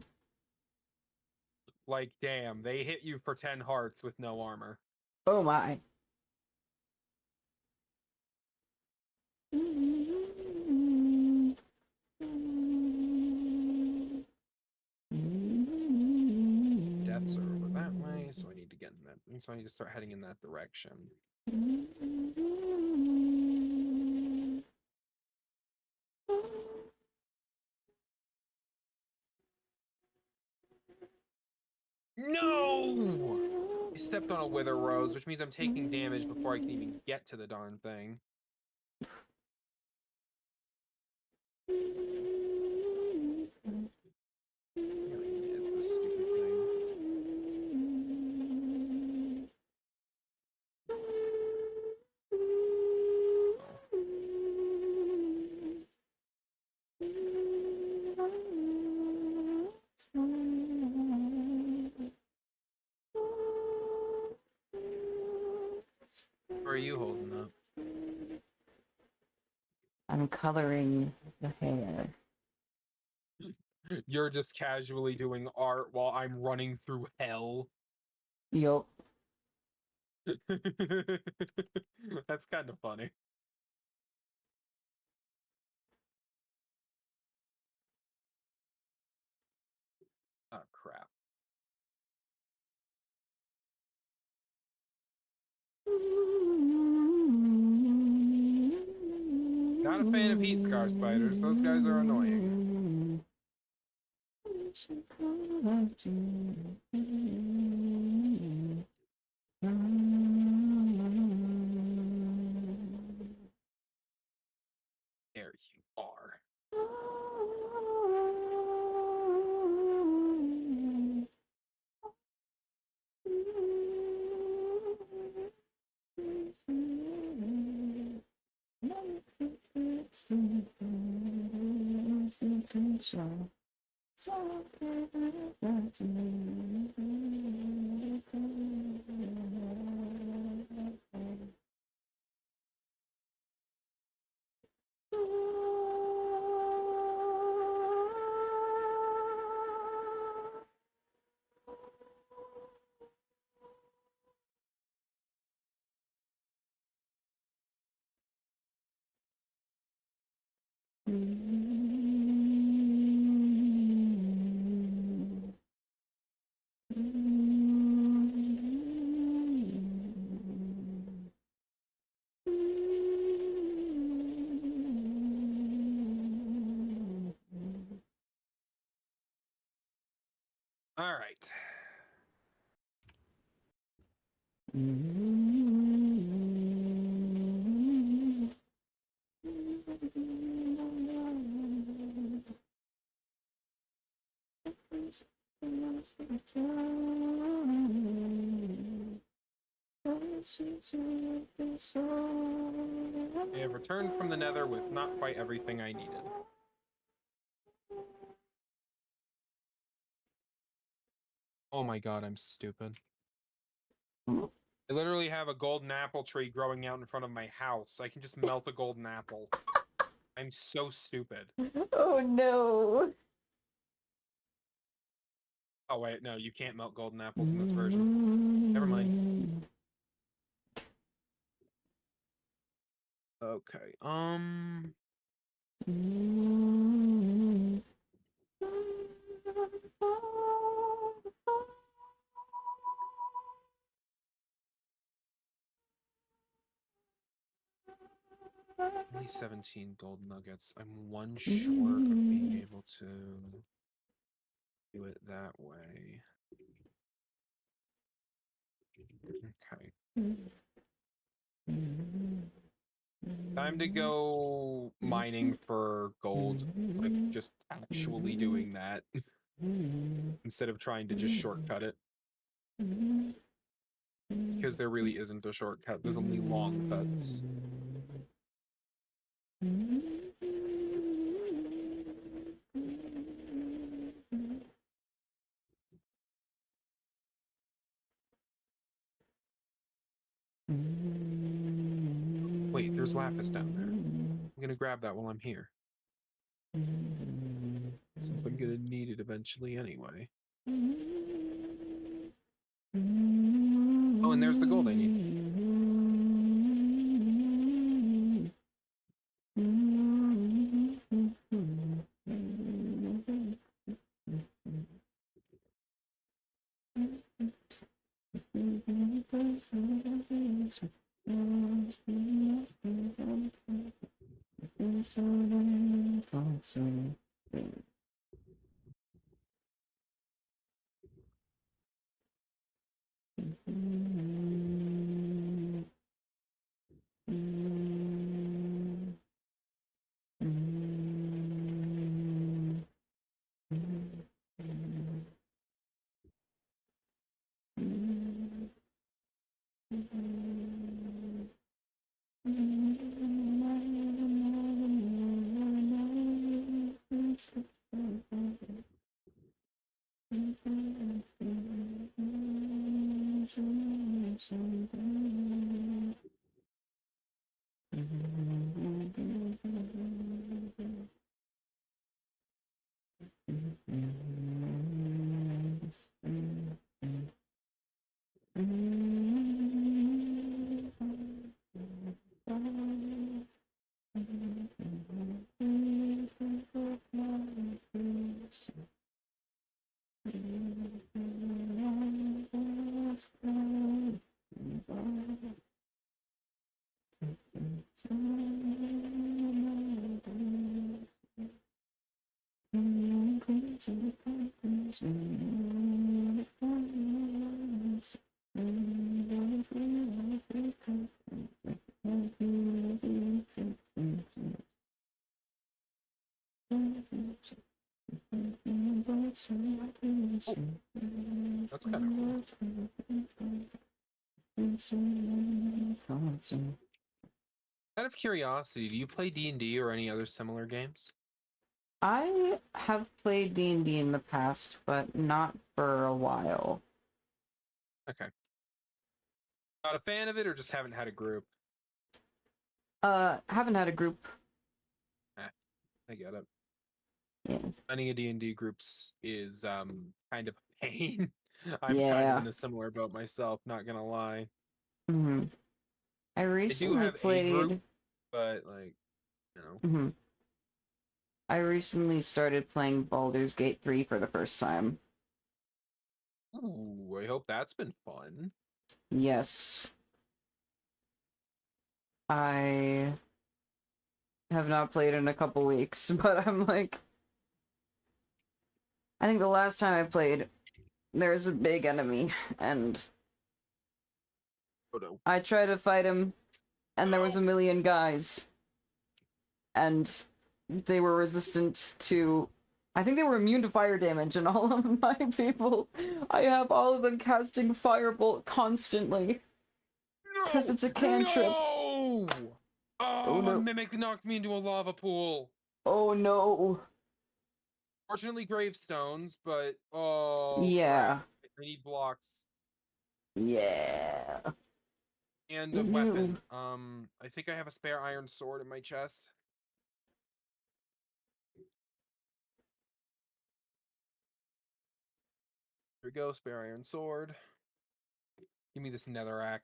Like, damn, they hit you for 10 hearts with no armor. Oh my. Deaths are over that way, so I need to get in that. So I need to start heading in that direction. No! I stepped on a Wither Rose, which means I'm taking damage before I can even get to the darn thing. It's this stupid thing. Where are you holding up? I'm coloring the hair. You're just casually doing art while I'm running through hell. Yup. That's kind of funny. Oh, crap. Not a fan of heat scar spiders. Those guys are annoying. There you are. All right. I have returned from the Nether with not quite everything I needed. Oh my god, I'm stupid. I literally have a golden apple tree growing out in front of my house. I can just melt a golden apple. I'm so stupid. Oh no. Oh wait, no, you can't melt golden apples in this version. Never mind. Okay. 17 gold nuggets. I'm one short of being able to do it that way. Okay. Time to go mining for gold. Like, just actually doing that. Instead of trying to just shortcut it. Because there really isn't a shortcut. There's only long cuts. Wait, there's lapis down there. I'm gonna grab that while I'm here. Since I'm gonna need it eventually anyway. Oh, and there's the gold I need. That's kind of cool. Out of curiosity, do you play D&D or any other similar games? I have played D&D in the past, but not for a while. Okay. Not a fan of it, or just haven't had a group? Haven't had a group. I get it. Yeah. Finding a D&D groups is kind of a pain. I'm kind Yeah. of in a similar boat myself, not gonna lie. Mm-hmm. I I do recently have a played. group, but like, you know. Mm-hmm. I recently started playing Baldur's Gate 3 for the first time. Ooh, I hope that's been fun. Yes. I have not played in a couple weeks, but I'm like... I think the last time I played, there was a big enemy, and Oh no. I tried to fight him, and there was a million guys. And they were resistant to... I think they were immune to fire damage, and all of my people... I have all of them casting Firebolt constantly. Because it's a cantrip. No! Oh, no. a mimic knocked me into a lava pool. Oh no. Fortunately, gravestones, but oh Yeah. crap. I need blocks Yeah. and a weapon. I think I have a spare iron sword in my chest. Here we go, spare iron sword. Give me this netherrack.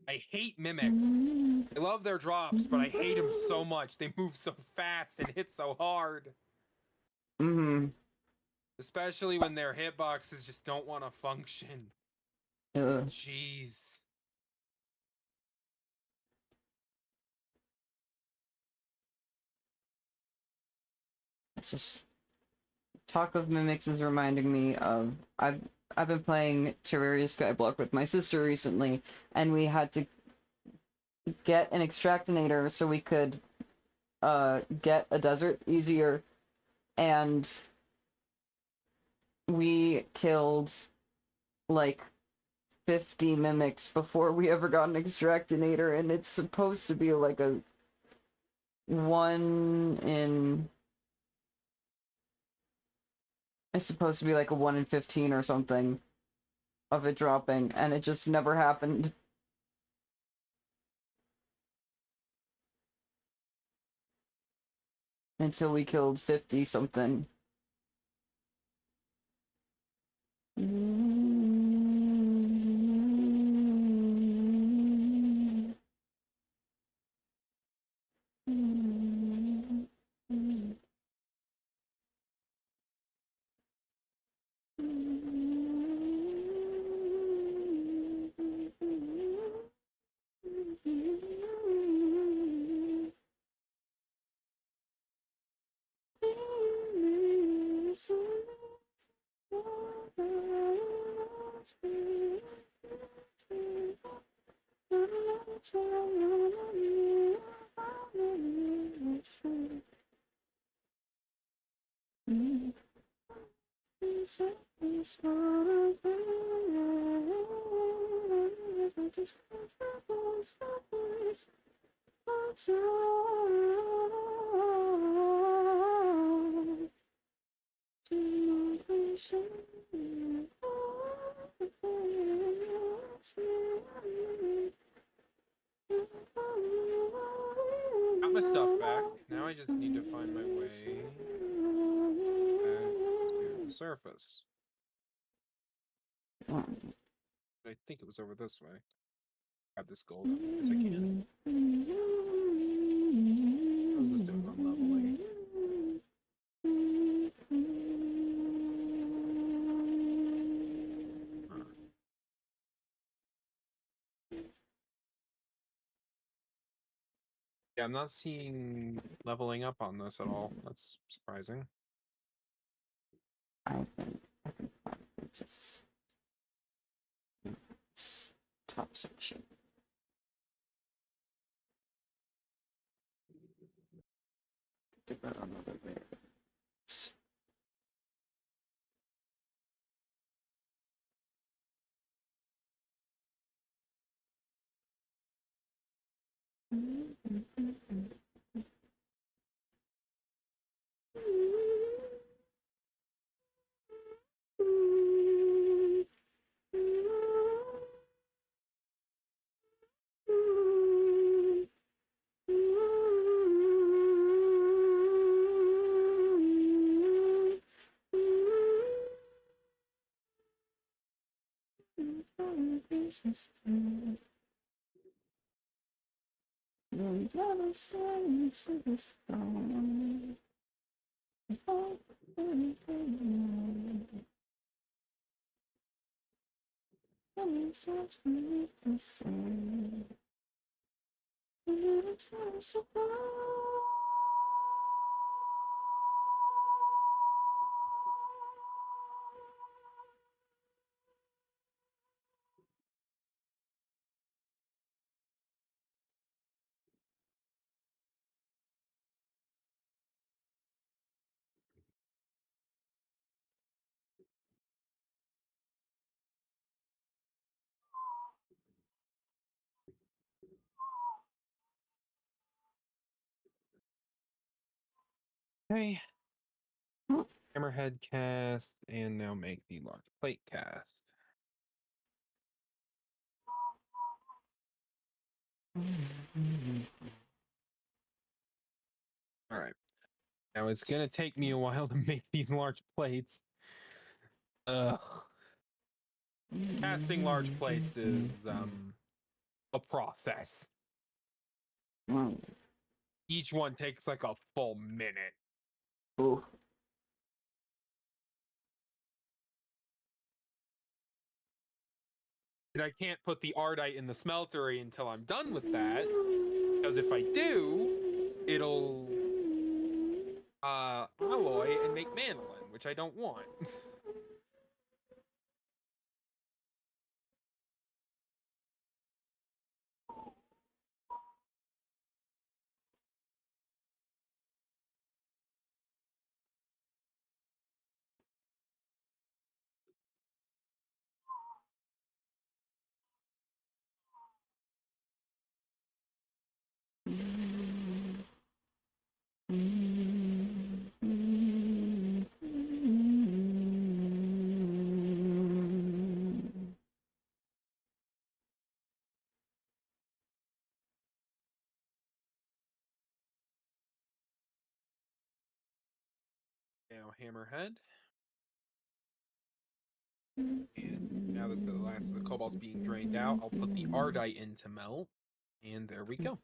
I hate mimics. I love their drops, but I hate them so much. They move so fast and hit so hard. Mm-hmm. Especially when their hitboxes just don't want to function. Jeez. It's just talk of mimics is reminding me of I've been playing Terraria Skyblock with my sister recently, and we had to get an extractinator so we could get a desert easier, and we killed like 50 mimics before we ever got an extractinator, and it's supposed to be like a 1 in... It's supposed to be like a 1 in 15 or something of it dropping, and it just never happened. Until we killed 50 something. Got my stuff back. Now I just need to find my way back to the surface. I think it was over this way. Grab this gold as I can. How's this doing on leveling? Huh. Yeah, I'm not seeing leveling up on this at all. That's surprising. I can probably just top section. Get that on another layer. Okay. Hammerhead cast, and now make the large plate cast. All right. Now it's gonna take me a while to make these large plates. Ugh. Casting large plates is a process. Each one takes like a full minute. Ooh. And I can't put the Ardite in the smeltery until I'm done with that. Because if I do, it'll alloy and make manolin, which I don't want. Now hammerhead. And now that the last of the cobalt's being drained out, I'll put the Ardite in to melt. And there we go.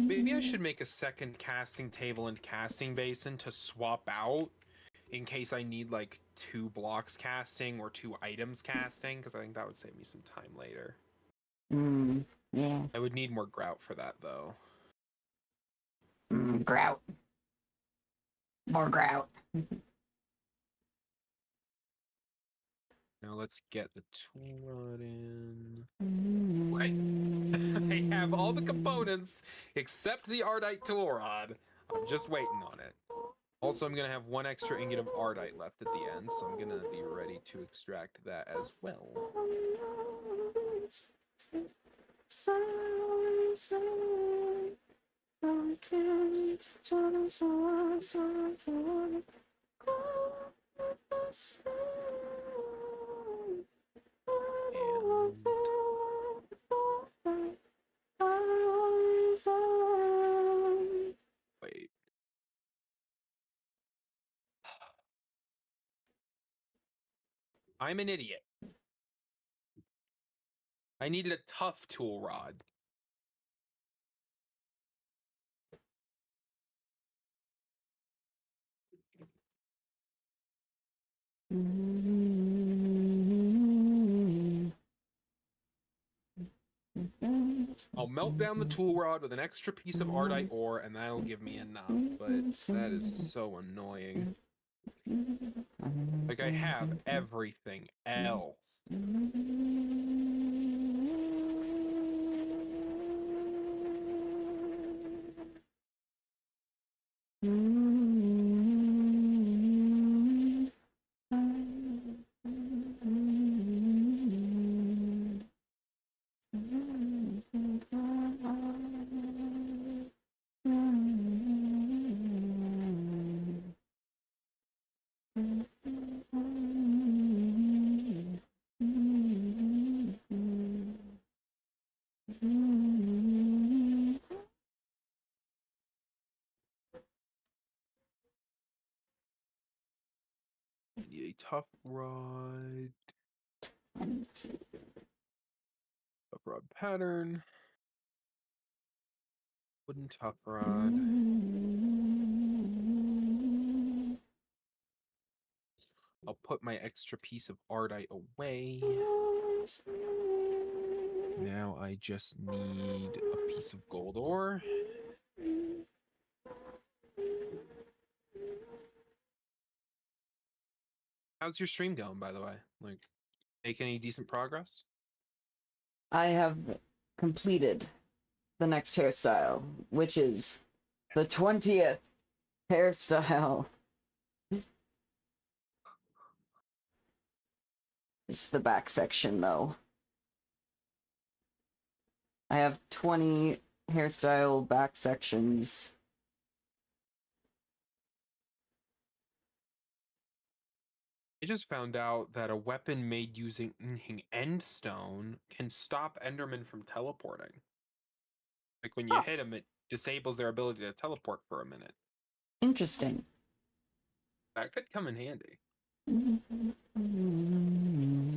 Maybe I should make a second casting table and casting basin to swap out in case I need like 2 blocks casting or 2 items casting, because I think that would save me some time later. Yeah. I would need more grout for that though. Grout. More grout. Now let's get the tool rod in. I have all the components except the Ardite tool rod. I'm just waiting on it. Also, I'm going to have 1 extra ingot of Ardite left at the end, so I'm going to be ready to extract that as well. Wait. I'm an idiot. I needed a tough tool rod. I'll melt down the tool rod with an extra piece of Ardite ore, and that'll give me enough, but that is so annoying. Like, I have everything else. A tough rod. Tough rod pattern. Wooden tough rod. I'll put my extra piece of Ardite away. Now I just need a piece of gold ore. How's your stream going, by the way? Like, make any decent progress? I have completed the next hairstyle, which is the 20th hairstyle. It's the back section, though. I have 20 hairstyle back sections. I just found out that a weapon made using Endstone can stop Enderman from teleporting. Like when you Huh. hit them, it disables their ability to teleport for a minute. Interesting. That could come in handy.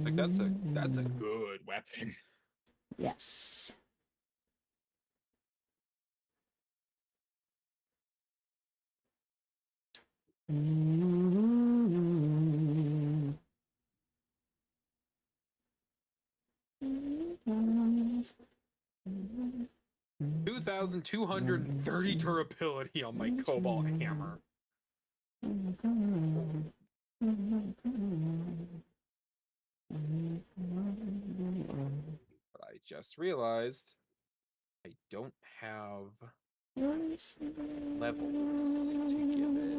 Like that's a good weapon. Yes. Mm. 2,230 durability on my Cobalt hammer. But I just realized I don't have levels to give it.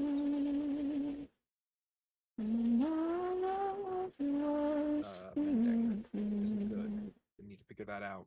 Mandinger isn't good. We need to figure that out.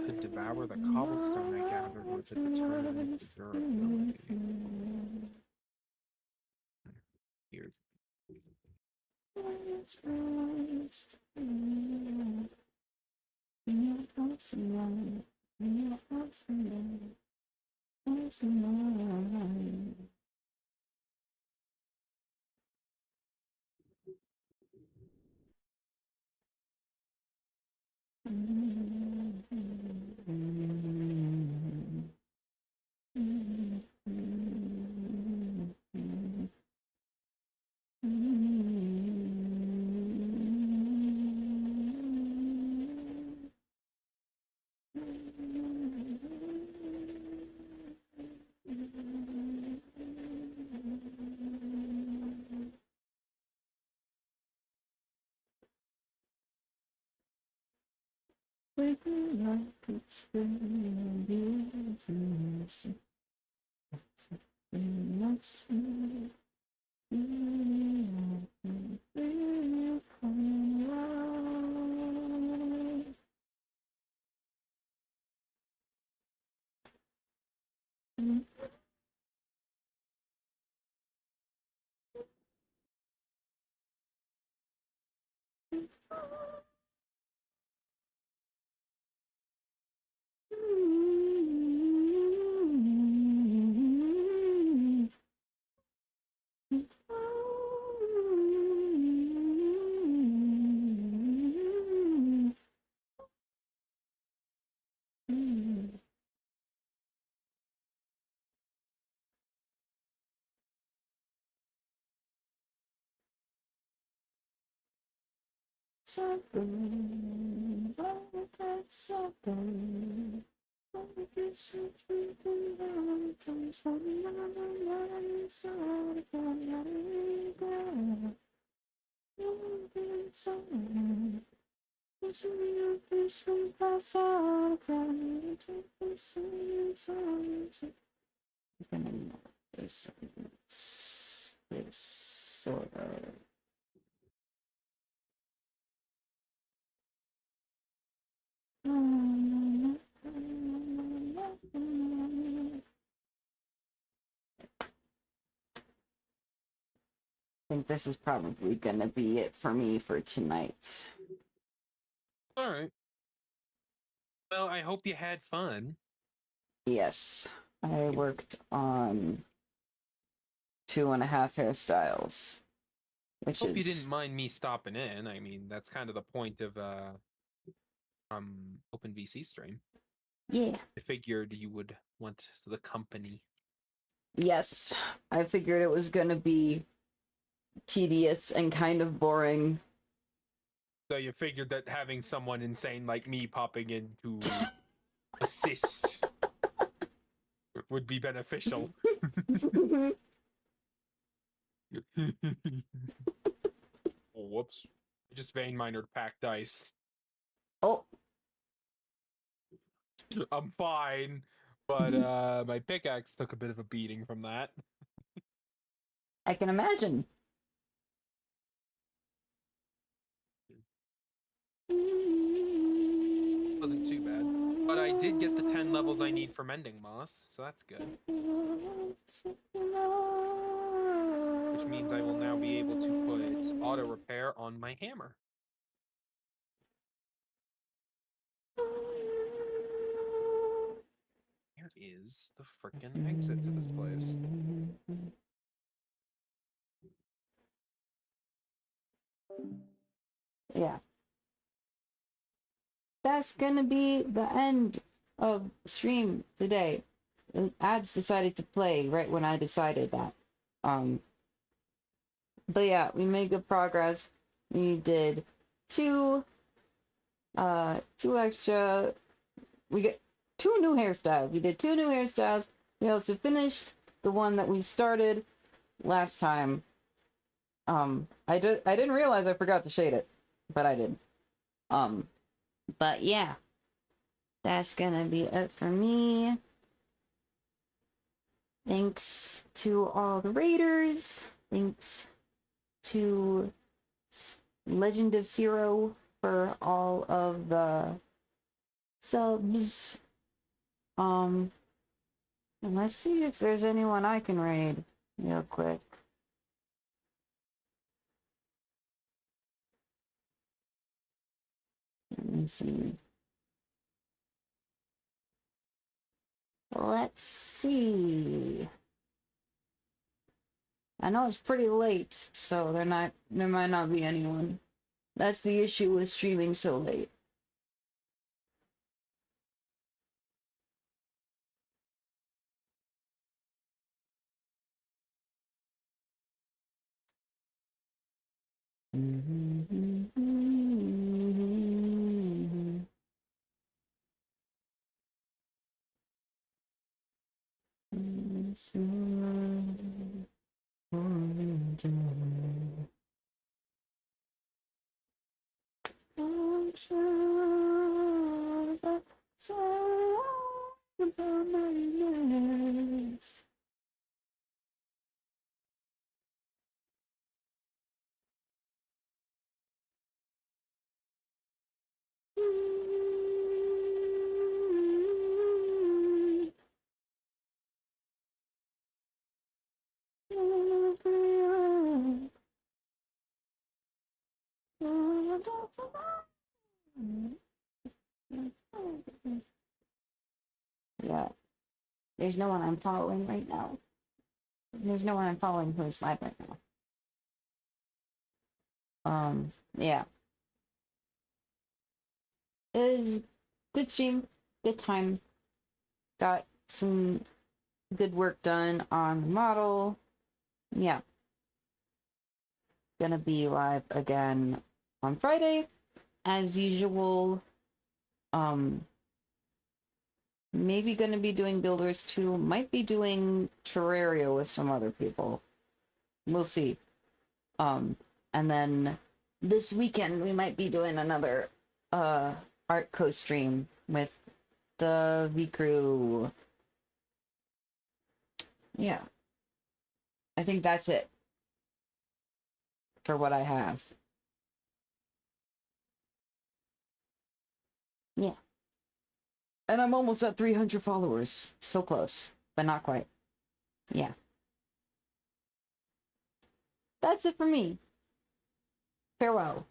Could devour the cobblestone I gathered with it to turn it into durability. Here. This sort of. I think this is probably gonna be it for me for tonight. All right. Well, I hope you had fun. Yes, I worked on 2.5 hairstyles. which Hope you is didn't mind me stopping in. I mean, that's kind of the point of Open VC stream. yeah. I figured you would want the company. Yes, I figured it was gonna be tedious and kind of boring. So you figured that having someone insane like me popping in to assist would be beneficial. Oh, whoops. I just vein minored packed dice. Oh, I'm fine, but my pickaxe took a bit of a beating from that. I can imagine. Wasn't too bad. But I did get the 10 levels I need for mending moss, so that's good. Which means I will now be able to put auto repair on my hammer. Where is the frickin' exit to this place? Yeah. That's gonna be the end of stream today. The ads decided to play right when I decided that. But yeah, we made good progress. We did two extra. We get two new hairstyles. We did two new hairstyles. We also finished the one that we started last time. I didn't realize I forgot to shade it, but I did. But yeah, that's gonna be it for me. Thanks to all the raiders. Thanks to Legend of Zero for all of the subs. And let's see if there's anyone I can raid real quick. Let me see. Let's see. I know it's pretty late, so there might not be anyone. That's the issue with streaming so late. Yeah, there's no one I'm following right now. There's no one I'm following who's live right now. Yeah. It was good stream, good time. Got some good work done on the model. Yeah. Gonna be live again on Friday, as usual. Maybe gonna be doing Builders 2. Might be doing Terraria with some other people. We'll see. And then this weekend we might be doing another Art co-stream with the V Crew. Yeah. I think that's it for what I have. Yeah. And I'm almost at 300 followers. So close, but not quite. Yeah. That's it for me. Farewell.